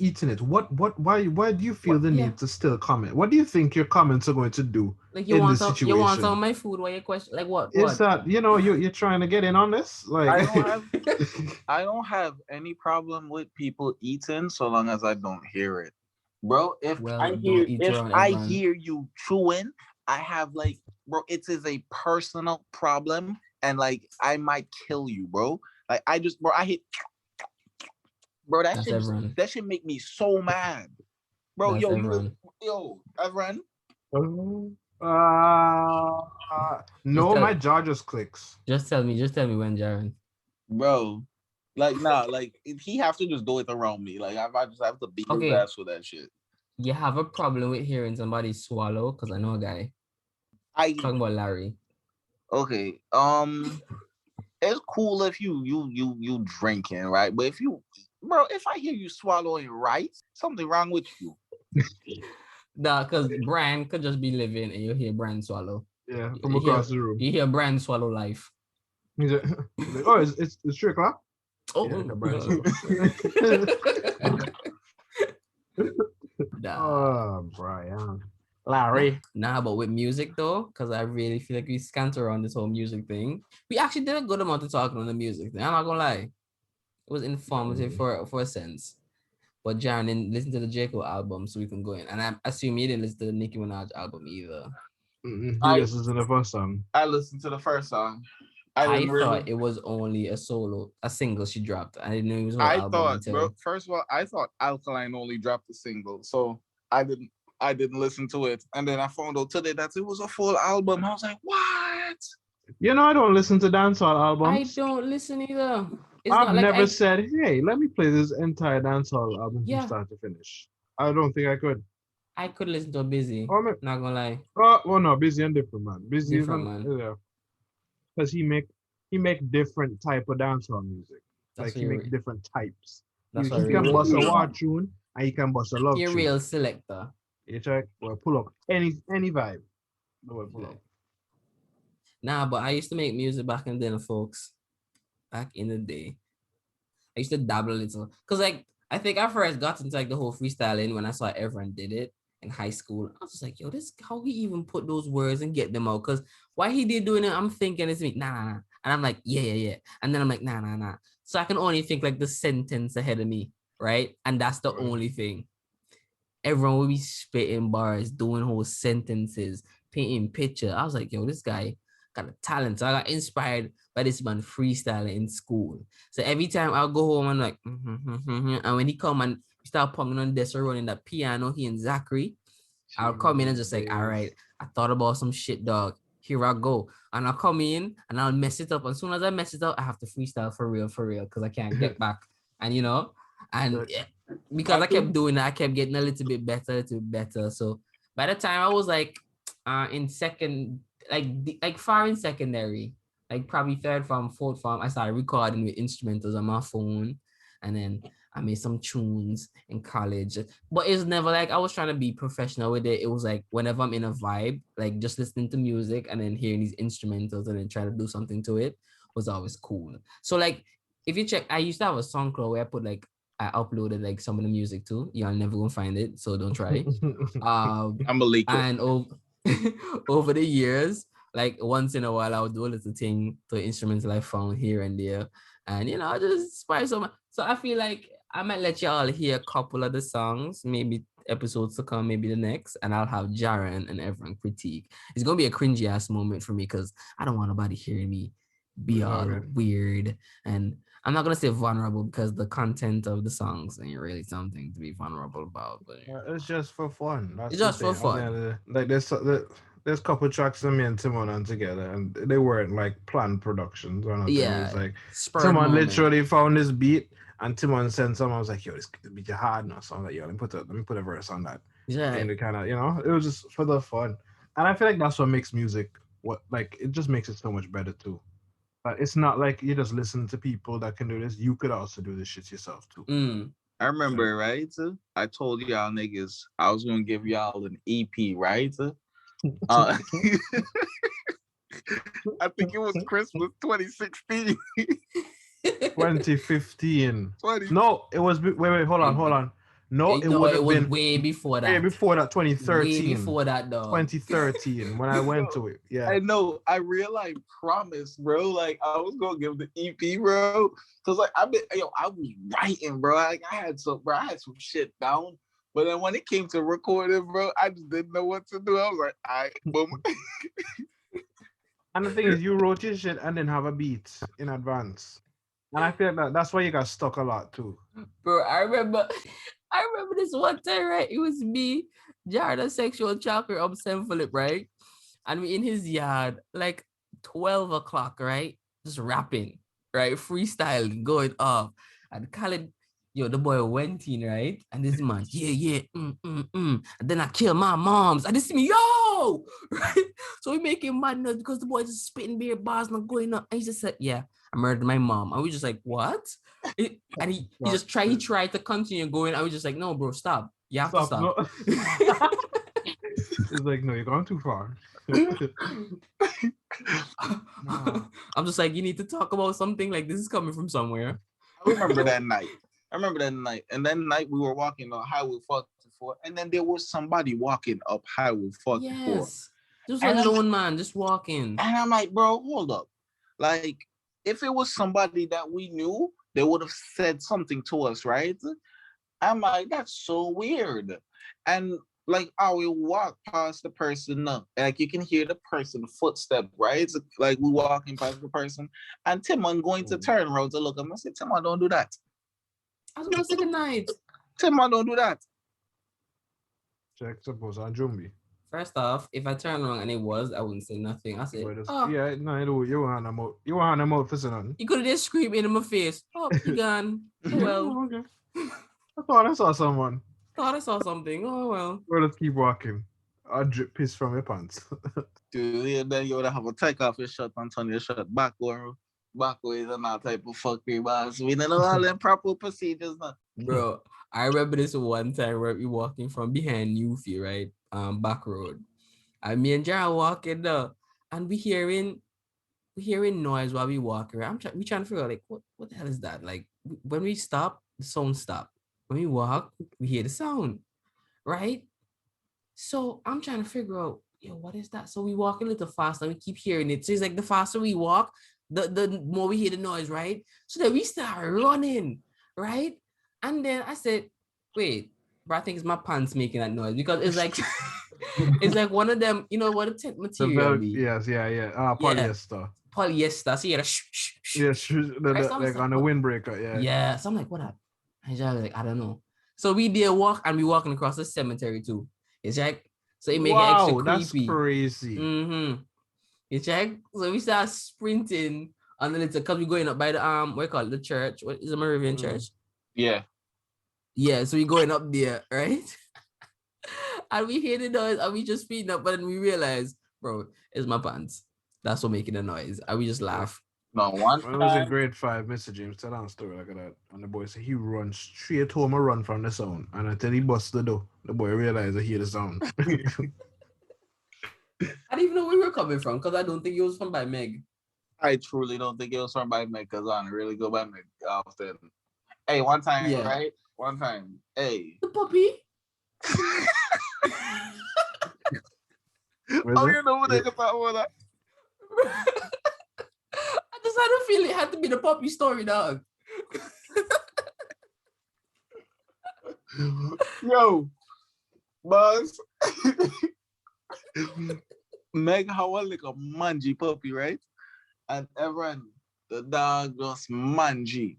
do you feel the Yeah. need to still comment? What do you think your comments are going to do? Like in you want this some of situation. my food while you question like what? Is that, you're trying to get in on this? Like, I don't have any problem with people eating so long as I don't hear it. Bro, if Well, I don't hear eat if around I everyone. hear you chewing, I have like, bro, it is a personal problem, and like I might kill you, bro. Like I hit, bro. That's everyone. That should make me so mad, bro. That's everyone. Everyone. no, tell- my jaw just clicks. Just tell me when, Jaron. Bro, like nah, like he have to just do it around me. Like I just have to beat his Okay. ass for that shit. You have a problem with hearing somebody swallow? Because I know a guy. Talking about Larry. Okay. It's cool if you drinking, right? But if I hear you swallowing rice, something wrong with you. Nah, because Brian could just be living and you hear Brian swallow. Yeah, from You across the room. You hear Brian swallow life. He's like, oh, it's 3 o'clock? Oh, Yeah, the Brian nah. Oh, Brian. Larry. Nah, but with music though, because I really feel like we scanter around this whole music thing. We actually did a good amount of talking on the music thing. I'm not gonna lie. It was informative for a sense. But Jaron didn't listen to the J. Cole album, so we can go in. And I assume you didn't listen to the Nicki Minaj album either. He I- listens to the first song. I listened to the first song. I didn't thought really- it was only a single she dropped. I didn't know it was her I album thought, until bro. First of all, I thought Alkaline only dropped a single, so I didn't listen to it. And then I found out today that it was a full album. I was like, what? I don't listen to dancehall I albums. don't listen either. It's I've not like never said, hey, let me play this entire dancehall album Yeah. from start to finish. I don't think I could. I could listen to a Busy. Oh, man. Not gonna lie. Oh, well, no, Busy and different, man. Busy Different, even, yeah. Because he make different type of dancehall music. That's Like he what make different types. That's He what can real- bust a war tune and he can bust a love You're tune. real selector. You check or pull up any vibe. No way pull up. Nah, but I used to make music back in the day, folks. Back in the day. I used to dabble a little. Because like I think I first got into like the whole freestyling when I saw everyone did it in high school. I was just like, yo, this how he even put those words and get them out. Because why he did doing it, I'm thinking it's me. Nah. And I'm like, yeah. And then I'm like, nah. So I can only think like the sentence ahead of me, right? And that's the only thing. Everyone will be spitting bars, doing whole sentences, painting picture. I was like, yo, this guy. got a talent. So I got inspired by this man freestyling in school. So every time I'll go home, I'm like, and when he come and start pumping on this or running that piano, he and Zachary, I'll come in and just like, all right, I thought about some shit, dog. Here I go. And I'll come in and I'll mess it up. As soon as I mess it up, I have to freestyle for real, because I can't get back. And because I kept doing that, I kept getting a little bit better. So by the time I was like in second, like far in secondary, like probably third form, fourth form, I started recording with instrumentals on my phone. And then I made some tunes in college, but it's never like I was trying to be professional with it. It was like whenever I'm in a vibe, like just listening to music and then hearing these instrumentals and then trying to do something to it was always cool. So like, if you check, I used to have a SoundCloud where I uploaded like some of the music too. Y'all never gonna find it, so don't try. I'm a leaker. And over the years, like once in a while, I would do a little thing to instrumental I found here and there, and I just inspire so much. So I feel like I might let y'all hear a couple of the songs, maybe episodes to come, maybe the next, and I'll have Jaren and everyone critique. It's gonna be a cringy ass moment for me because I don't want nobody hearing me be all weird, and I'm not gonna say vulnerable because the content of the songs ain't really something to be vulnerable about. But it's just for fun. It's just for fun. Like there's a couple tracks that me and Timon on together, and they weren't like planned productions or nothing. Yeah, it was like Timon literally found this beat, and Timon sent someone. I was like, "Yo, this beat you hard," and so I'm like, "Yo, let me put a verse on that." Yeah, and it kind of it was just for the fun, and I feel like that's what makes music it just makes it so much better too. It's not like you just listen to people that can do this. You could also do this shit yourself too. I remember, right? I told y'all niggas I was gonna give y'all an EP, right? I think it was Christmas 2016. 2015. No, it was. Wait, hold on. No, it would have been way before that. Way before that, 2013. Way before that, though. 2013, when I went to it. Yeah. I know. I realized, promise, bro. Like I was gonna give the EP, bro. Cause like I was writing, bro. Like I had some shit down. But then when it came to recording, bro, I just didn't know what to do. I was like, all right, boom. And the thing is, you wrote your shit and then have a beat in advance. And I feel like that's why you got stuck a lot too. Bro, I remember this one time, right? It was me, Jared, a sexual chopper up St. Philip, right? And we in his yard, like 12 o'clock, right? Just rapping, right? Freestyling, going off. And Khaled, the boy went in, right? And this man, And then I kill my moms. And this me, yo! Right? So we make him mad because the boy just spitting beer bars, not going up. And he just said, yeah, I murdered my mom. And we just like, what? And he tried to continue going. I was just like, no, bro, stop. You have to stop. No. It's like, no, you're going too far. I'm just like, you need to talk about something, like this is coming from somewhere. I remember that night. And that night we were walking on Highway 44, and then there was somebody walking up Highway 44. Yes. Just a lone man just walking. And I'm like, bro, hold up. Like, if it was somebody that we knew, they would have said something to us, right? I'm like, that's so weird. And like, I will walk past the person, like you can hear the person footstep, right? Like we walking past the person, and Timon going to turn around to look at him. I said, Timon, don't do that. I was gonna say good night. Timon, don't do that. Check suppose on Jumbi. First off, if I turn around and it was, I wouldn't say nothing. I said, yeah, no, you won't have no more for nothing. You could have just screamed in my face. Oh, you gone. Oh, well. Okay. I thought I saw someone. Thought I saw something. Oh, well. Well, let's keep walking. I'll drip piss from your pants. Dude, and then you would have a take off your shirt and turn your shirt backwards and that type of fucking man. So we don't know all them proper procedures now. Bro, I remember this one time where we walking from behind Newfie, right? Back road. And me and Jared walking there, and we hearing noise while we walking. Right? We trying to figure out like what the hell is that? Like when we stop, the sound stop. When we walk, we hear the sound, right? So I'm trying to figure out, what is that? So we walk a little faster, and we keep hearing it. So it's like the faster we walk, the more we hear the noise, right? So then we start running, right? And then I said, wait, But I think it's my pants making that noise because it's like it's like one of them, you know what a tent material be? Yes, polyester. Polyester. So you hear Yes, like on a windbreaker, yeah. Yeah. So I'm like, what up? And I was like, I don't know. So we did walk and we walking across the cemetery too. It's like so it make it extra creepy. That's crazy. Mm-hmm. It's like so we start sprinting and then it's because we're going up by the what do you call it? The church. What is the Moravian church? Yeah. Yeah, so we going up there, right? And we hear the noise and we just speeding up, but then we realize, bro, it's my pants. That's what making the noise. And we just laugh. No, one when I was in grade 5, Mr. James tell a story like that. And the boy said he runs straight home and run from the sound. And until he busts the door, the boy realized he hear the sound. I didn't even know where we were coming from because I don't think it was from by Meg. I truly don't think it was from by Meg because I don't really go by Meg often. Hey, one time, right? One time. Hey. The puppy. You know what they can talk about that? I just had a feeling it had to be the puppy story, dog. Yo, Buzz. Meg Howell like a mangy puppy, right? And everyone, the dog just mangy.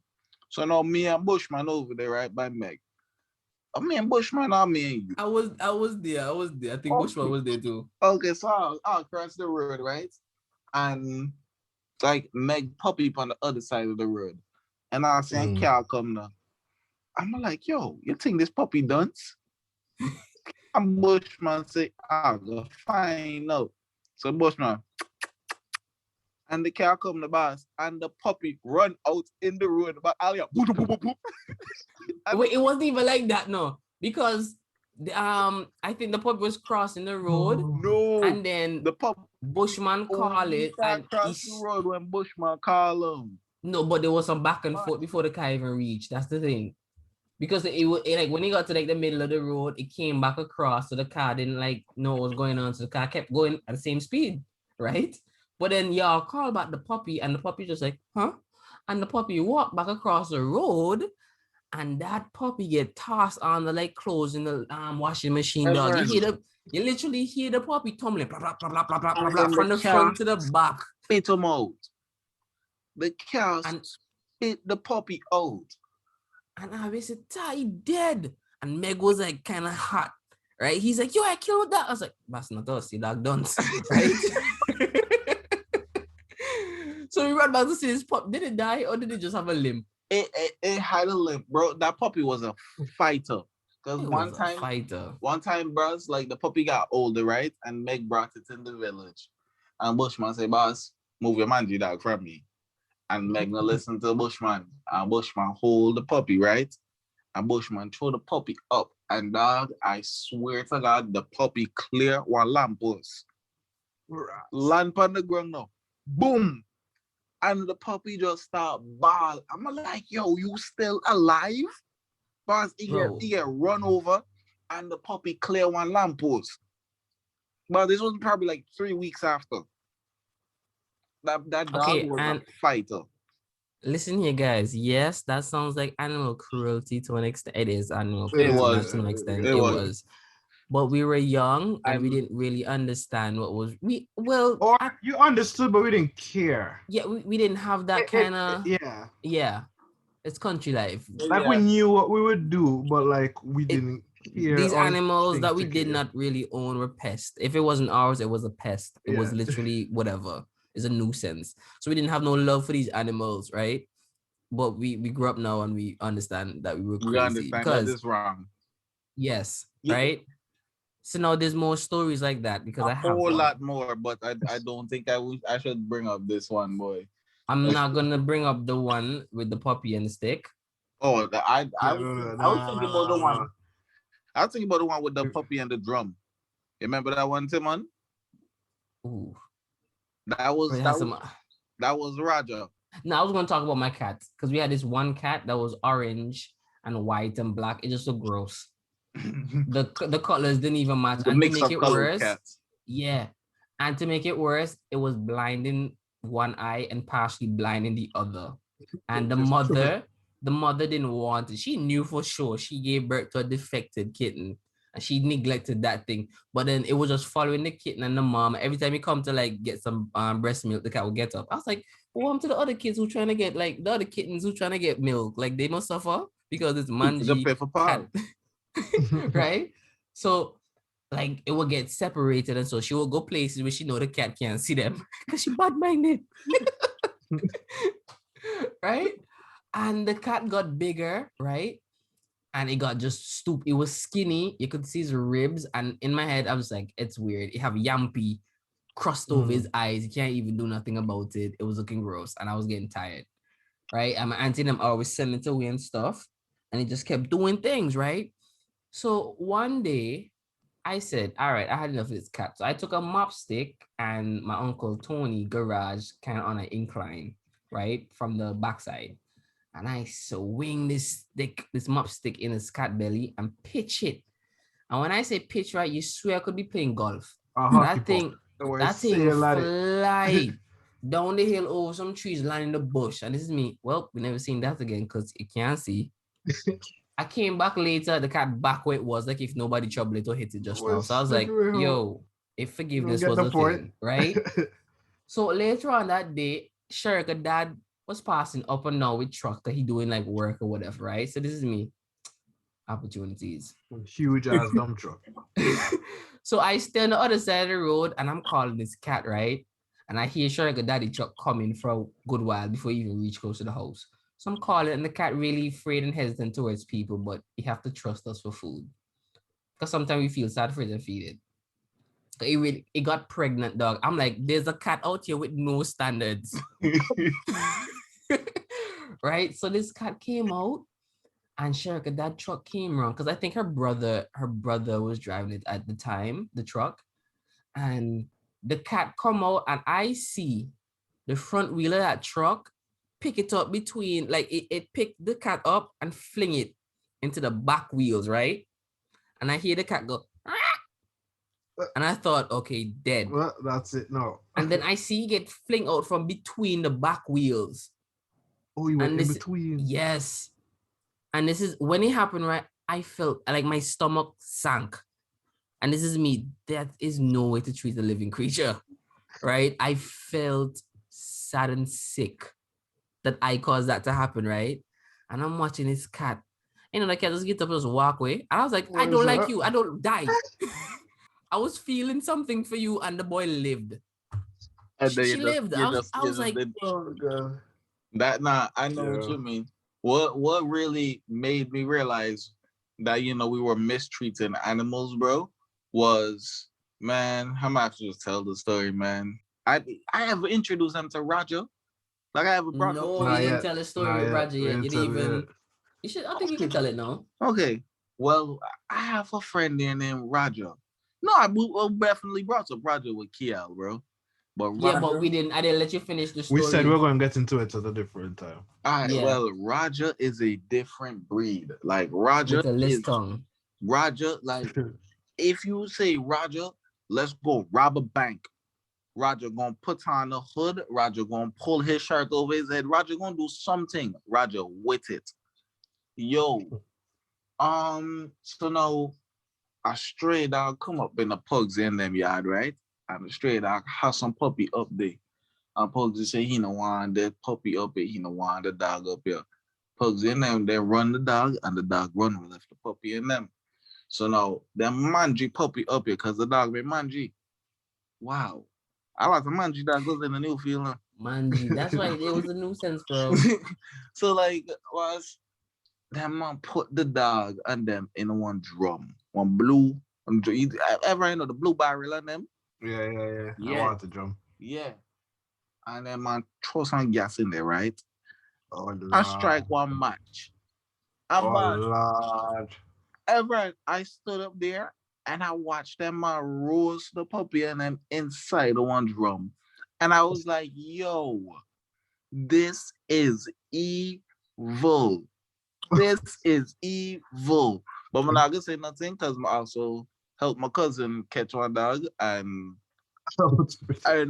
So now me and Bushman over there, right, by Meg. Me and Bushman or me and you? I was there. I think Bushman was there too. Okay, so I'll cross the road, right? And like Meg puppy on the other side of the road. And I say, Cal come now. I'm like, yo, you think this puppy dunce? And Bushman say, I'll go find out. So Bushman, and the car come the bus, and the puppy run out in the road. But Alia, boop, boop, boop, boop. Wait, it wasn't even like that, no, because I think the puppy was crossing the road. No, and then the Bushman call it and cross the road when Bushman call him. No, but there was some back and forth before the car even reached. That's the thing, because it like when he got to like the middle of the road, it came back across, so the car didn't like know what was going on, so the car kept going at the same speed, right? But then y'all call back the puppy, and the puppy just like, huh? And the puppy walked back across the road, and that puppy get tossed on the like clothes in the washing machine. Dog. You literally hear the puppy tumbling, blah, blah, blah, blah, blah, blah, blah, from the front to the back. Spit him out. The cow spit the puppy out. And I said, he dead. And Meg was like kind of hot, right? He's like, yo, I killed that. I was like, that's not us, you dog don't, right? So we ran back to see this pup. Did it die or did it just have a limp? It had a limp, bro. That puppy was a fighter. Because one time, bros, like the puppy got older, right? And Meg brought it in the village. And Bushman said, boss, move your mangy dog from me. And Meg no listen to Bushman. And Bushman hold the puppy, right? And Bushman throw the puppy up. And dog, I swear to God, the puppy clear one lamppost. Land on the ground now. Boom. And the puppy just start bawl. I'm like, yo, you still alive? Boss, he get run over and the puppy clear one lamppost. But this was probably like 3 weeks after. That dog was a fighter. Listen here, guys. Yes, that sounds like animal cruelty to an extent. It is animal cruelty to an extent. It was. But we were young and we didn't really understand what was you understood, but we didn't care. Yeah, we didn't have that kind of it's country life. Like we knew what we would do, but like we didn't care. These animals that we did not really own were pests. If it wasn't ours, it was a pest. It was literally whatever. It's a nuisance. So we didn't have no love for these animals, right? But we grew up now and we understand that we were crazy. We understand that is wrong. Yes, right? So now there's more stories like that because I have a whole lot more, but I don't think I should bring up this one, boy. I'm not gonna bring up the one with the puppy and the stick. Oh, I was thinking about the one. I was thinking about the one with the puppy and the drum. You remember that one, Timon? Ooh, that was Roger. No, I was gonna talk about my cat because we had this one cat that was orange and white and black. It just so gross. the colors didn't even match. The and mix to make of it worse, cats. Yeah. And to make it worse, it was blind in one eye and partially blind in the other. And the the mother didn't want it. She knew for sure she gave birth to a defected kitten and she neglected that thing. But then it was just following the kitten and the mom. Every time you come to like get some breast milk, the cat would get up. I was like, what happened to the other kids who trying to get like the other kittens who trying to get milk? Like they must suffer because it's mangy cat. Right? So like it will get separated, and so she will go places where she know the cat can't see them because she bad-minded. Right? And the cat got bigger, right? And it got just stupid. It was skinny. You could see his ribs. And in my head, I was like, it's weird. It have yampy crust over his eyes. You can't even do nothing about it. It was looking gross. And I was getting tired. Right? And my auntie and them always sending it away and stuff. And it just kept doing things, right? So one day, I said, all right, I had enough of this cat. So I took a mop stick and my uncle Tony garage kind of on an incline, right? From the backside. And I swing this mop stick in his cat belly and pitch it. And when I say pitch, right, you swear I could be playing golf. That thing fly down the hill over some trees, land in the bush. And this is me. Well, we never seen that again because you can't see. I came back later, the cat back where it was, like if nobody troubled it or hit it just now. So I was like, yo, if forgiveness was a thing, right? So later on that day, Sherika dad was passing up and down with truck that he doing like work or whatever, right? So this is me. Opportunities. Huge ass dump truck. So I stay on the other side of the road and I'm calling this cat, right? And I hear Sherika daddy truck coming for a good while before he even reach close to the house. So I'm calling and the cat really afraid and hesitant towards people, but you have to trust us for food. Because sometimes we feel sad for it and feed it. It got pregnant, dog. I'm like, there's a cat out here with no standards. Right? So this cat came out and Sherika, that truck came around because I think her brother was driving it at the time, the truck. And the cat come out and I see the front wheel of that truck pick it up between, like it picked the cat up and fling it into the back wheels, right? And I hear the cat go, ah! And I thought, okay, dead. Well, that's it, no. And then I see it get fling out from between the back wheels. Oh, you went in between. Yes. And this is, when it happened, right, I felt like my stomach sank. And this is me. That is no way to treat a living creature, right? I felt sad and sick that I caused that to happen, right? And I'm watching this cat. You know, the cat just get up and just walk away. And I was like, I don't like you. I don't die. I was feeling something for you, and the boy lived. And she lived. I was like, oh God. I know what you mean. What really made me realize that, you know, we were mistreating animals, bro, was, man, I'm gonna have to just tell the story, man. I have introduced them to Roger. Like I have a brother. No, you didn't tell the story with Roger yet. You didn't even. You should. I think you can tell it now. Okay. Well, I have a friend there named Roger. No, I definitely brought up Roger with Kiel, bro. But Roger, but we didn't. I didn't let you finish the story. We said we're going to get into it at a different time. All right. Yeah. Well, Roger is a different breed. Like Roger with a list tongue. Roger, like if you say Roger, let's go rob a bank. Roger gonna put on the hood. Roger gonna pull his shirt over his head. Roger gonna do something. Roger with it. Yo. So now a stray dog come up in the pugs in them yard, right? And the stray dog has some puppy up there. And pugs just say he no want that puppy up here. He no want the dog up here. Pugs in them, they run the dog, and the dog run and left the puppy in them. So now them mangy puppy up here because the dog be mangy. Wow. I like the mangy that goes in the new field. Mangy, that's why it was a nuisance, bro. So like, was them man put the dog and them in one drum, one blue. Ever you know the blue barrel on them? Yeah. I want the drum. Yeah. And then man throw some gas in there, right? Oh, Lord. I strike one match. Lord. Ever I stood up there and I watched them roast the puppy and them inside the one drum. And I was like, yo, this is evil. This is evil. But I'm not gonna say nothing because I also helped my cousin catch one dog and I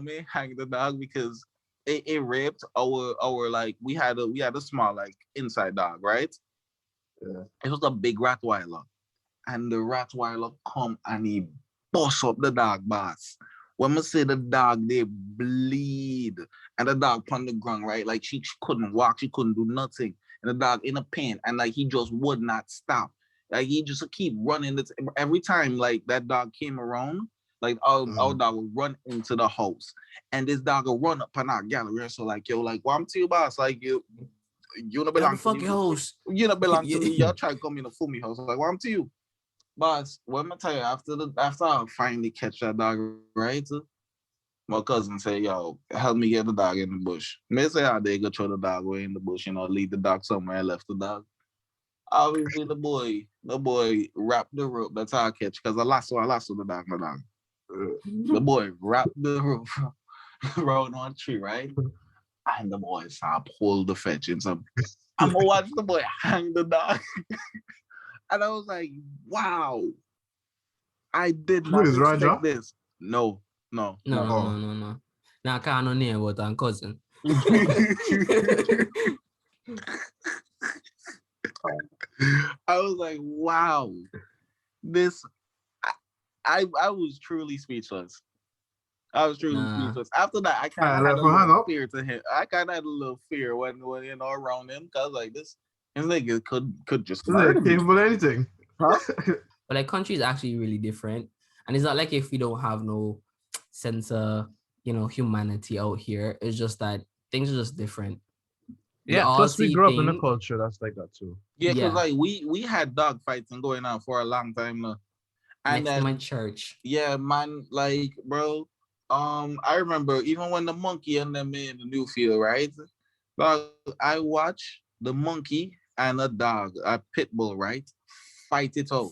may hang the dog because it raped our like we had a small like inside dog, right? Yeah. It was a big Rottweiler, and the Rottweiler come and he bust up the dog, boss. When I say the dog, they bleed, and the dog on the ground, right? Like she couldn't walk, she couldn't do nothing, and the dog in a pain, and like he just would not stop. Like he just keep running. Every time like that dog came around, like our dog would run into the house, and this dog would run up on our gallery. So like yo, like well, I'm to you, boss. Like you don't belong to me. House. You don't belong to me. Y'all try to come in the fool me house. Like well, I'm to you. But what I'm tell you, after I finally catch that dog, right? My cousin say, yo, help me get the dog in the bush. Me say how they go throw the dog away in the bush, leave the dog somewhere and left the dog. Obviously the boy wrapped the rope, that's how I catch, because I lasso the dog, my dog. The boy wrapped the rope around on a tree, right? And the boy saw pull the fetch and some I'm gonna watch the boy hang the dog. And I was like, wow, I did not expect this. No. No. Now I can't name what I'm cousin. I was like, wow, this. I was truly speechless. After that, I kind of had a little fear to him. I kind of had a little fear when around him, cause like this nigga could just capable anything. Huh? But like country is actually really different, and it's not like if we don't have no sense of humanity out here. It's just that things are just different. Yeah, plus we grew up in a culture that's like that too. Yeah, because like we had dog fighting going on for a long time now. And next to my church. Yeah, man, like bro. I remember even when the monkey and them in the new field, right? But I watched the monkey and a dog, a pit bull, right? Fight it out.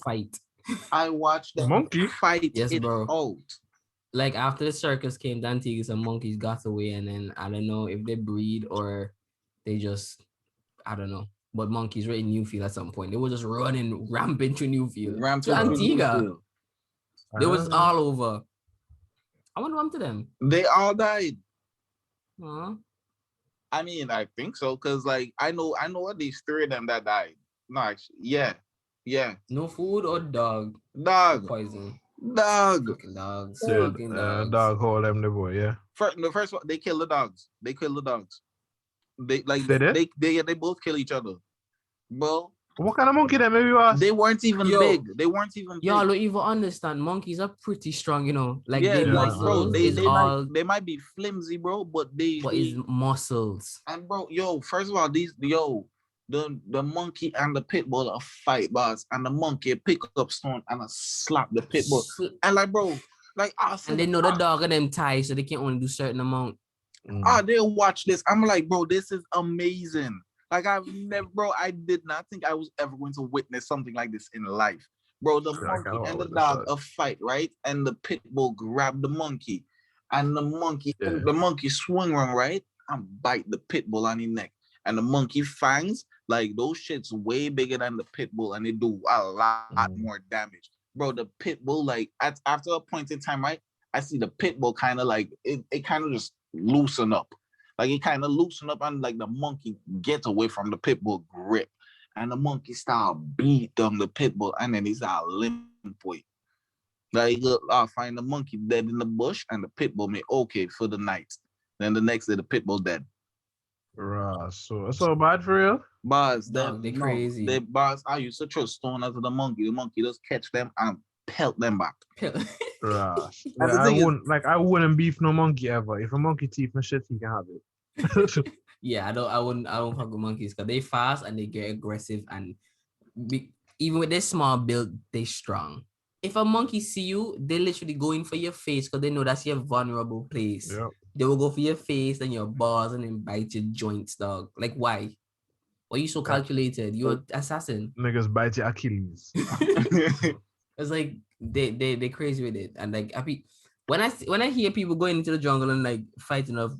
I watched the monkey fight it out. Like after the circus came, Dantigas and monkeys got away, and then I don't know if they breed or they just, I don't know. But monkeys were in Newfield at some point. They were just running rampant to Newfield. To Antigua. They was all over. I wonder what happened to them. They all died. Uh-huh. I mean, I think so, because like I know at least 3 of them that died. No, actually, yeah. No food or dog poison. Dog. Fucking dogs. Dog hold them the boy, yeah. The first one, they kill the dogs. They both kill each other. Bro. What kind of monkey them maybe was? They weren't even big. Y'all don't even understand. Monkeys are pretty strong, Like bro, they might be flimsy, bro, but it's muscles. And bro, first of all, the monkey and the pit bull are fight, boss, and the monkey pick up stone and slap the pit bull. And like, bro, like and they know the dog and them ties, so they can only do certain amount. They'll watch this. I'm like, bro, this is amazing. Like I did not think I was ever going to witness something like this in life. Bro, the monkey and the dog a fight, right? And the pit bull grab the monkey. And the monkey swing around, right? And bite the pit bull on his neck. And the monkey fangs, like those shits way bigger than the pit bull, and they do a lot more damage. Bro, the pit bull, like after a point in time, right? I see the pit bull kind of like it kind of just loosen up. Like it kind of loosened up and like the monkey gets away from the pit bull grip. And the monkey start beat down the pit bull and then he start limping for it. Like I'll find the monkey dead in the bush and the pit bull may okay for the night. Then the next day the pit bull dead. So that's so bad for real? Boss, they crazy. I used to throw stone at the monkey. The monkey just catch them and pelt them back. I wouldn't beef no monkey ever. If a monkey teeth and shit, he can have it. Yeah, I don't fuck with monkeys because they fast and they get aggressive and even with their small build, they strong. If a monkey see you, they literally go in for your face because they know that's your vulnerable place. Yep. They will go for your face and your balls and then bite your joints, dog. Like why? Why are you so calculated? You're an assassin. Niggas bite your Achilles. It's like they crazy with it. And like when I hear people going into the jungle and like fighting of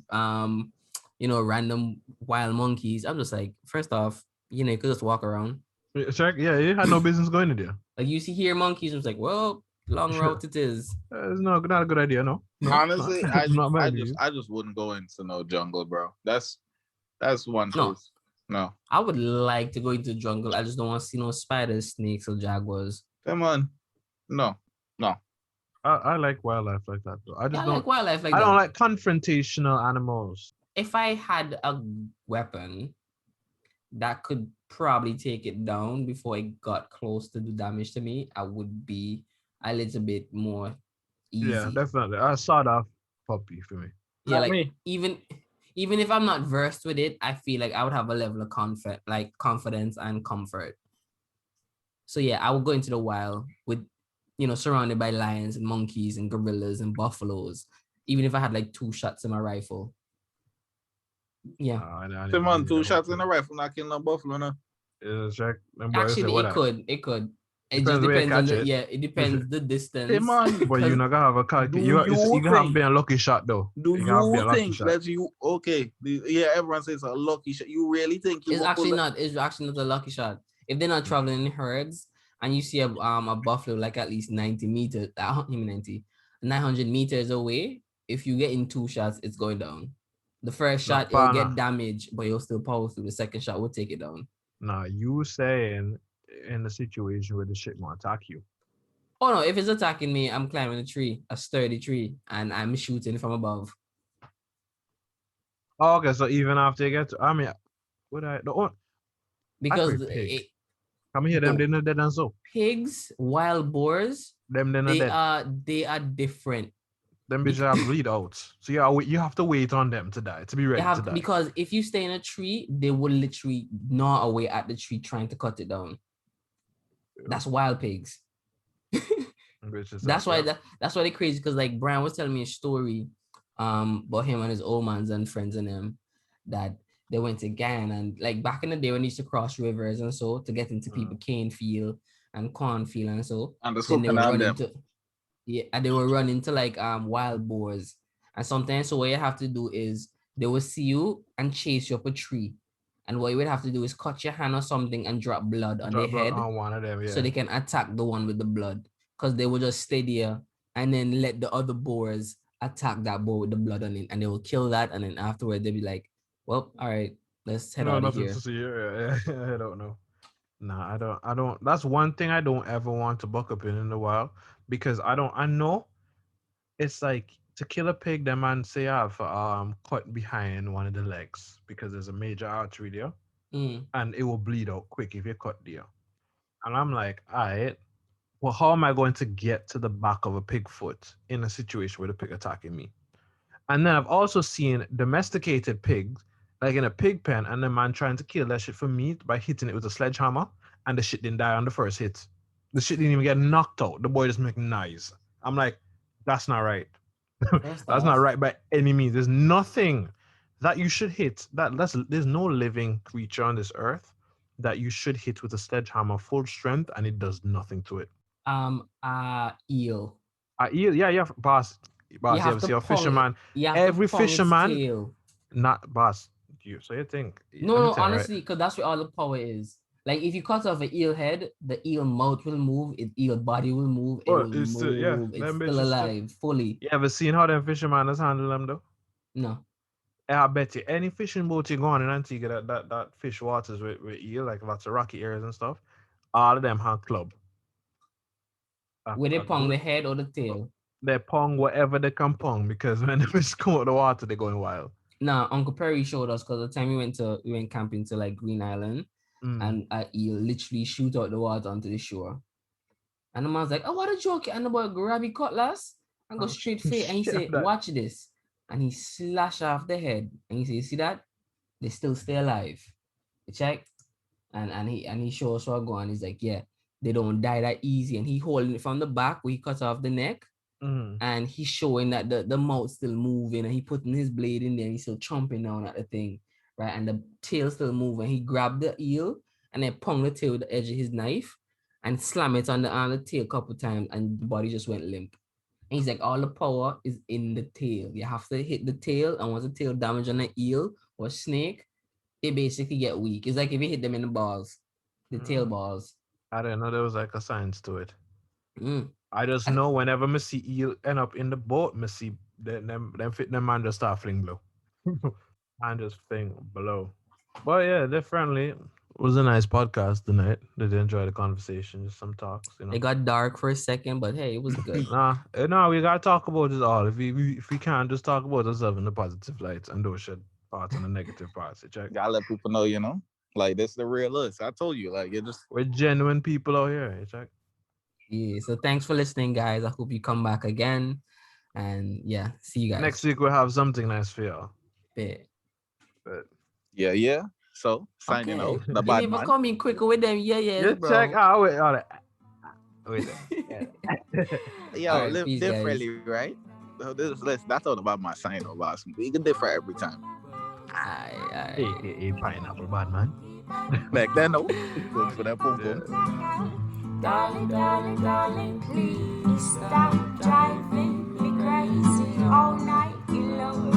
random wild monkeys, I'm just like, first off, you could just walk around. Check, yeah, you had no business going in there. Like you see here monkeys, it's like, well, Long route it is. It's not a good idea, no. Honestly, not my I idea. just wouldn't go into no jungle, bro. That's one No. truth. No. I would like to go into jungle. I just don't want to see no spiders, snakes, or jaguars. Come on. No. I like wildlife like that though. I just don't like wildlife like I that. don't like confrontational animals. If I had a weapon that could probably take it down before it got close to do damage to me, I would be a little bit more easy. Yeah, definitely. I saw that puppy for me. Yeah, Not like me. even if I'm not versed with it, I feel like I would have a level of confidence and comfort. So yeah, I would go into the wild with, surrounded by lions and monkeys and gorillas and buffaloes, even if I had like 2 shots in my rifle. Yeah. Come on, 2 shots in a rifle, not killing no buffalo, no. Actually, it could. It just depends on it depends the distance. Come on. But you're not gonna have a calc. You have to be a lucky shot though. Do you think that everyone says a lucky shot. You really think it's actually not a lucky shot. If they're not traveling in herds and you see a buffalo like at least 900 meters away, if you get in 2 shots, it's going down. The first shot it'll get damaged, but you'll still power through. The second shot will take it down. Nah, you saying in a situation where the shit gonna attack you. Oh no, if it's attacking me, I'm climbing a tree, a sturdy tree, and I'm shooting from above. Oh, okay, so even after you get to, I mean, because come here, them they're dead and so. Pigs, wild boars, they are different. Them bitches have bleed out. So you have to wait on them to die, to be ready to die. Because if you stay in a tree, they will literally gnaw away at the tree trying to cut it down. That's wild pigs. That's why they're crazy. Because like Brian was telling me a story about him and his old mans and friends and them that they went to Ghana, and like back in the day when they used to cross rivers and so to get into people cane field and cornfield and so. And they will run into like wild boars. And sometimes so what you have to do is they will see you and chase you up a tree. And what you would have to do is cut your hand or something and drop blood on their head on one of them, so they can attack the one with the blood. Because they will just stay there and then let the other boars attack that boar with the blood on it, and they will kill that, and then afterward they'll be like, well, all right, let's head out of here. I don't know. Nah, I don't. That's one thing I don't ever want to buck up in the wild, because I know it's like to kill a pig, the man say I have cut behind one of the legs because there's a major artery there, and it will bleed out quick if you cut there. And I'm like, all right, well, how am I going to get to the back of a pig foot in a situation where the pig attacking me? And then I've also seen domesticated pigs, like in a pig pen, and the man trying to kill that shit for meat by hitting it with a sledgehammer, and the shit didn't die on the first hit. The shit didn't even get knocked out. The boy just making noise. I'm like, that's not right. That's not right by any means. There's nothing that you should hit. There's no living creature on this earth that you should hit with a sledgehammer full strength and it does nothing to it. Eel. Eel, yeah, boss. You have see a fisherman. Every fisherman, not boss. So you think? No, honestly, because that's where all the power is. Like if you cut off an eel head, the eel mouth will move, its eel body will move, it's still alive fully. You ever seen how them fishermen handle them though? No. I bet you any fishing boat you go on in Antigua that fish waters with eel, like lots of rocky areas and stuff, all of them have club. Where they pong the head or the tail? They pong whatever they can pong, because when the fish come out of the water, they're going wild. Nah, Uncle Perry showed us, because the time we went camping to like Green Island, and eel literally shoot out the water onto the shore. And the man's like, oh, what a joke. And the boy grab his cutlass and go straight face. And he said, watch this. And he slash off the head. And he said, you see that? They still stay alive. You check? And he shows us what go on. He's like, yeah, they don't die that easy. And he holding it from the back where he cut off the neck. And he's showing that the mouth still moving, and he putting his blade in there and he's still chomping down at the thing. Right, and the tail still moving. He grabbed the eel and then pung the tail with the edge of his knife and slam it on the tail a couple times, and the body just went limp. And he's like, all the power is in the tail. You have to hit the tail, and once the tail damage on an eel or snake, they basically get weak. It's like if you hit them in the balls, the tail balls. I didn't know there was like a science to it. I just know whenever I see eel end up in the boat, I see them fit them man just start fling blow. And just fling below. But yeah, they're friendly. It was a nice podcast tonight. Did enjoy the conversation, just some talks, you know. It got dark for a second, but hey, it was good. Nah, we gotta talk about it all. If we can't just talk about ourselves in the positive lights and those shit parts and the negative parts. Check. Gotta let people know, you know, like this is the real us. I told you, like we're genuine people out here. Check. Yeah. So thanks for listening, guys. I hope you come back again. And yeah, see you guys. Next week we'll have something nice for y'all. But yeah. So signing out. The you bad never man. come in quicker with them. Yeah, bro. Check. Wait. All right. Wait. Yo, All right, live peace, differently, right? So that's all about my sign off, boss. We can differ every time. Aye. Hey, pineapple bad man. Back then, no. Good for that pum pum. Darling, please stop driving me crazy all night. You know